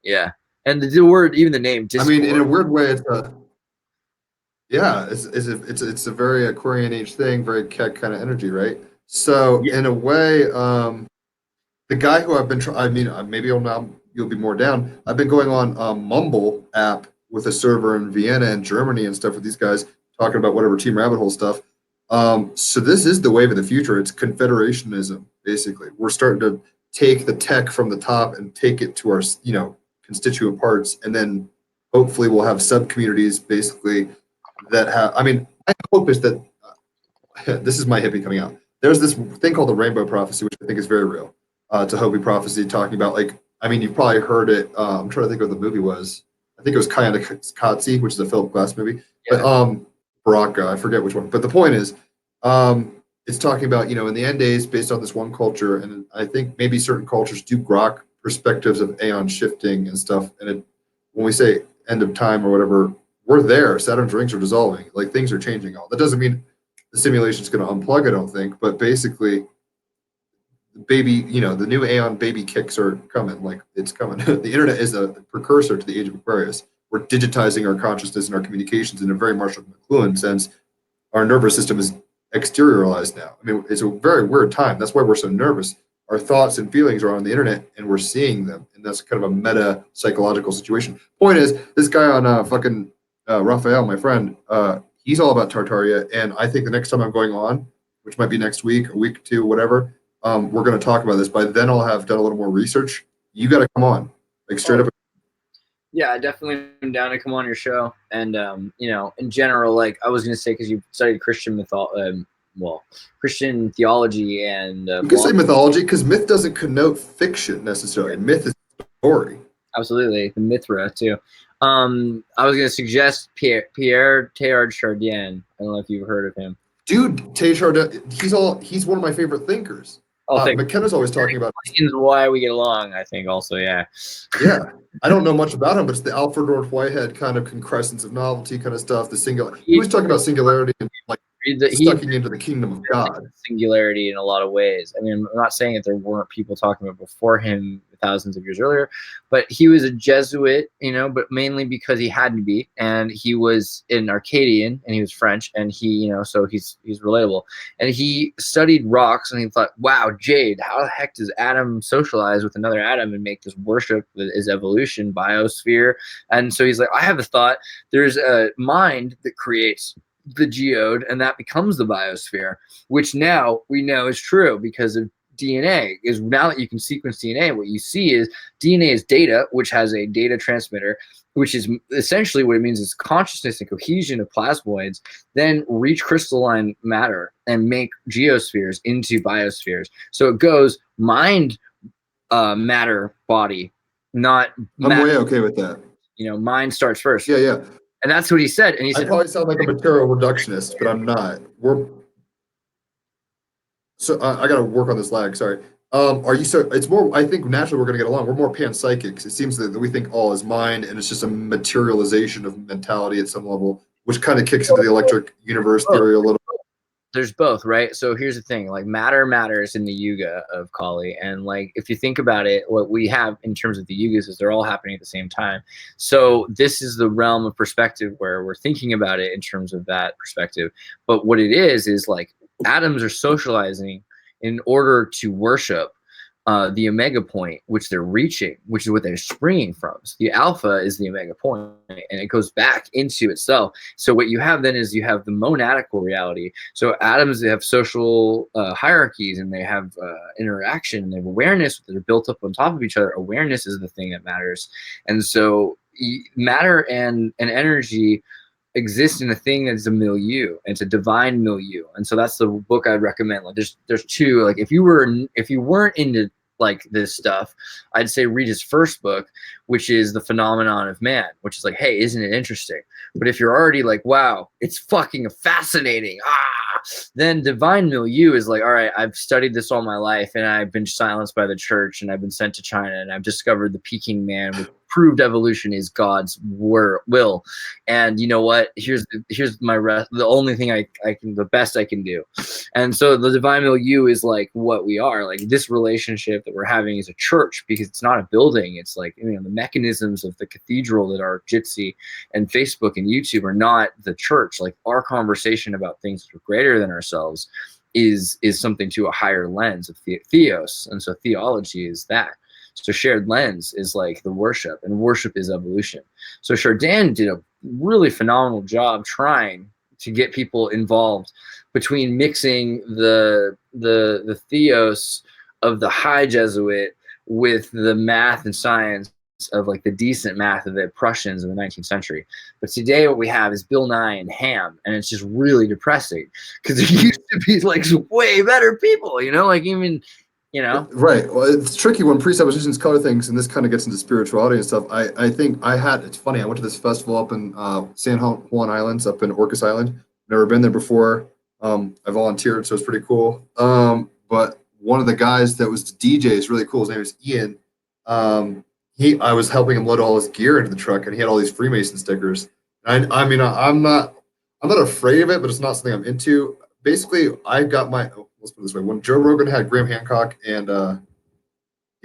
D: Yeah. And the word, even the name Discord.
A: I mean, in a weird way, it's a, yeah, it's a very Aquarian age thing, very Keck kind of energy, right? So in a way, the guy who I've been I mean, maybe you'll be more down. I've been going on Mumble app with a server in Vienna and Germany and stuff with these guys talking about whatever Team Rabbit Hole stuff. So this is the wave of the future. It's confederationism, basically. We're starting to take the tech from the top and take it to our, constituent parts, and then hopefully we'll have sub communities basically that have. I mean, my hope is that this is my hippie coming out. There's this thing called the Rainbow Prophecy, which I think is very real. Tehobi Prophecy, talking about like, I mean, you've probably heard it. I'm trying to think what the movie was. I think it was Katsi, which is a Philip Glass movie. Yeah. But Baraka, I forget which one. But the point is, it's talking about, in the end days, based on this one culture, and I think maybe certain cultures do grok perspectives of aeon shifting and stuff. And when we say end of time or whatever, we're there. Saturn's rings are dissolving. Like, things are changing. All that doesn't mean the simulation's going to unplug, I don't think. But basically, baby, the new aeon baby kicks are coming. Like, it's coming. The internet is a precursor to the age of Aquarius. We're digitizing our consciousness and our communications in a very Marshall McLuhan sense. Our nervous system is exteriorized now. I mean, it's a very weird time. That's why we're so nervous. Our thoughts and feelings are on the internet, and we're seeing them, and that's kind of a meta psychological situation. Point is, this guy on Raphael, my friend, he's all about Tartaria, and I think the next time I'm going on, which might be next week, a week or two, whatever, we're going to talk about this. By then, I'll have done a little more research. You got to come on, like straight up.
D: Yeah, I definitely am down to come on your show. And, in general, like I was going to say, because you studied Christian Christian theology and...
A: you can say mythology, because myth doesn't connote fiction necessarily. Myth is story.
D: Absolutely. The Mithra, too. I was going to suggest Pierre Teilhard Chardin. I don't know if you've heard of him.
A: Dude, Teilhard, he's one of my favorite thinkers. McKenna's always talking about
D: why we get along, I think, also, yeah.
A: Yeah. I don't know much about him, but it's the Alfred North Whitehead kind of concrescence of novelty kind of stuff. He was talking about singularity and like sucking into the kingdom of God.
D: Singularity in a lot of ways. I mean, I'm not saying that there weren't people talking about before him thousands of years earlier, but he was a Jesuit, but mainly because he had to be, and he was an Arcadian, and he was French, and he, so he's relatable, and he studied rocks, and he thought, wow, jade, how the heck does atom socialize with another atom and make this worship that is evolution, biosphere? And so he's like, I have a thought, there's a mind that creates the geode, and that becomes the biosphere, which now we know is true because of DNA. Is now that you can sequence DNA, what you see is DNA is data, which has a data transmitter, which is essentially what it means is consciousness and cohesion of plasmoids then reach crystalline matter and make geospheres into biospheres. So it goes mind, matter, body, not matter.
A: I'm way okay with that.
D: Mind starts first.
A: Yeah.
D: And that's what he said. And he said,
A: I probably sound like a material reductionist, but I'm not. So I got to work on this lag. Sorry. It's more, I think naturally we're going to get along. We're more panpsychics. It seems that we think all is mind, and it's just a materialization of mentality at some level, which kind of kicks into the electric universe theory a little bit.
D: There's both, right? So here's the thing, like matter matters in the yuga of Kali. And like, if you think about it, what we have in terms of the yugas is they're all happening at the same time. So this is the realm of perspective where we're thinking about it in terms of that perspective. But what it is like atoms are socializing in order to worship the omega point, which they're reaching, which is what they're springing from. So the alpha is the omega point, and it goes back into itself. So what you have then is you have the monadical reality. So atoms, they have social hierarchies, and they have interaction, and they have awareness that are built up on top of each other. Awareness is the thing that matters. And so matter and energy exist in a thing that's a milieu. It's a divine milieu, and so that's the book I'd recommend. Like, there's two. Like, if you weren't into like this stuff, I'd say read his first book, which is The Phenomenon of Man, which is like, hey, isn't it interesting? But if you're already like, wow, it's fucking fascinating, then divine milieu is like, all right, I've studied this all my life, and I've been silenced by the church, and I've been sent to China, and I've discovered the Peking man, which proved evolution is God's will. And you know what? Here's my rest. The only thing I can, the best I can do. And so the divine milieu is like what we are. Like, this relationship that we're having is a church, because it's not a building. It's like, you know, the mechanisms of the cathedral that are Jitsi and Facebook and YouTube are not the church. Like, our conversation about things that are greater than ourselves is something to a higher lens of theos. And so theology is that. So shared lens is like the worship, and worship is evolution. So Chardin did a really phenomenal job trying to get people involved between mixing the theos of the high Jesuit with the math and science of like the decent math of the Prussians in the 19th century. But today what we have is Bill Nye and Ham, and it's just really depressing, because there used to be like way better people, you know, like even, you know.
A: Right. Well, it's tricky when presuppositions color things, and this kind of gets into spirituality and stuff. I think it's funny, I went to this festival up in San Juan Islands, up in Orcas Island. Never been there before. I volunteered, so it's pretty cool. But one of the guys that was the DJ is really cool. His name is Ian. I was helping him load all his gear into the truck, and he had all these Freemason stickers. And I'm not afraid of it, but it's not something I'm into. Basically, I got let's put it this way. When Joe Rogan had Graham Hancock and the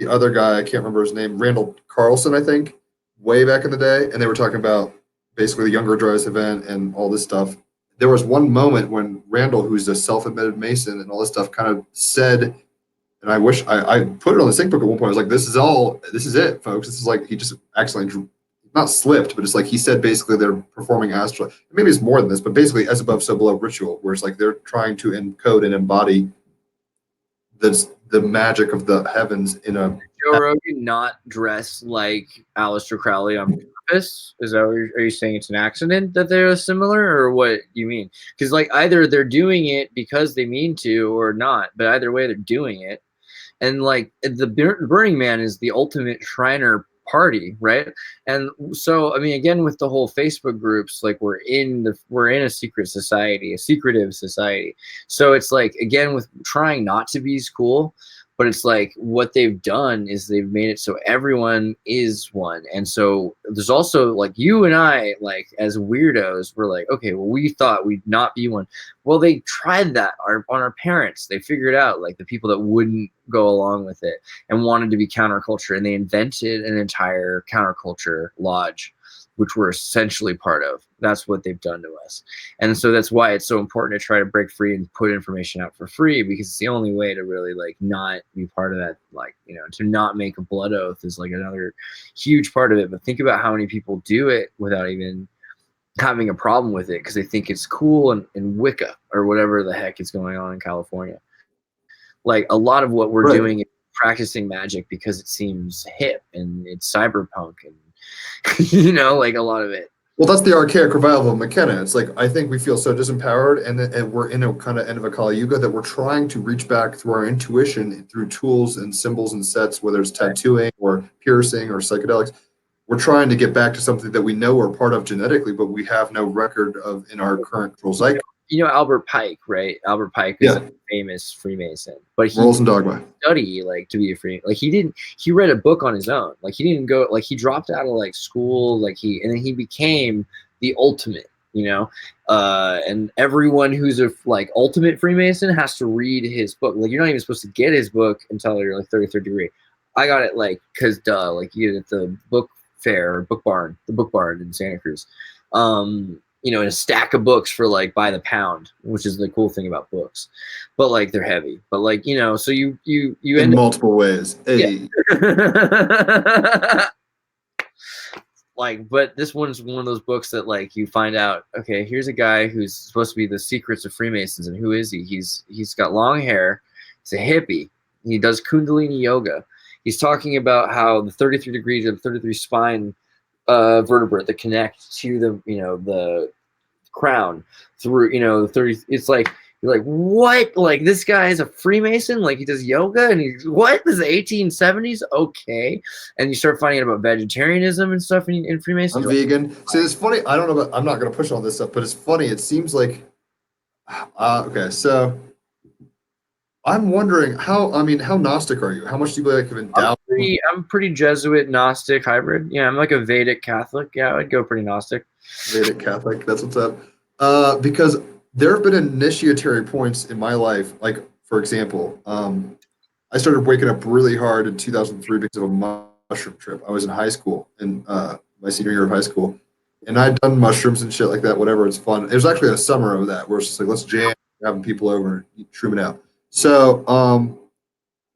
A: other guy, I can't remember his name, Randall Carlson, I think, way back in the day, and they were talking about basically the Younger Dryas event and all this stuff. There was one moment when Randall, who's a self-admitted Mason and all this stuff, kind of said, and I wish I put it on the sync book at one point. I was like, this is it, folks. This is like, he just accidentally not slipped, but it's like he said basically they're performing Astral. Maybe it's more than this, but basically as above, so below ritual, where it's like they're trying to encode and embody the magic of the heavens in a.
D: Joe Rogan not dress like Aleister Crowley on purpose? Is that what are you saying? It's an accident that they're similar, or what do you mean? Because like either they're doing it because they mean to or not, but either way they're doing it. And like the Burning Man is the ultimate Shriner party, right? And so I mean, again, with the whole Facebook groups, like we're in a secret society, a secretive society. So it's like, again, with trying not to be cool, but it's like what they've done is they've made it so everyone is one. And so there's also like you and I, like as weirdos, we're like, okay, well, we thought we'd not be one. Well, they tried that on our parents. They figured out like the people that wouldn't go along with it and wanted to be counterculture, and they invented an entire counterculture lodge, which we're essentially part of. That's what they've done to us. And so that's why it's so important to try to break free and put information out for free, because it's the only way to really like not be part of that. Like, you know, to not make a blood oath is like another huge part of it. But think about how many people do it without even having a problem with it, because they think it's cool and Wicca or whatever the heck is going on in California. Like a lot of what we're doing is practicing magic because it seems hip and it's cyberpunk, and you know, like a lot of it.
A: Well, that's the archaic revival of McKenna. It's like, I think we feel so disempowered, and we're in a kind of end of a Kali Yuga that we're trying to reach back through our intuition, through tools and symbols and sets, whether it's tattooing or piercing or psychedelics. We're trying to get back to something that we know we're part of genetically, but we have no record of in our current cultural cycle.
D: You know Albert Pike, right? Albert Pike is a famous Freemason, but he
A: Rules and Dogma.
D: Study like to be a Freemason. Like he read a book on his own. Like he didn't go, like he dropped out of like school, and then he became the ultimate, you know. And everyone who's a like ultimate Freemason has to read his book. Like you're not even supposed to get his book until you're like 33rd degree. I got it like because like you get it at the book fair or book barn, the book barn in Santa Cruz. you know, in a stack of books for like by the pound, which is the cool thing about books. But like they're heavy. But like, you know, so you
A: In
D: end up,
A: multiple ways. Hey.
D: like, but this one's one of those books that like you find out, okay, here's a guy who's supposed to be the secrets of Freemasons, and who is he? He's got long hair, he's a hippie, he does Kundalini yoga. He's talking about how the 33 degrees of 33 spine vertebrae that connect to the, you know, the crown through, you know, the 30, it's like, you're like, what? Like, this guy is a Freemason? Like, he does yoga? And he's, what? This is the 1870s? Okay. And you start finding out about vegetarianism and stuff in Freemasons.
A: I'm vegan. See, it's funny. I don't know about, I'm not going to push all this stuff, but it's funny. It seems like, okay, so I'm wondering how Gnostic are you? How much do you believe like, in Tao?
D: I'm pretty Jesuit, Gnostic, hybrid. Yeah, I'm like a Vedic Catholic. Yeah, I'd go pretty Gnostic.
A: Vedic Catholic, that's what's up. Because there have been initiatory points in my life, like, for example, I started waking up really hard in 2003 because of a mushroom trip. I was in high school, in my senior year of high school, and I'd done mushrooms and shit like that, whatever, it's fun. It was actually a summer of that, where it's just like, let's jam, having people over, and shrooming out. So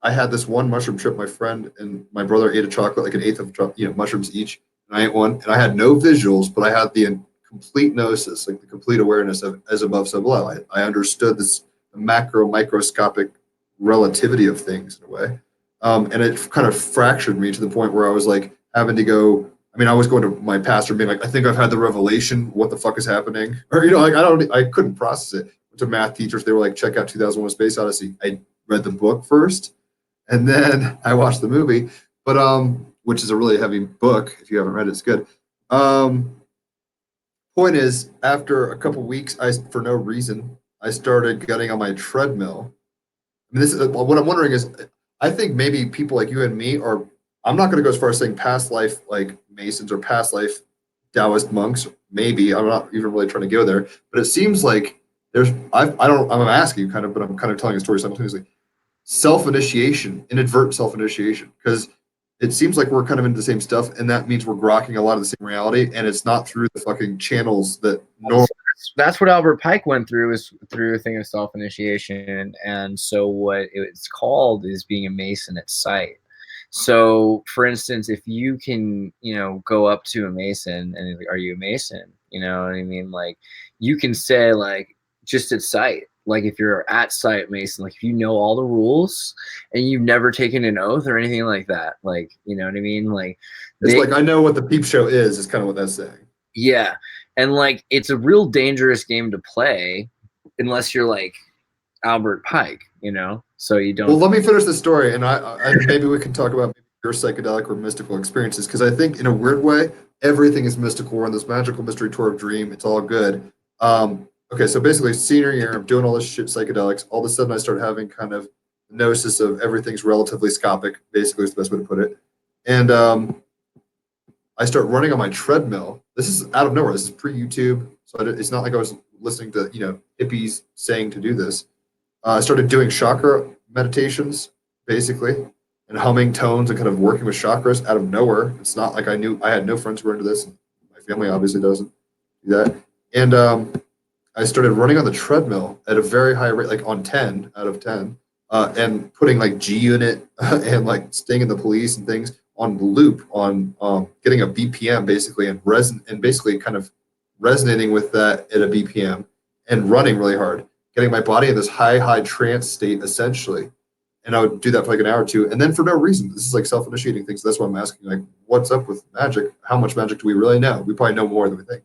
A: I had this one mushroom trip. My friend and my brother ate a chocolate, like an eighth of mushrooms each, and I ate one, and I had no visuals, but I had the complete gnosis, like the complete awareness of as above, so below. I understood this macro, microscopic relativity of things in a way, and it kind of fractured me to the point where I was like having to go. I mean, I was going to my pastor, being like, "I think I've had the revelation. What the fuck is happening?" Or like I couldn't process it. To math teachers, they were like, "Check out 2001: Space Odyssey." I read the book first, and then I watched the movie, but which is a really heavy book. If you haven't read it, it's good. Point is, after a couple weeks, for no reason, I started getting on my treadmill. I mean, this is what I'm wondering is, I think maybe people like you and me are. I'm not going to go as far as saying past life like Masons or past life Taoist monks. Maybe I'm not even really trying to go there, but it seems like there's. I'm asking you kind of, but I'm kind of telling a story simultaneously. Self-initiation, inadvertent self-initiation, because it seems like we're kind of into the same stuff, and that means we're grokking a lot of the same reality, and it's not through the fucking channels that normal.
D: That's what Albert Pike went through, is through a thing of self-initiation. And so what it's called is being a Mason at sight. So for instance, if you can, you know, go up to a Mason and are you a Mason? You know what I mean? Like, you can say, like, just at sight, like, if you're at sight Mason, like, if you know all the rules and you've never taken an oath or anything like that, like, you know what I mean? Like,
A: it's like, I know what the peep show is kind of what that's saying.
D: Yeah. And like, it's a real dangerous game to play unless you're like Albert Pike, you know? So you don't.
A: Well, let me finish the story, and I maybe we can talk about your psychedelic or mystical experiences, because I think in a weird way, everything is mystical. We're on this magical mystery tour of dream. It's all good. Okay, so basically, senior year, I'm doing all this shit, psychedelics. All of a sudden, I start having kind of gnosis of everything's relatively scopic, basically, is the best way to put it. And I start running on my treadmill. This is out of nowhere. This is pre-YouTube, so it's not like I was listening to hippies saying to do this. I started doing chakra meditations, basically, and humming tones and kind of working with chakras out of nowhere. It's not like I had no friends who were into this. My family obviously doesn't do that. And I started running on the treadmill at a very high rate, like on 10 out of 10, and putting like G Unit and like Sting and the Police and things on loop, on getting a BPM basically, and basically kind of resonating with that at a BPM and running really hard, getting my body in this high trance state essentially. And I would do that for like an hour or two, and then for no reason, this is like self-initiating things. So that's why I'm asking, like, what's up with magic? How much magic do we really know? We probably know more than we think.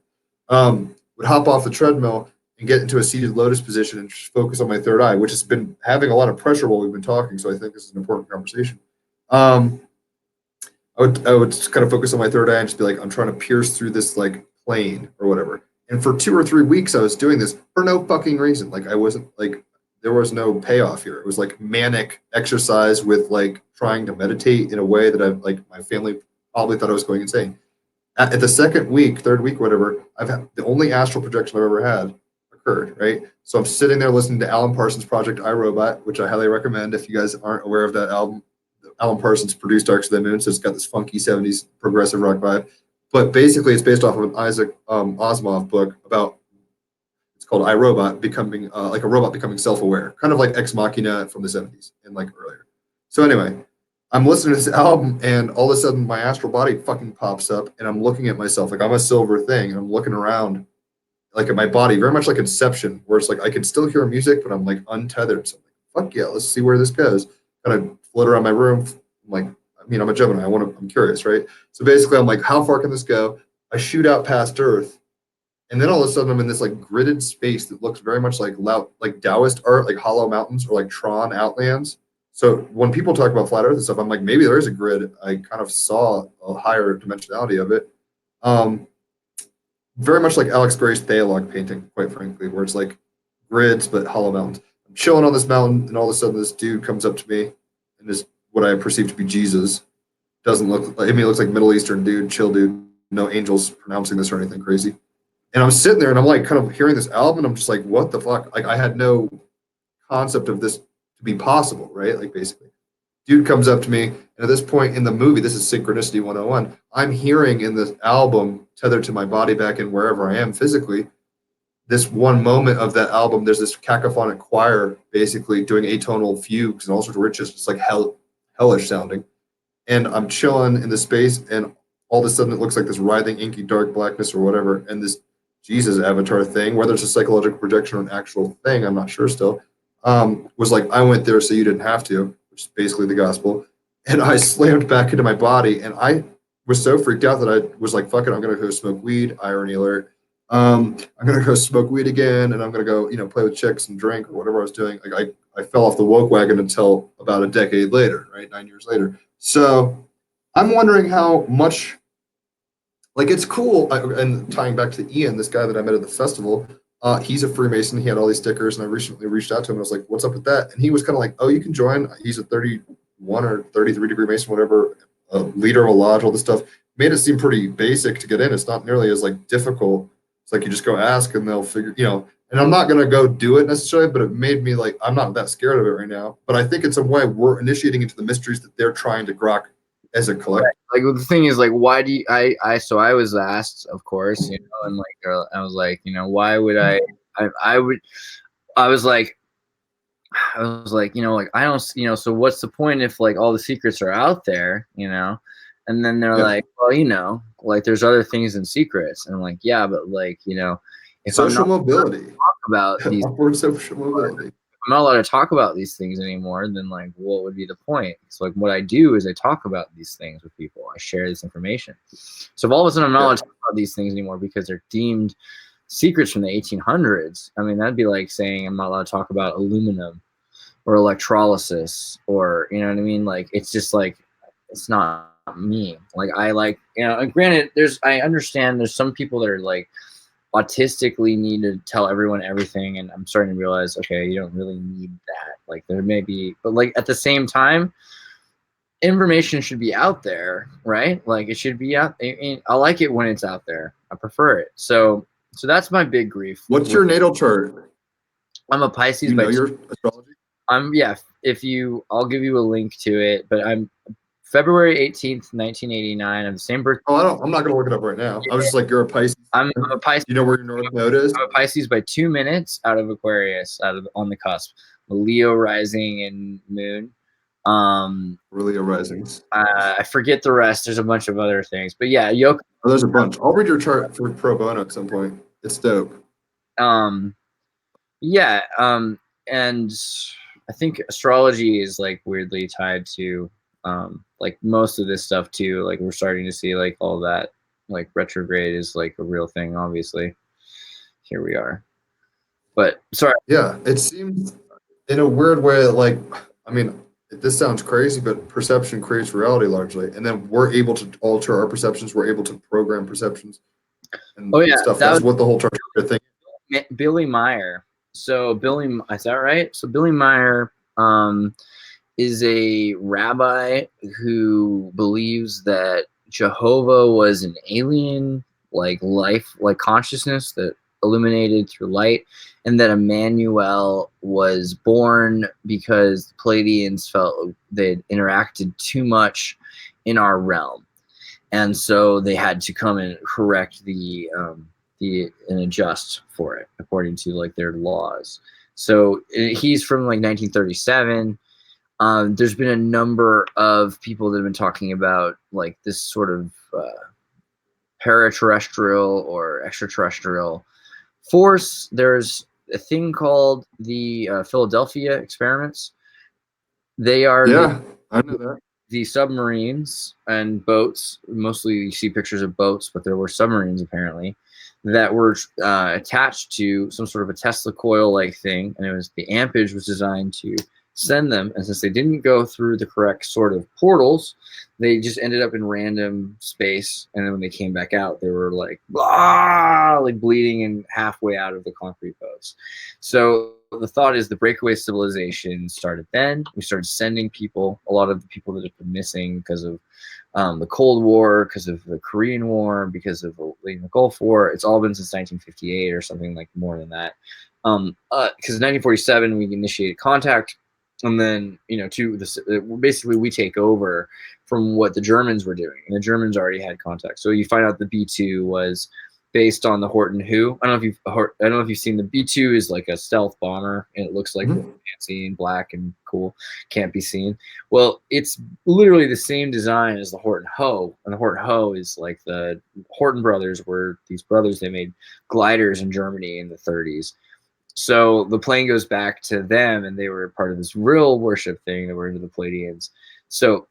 A: Would hop off the treadmill and get into a seated lotus position and just focus on my third eye, which has been having a lot of pressure while we've been talking. So I think this is an important conversation. I would just kind of focus on my third eye and just be like, I'm trying to pierce through this like plane or whatever. And for 2 or 3 weeks, I was doing this for no fucking reason. Like, I wasn't like, there was no payoff here. It was like manic exercise with like trying to meditate in a way that my family probably thought I was going insane. At the second week, third week, whatever, I've had the only astral projection I've ever had occurred, right? So I'm sitting there listening to Alan Parsons' Project iRobot, which I highly recommend if you guys aren't aware of that album. Alan Parsons produced Dark to the Moon, so it's got this funky 70s progressive rock vibe. but basically it's based off of an Isaac Asimov book about, it's called iRobot, becoming like a robot becoming self-aware, kind of like Ex Machina from the 70s and like earlier. So anyway, I'm listening to this album and all of a sudden my astral body fucking pops up and I'm looking at myself like I'm a silver thing and I'm looking around like at my body, very much like Inception, where it's like I can still hear music, but I'm like untethered. So I'm like, fuck yeah, let's see where this goes. Kind of float around my room. I'm like, I mean, I'm a Gemini. I'm curious, right? So basically, I'm like, how far can this go? I shoot out past Earth, and then all of a sudden, I'm in this like gridded space that looks very much like Taoist art, like hollow mountains or like Tron Outlands. So when people talk about flat Earth and stuff, I'm like, maybe there is a grid. I kind of saw a higher dimensionality of it. Very much like Alex Gray's Teilhard painting, quite frankly, where it's like grids but hollow mountains. I'm chilling on this mountain, and all of a sudden, this dude comes up to me, and is what I perceive to be Jesus. Doesn't look like, I mean, it looks like Middle Eastern dude, chill dude, no angels pronouncing this or anything crazy. And I'm sitting there, and I'm like, kind of hearing this album, and I'm just like, what the fuck? Like, I had no concept of this to be possible, right? Like, basically, dude comes up to me, and at this point in the movie, this is Synchronicity 101. I'm hearing in this album, tethered to my body back in wherever I am physically, this one moment of that album, there's this cacophonic choir basically doing atonal fugues and all sorts of riches, just like hellish sounding. And I'm chilling in the space, and all of a sudden it looks like this writhing, inky, dark blackness or whatever, and this Jesus avatar thing, whether it's a psychological projection or an actual thing, I'm not sure still, was like, I went there so you didn't have to, which is basically the gospel. And I slammed back into my body, and I was so freaked out that I was like, fuck it, I'm going to go smoke weed, irony alert. I'm going to go smoke weed again, and I'm going to go, play with chicks and drink or whatever I was doing. Like I fell off the woke wagon until about a decade later, right? 9 years later. So I'm wondering how much, like, it's cool. And tying back to Ian, this guy that I met at the festival, he's a Freemason. He had all these stickers, and I recently reached out to him. I was like, what's up with that? And he was kind of like, oh, you can join. He's a 31 or 33 degree Mason, whatever, leader of a lodge, all this stuff. Made it seem pretty basic to get in. It's not nearly as like difficult. It's like you just go ask and they'll figure, and I'm not going to go do it necessarily, but it made me like, I'm not that scared of it right now. But I think in some way we're initiating into the mysteries that they're trying to grok as a collective.
D: Like the thing is, like, why do you, so I was asked, of course, and like I was like, why would I was like, like, I don't, so what's the point if like all the secrets are out there, and then they're like, well, like there's other things in secrets, and I'm like, yeah, but like, if
A: social
D: I'm not
A: mobility,
D: talk about these
A: upward social mobility.
D: I'm not allowed to talk about these things anymore, then like what would be the point? So like what I do is I talk about these things with people. I share this information. So if all of a sudden I'm not allowed to talk about these things anymore because they're deemed secrets from the 1800s, I mean, that'd be like saying I'm not allowed to talk about aluminum or electrolysis, or you know what I mean? Like it's just like, it's not me. Like I like, and granted, I understand there's some people that are like autistically need to tell everyone everything, and I'm starting to realize, okay, you don't really need that. Like there may be, but like at the same time, information should be out there, right? Like it should be out. I like it when it's out there. I prefer it. So that's my big grief.
A: What's your natal chart?
D: I'm a Pisces.
A: You know your astrology?
D: I'll give you a link to it, but I'm February 18th, 1989. I'm the same birthday.
A: Oh, I'm not going to look it up right now. I was just like, you're a Pisces.
D: I'm a Pisces.
A: You know where your North Node is?
D: I'm a Pisces by 2 minutes out of Aquarius, on the cusp. A Leo rising and moon.
A: Leo risings.
D: I forget the rest. There's a bunch of other things, but yeah, Yoko.
A: Oh, there's a bunch. I'll read your chart for pro bono at some point. It's dope.
D: Yeah. And I think astrology is like weirdly tied to like most of this stuff too. Like we're starting to see like all that, like retrograde is like a real thing, obviously. Here we are. But sorry.
A: Yeah, it seems in a weird way, like, I mean, this sounds crazy, but perception creates reality largely. And then we're able to alter our perceptions. We're able to program perceptions and stuff. That's what the whole Tartaria thing.
D: Billy Meyer. So is that right? So Billy Meyer is a rabbi who believes that Jehovah was an alien, like life, like consciousness that illuminated through light, and that Emmanuel was born because Pleiadians felt they'd interacted too much in our realm. and so they had to come and correct and adjust for it according to like their laws. So he's from like 1937. There's been a number of people that have been talking about like this sort of paraterrestrial or extraterrestrial force. There's a thing called the Philadelphia experiments. They are
A: Yeah, I know that.
D: the submarines and boats. Mostly you see pictures of boats, but there were submarines apparently that were attached to some sort of a Tesla coil like thing, and it was the ampage was designed to send them, and since they didn't go through the correct sort of portals, they just ended up in random space, and then when they came back out, they were like blah, like bleeding and halfway out of the concrete boats. So the thought is the breakaway civilization started then. We started sending people, a lot of the people that have been missing because of the Cold War, because of the Korean War, because of the Gulf War. It's all been since 1958 or something like more than that. Because in 1947 we initiated contact, and then basically we take over from what the Germans were doing, and the Germans already had contact. So you find out the B-2 was based on the Horton Who. I don't know if you've seen the B-2 is like a stealth bomber, and it looks like fancy and black and cool, can't be seen. Well, it's literally the same design as the Horton Ho, and the Horton Ho is like the Horton brothers were these brothers. They made gliders in Germany in the 30s. So the plane goes back to them, and they were part of this real worship thing that were into the Pleiadians. So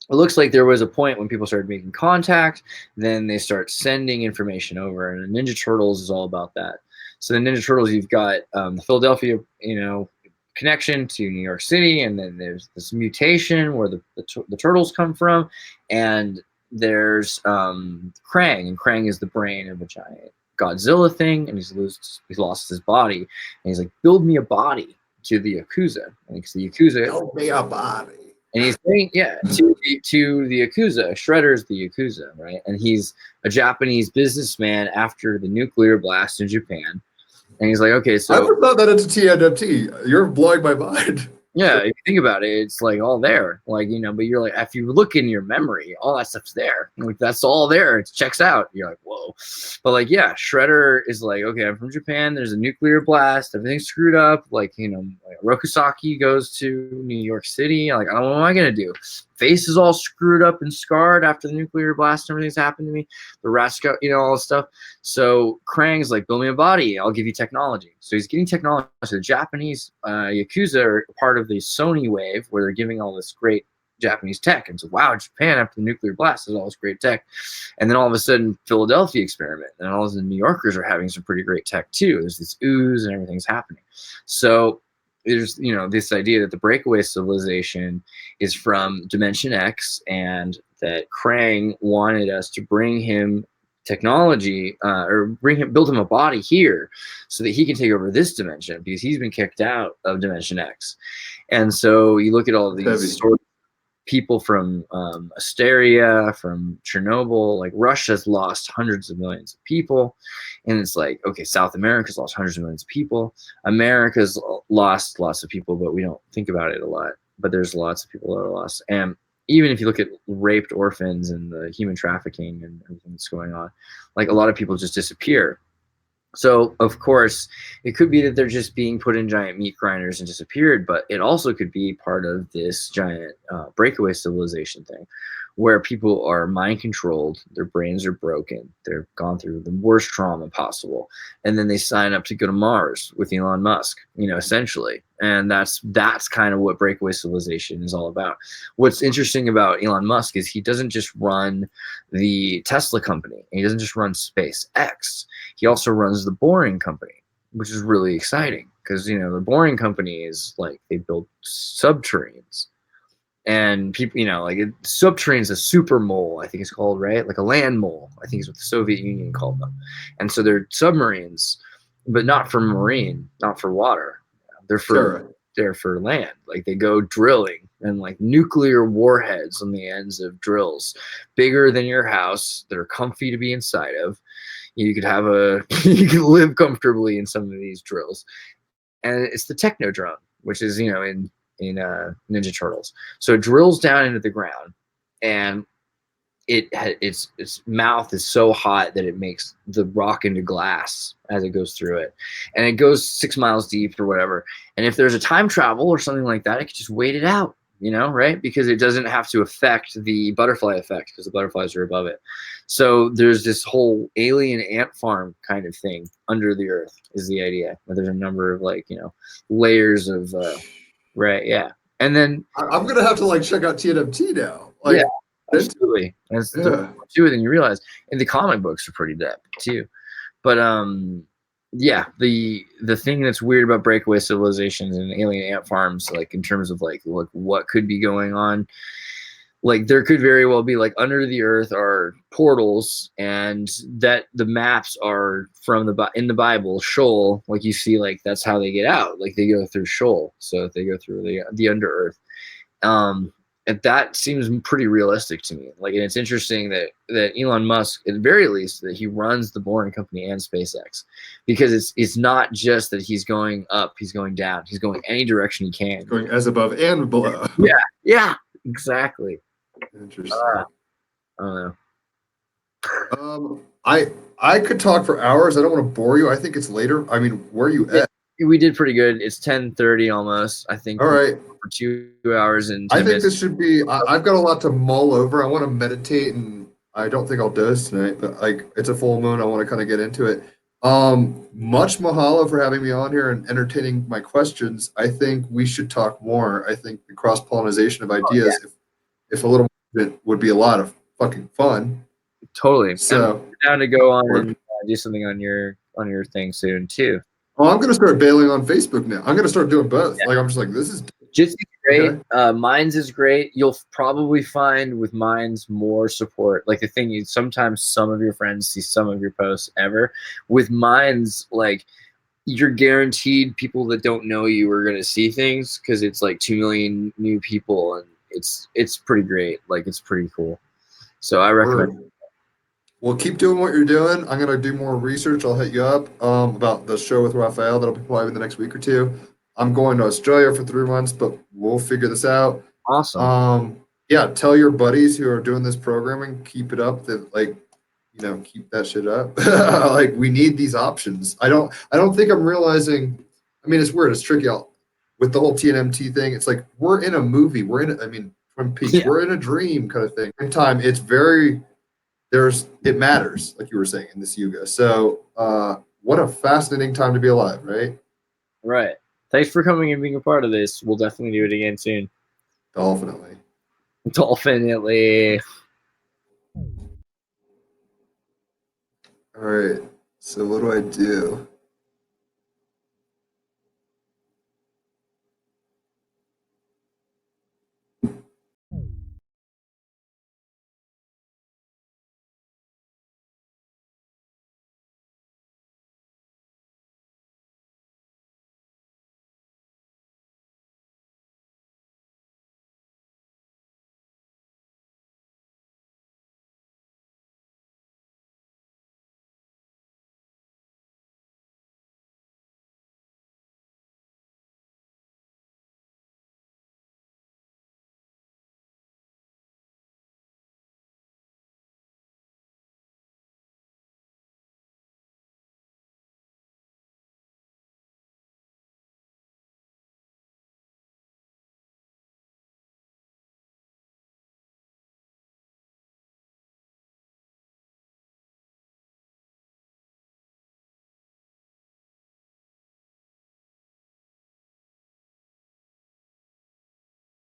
D: it looks like there was a point when people started making contact, then they start sending information over, and the Ninja Turtles is all about that. So the Ninja Turtles, you've got the Philadelphia, connection to New York City, and then there's this mutation where the turtles come from, and there's Krang, and Krang is the brain of a giant Godzilla thing, and he's lost his body, and he's like, build me a body to the Yakuza, and because the Yakuza
A: Build me a body.
D: and he's saying, to the Yakuza. Shredder's the Yakuza, right? And he's a Japanese businessman after the nuclear blast in Japan. And he's like, okay,
A: I
D: so
A: would thought that into TNFT. You're blowing my mind.
D: yeah, if you think about it, it's like all there, like, but you're like, if you look in your memory, all that stuff's there. Like, that's all there. It checks out. You're like, whoa. But like, yeah, Shredder is like, okay, I'm from Japan. There's a nuclear blast. Everything's screwed up. Like, Rokusaki goes to New York City. Like, I don't know what am I going to do? Face is all screwed up and scarred after the nuclear blast and everything's happened to me. The rats got, all this stuff. So Krang's like, build me a body. I'll give you technology. So he's getting technology. So the Japanese Yakuza are part of the Sony wave where they're giving all this great Japanese tech. And so, wow, Japan after the nuclear blast has all this great tech. And then all of a sudden, Philadelphia experiment. And all of the New Yorkers are having some pretty great tech too. There's this ooze and everything's happening. So there's this idea that the breakaway civilization is from Dimension X, and that Krang wanted us to bring him technology or build him a body here so that he can take over this dimension, because he's been kicked out of Dimension X. And so you look at all of these sort of people from Asteria, from Chernobyl, like Russia's lost hundreds of millions of people. And it's like, okay, South America's lost hundreds of millions of people. America's lost lots of people, but we don't think about it a lot. But there's lots of people that are lost. And even if you look at raped orphans and the human trafficking and everything that's going on, like a lot of people just disappear. So, of course, it could be that they're just being put in giant meat grinders and disappeared, but it also could be part of this giant breakaway civilization thing where people are mind controlled, their brains are broken, they've gone through the worst trauma possible, and then they sign up to go to Mars with Elon Musk, essentially. And that's kind of what breakaway civilization is all about. What's interesting about Elon Musk is he doesn't just run the Tesla company. He doesn't just run SpaceX. He also runs the Boring Company, which is really exciting because, the Boring Company is like they build subterraneans. And people, subterraneans, a super mole, I think it's called, right? Like a land mole, I think is what the Soviet Union called them. And so they're submarines, but not for marine, not for water. They're for land. Like they go drilling, and like nuclear warheads on the ends of drills, bigger than your house, that are comfy to be inside of. You could you could live comfortably in some of these drills. And it's the Technodrome, which is, in Ninja Turtles. So it drills down into the ground, and its mouth is so hot that it makes the rock into glass as it goes through it, and it goes 6 miles deep or whatever. And if there's a time travel or something like that, it could just wait it out, right? Because it doesn't have to affect the butterfly effect because the butterflies are above it. So there's this whole alien ant farm kind of thing under the earth is the idea. There's a number of layers of right, yeah. And then
A: I'm gonna have to like check out TNMT now. Like,
D: yeah, absolutely. That's
A: yeah.
D: to it than you realize. And the comic books are pretty depth too. But yeah, the thing that's weird about breakaway civilizations and alien ant farms, like in terms of like what could be going on, like there could very well be like under the earth are portals, and that the maps are from in the Bible, Sheol, like you see, like that's how they get out, like they go through Sheol, so they go through the under earth. And that seems pretty realistic to me. Like, and it's interesting that Elon Musk, at the very least, that he runs the Boring Company and SpaceX, because it's not just that he's going up, he's going down, he's going any direction he can,
A: Going as above and below.
D: yeah, exactly.
A: Interesting.
D: I don't know.
A: I could talk for hours. I don't want to bore you. I think it's later. I mean, where are you at?
D: We did pretty good. It's 10:30 almost. I think.
A: All right.
D: For 2 hours and 10
A: I think
D: minutes.
A: this should be. I've got a lot to mull over. I want to meditate, and I don't think I'll do this tonight. But like, it's a full moon. I want to kind of get into it. Much mahalo for having me on here and entertaining my questions. I think we should talk more. I think the cross pollination of ideas, if a little bit, would be a lot of fucking fun.
D: Totally.
A: So
D: I'm down to go on and do something on your thing soon too.
A: Oh, I'm gonna start bailing on Facebook now. I'm gonna start doing both.
D: Yeah.
A: Like, I'm just like, this is
D: Jitsy's great.
A: Okay.
D: Minds is great. You'll probably find with Minds more support. Like the thing is, sometimes some of your friends see some of your posts ever. With Minds, like you're guaranteed people that don't know you are gonna see things because it's like 2 million new people, and it's pretty great. Like it's pretty cool. So I recommend.
A: Word. Well, keep doing what you're doing. I'm gonna do more research. I'll hit you up about the show with Raphael. That'll be live in the next week or two. I'm going to Australia for 3 months, but we'll figure this out.
D: Awesome.
A: Yeah, tell your buddies who are doing this programming, keep it up. That keep that shit up. Like we need these options. I don't think I'm realizing. I mean, it's weird. It's tricky. With the whole TNMT thing, it's like we're in a movie. Twin Peaks.
D: Yeah.
A: We're in a dream kind of thing. In time, it's very. It matters, like you were saying in this yuga. So, what a fascinating time to be alive, right?
D: Right. Thanks for coming and being a part of this. We'll definitely do it again soon.
A: Definitely.
D: Definitely.
A: All right. So what do I do?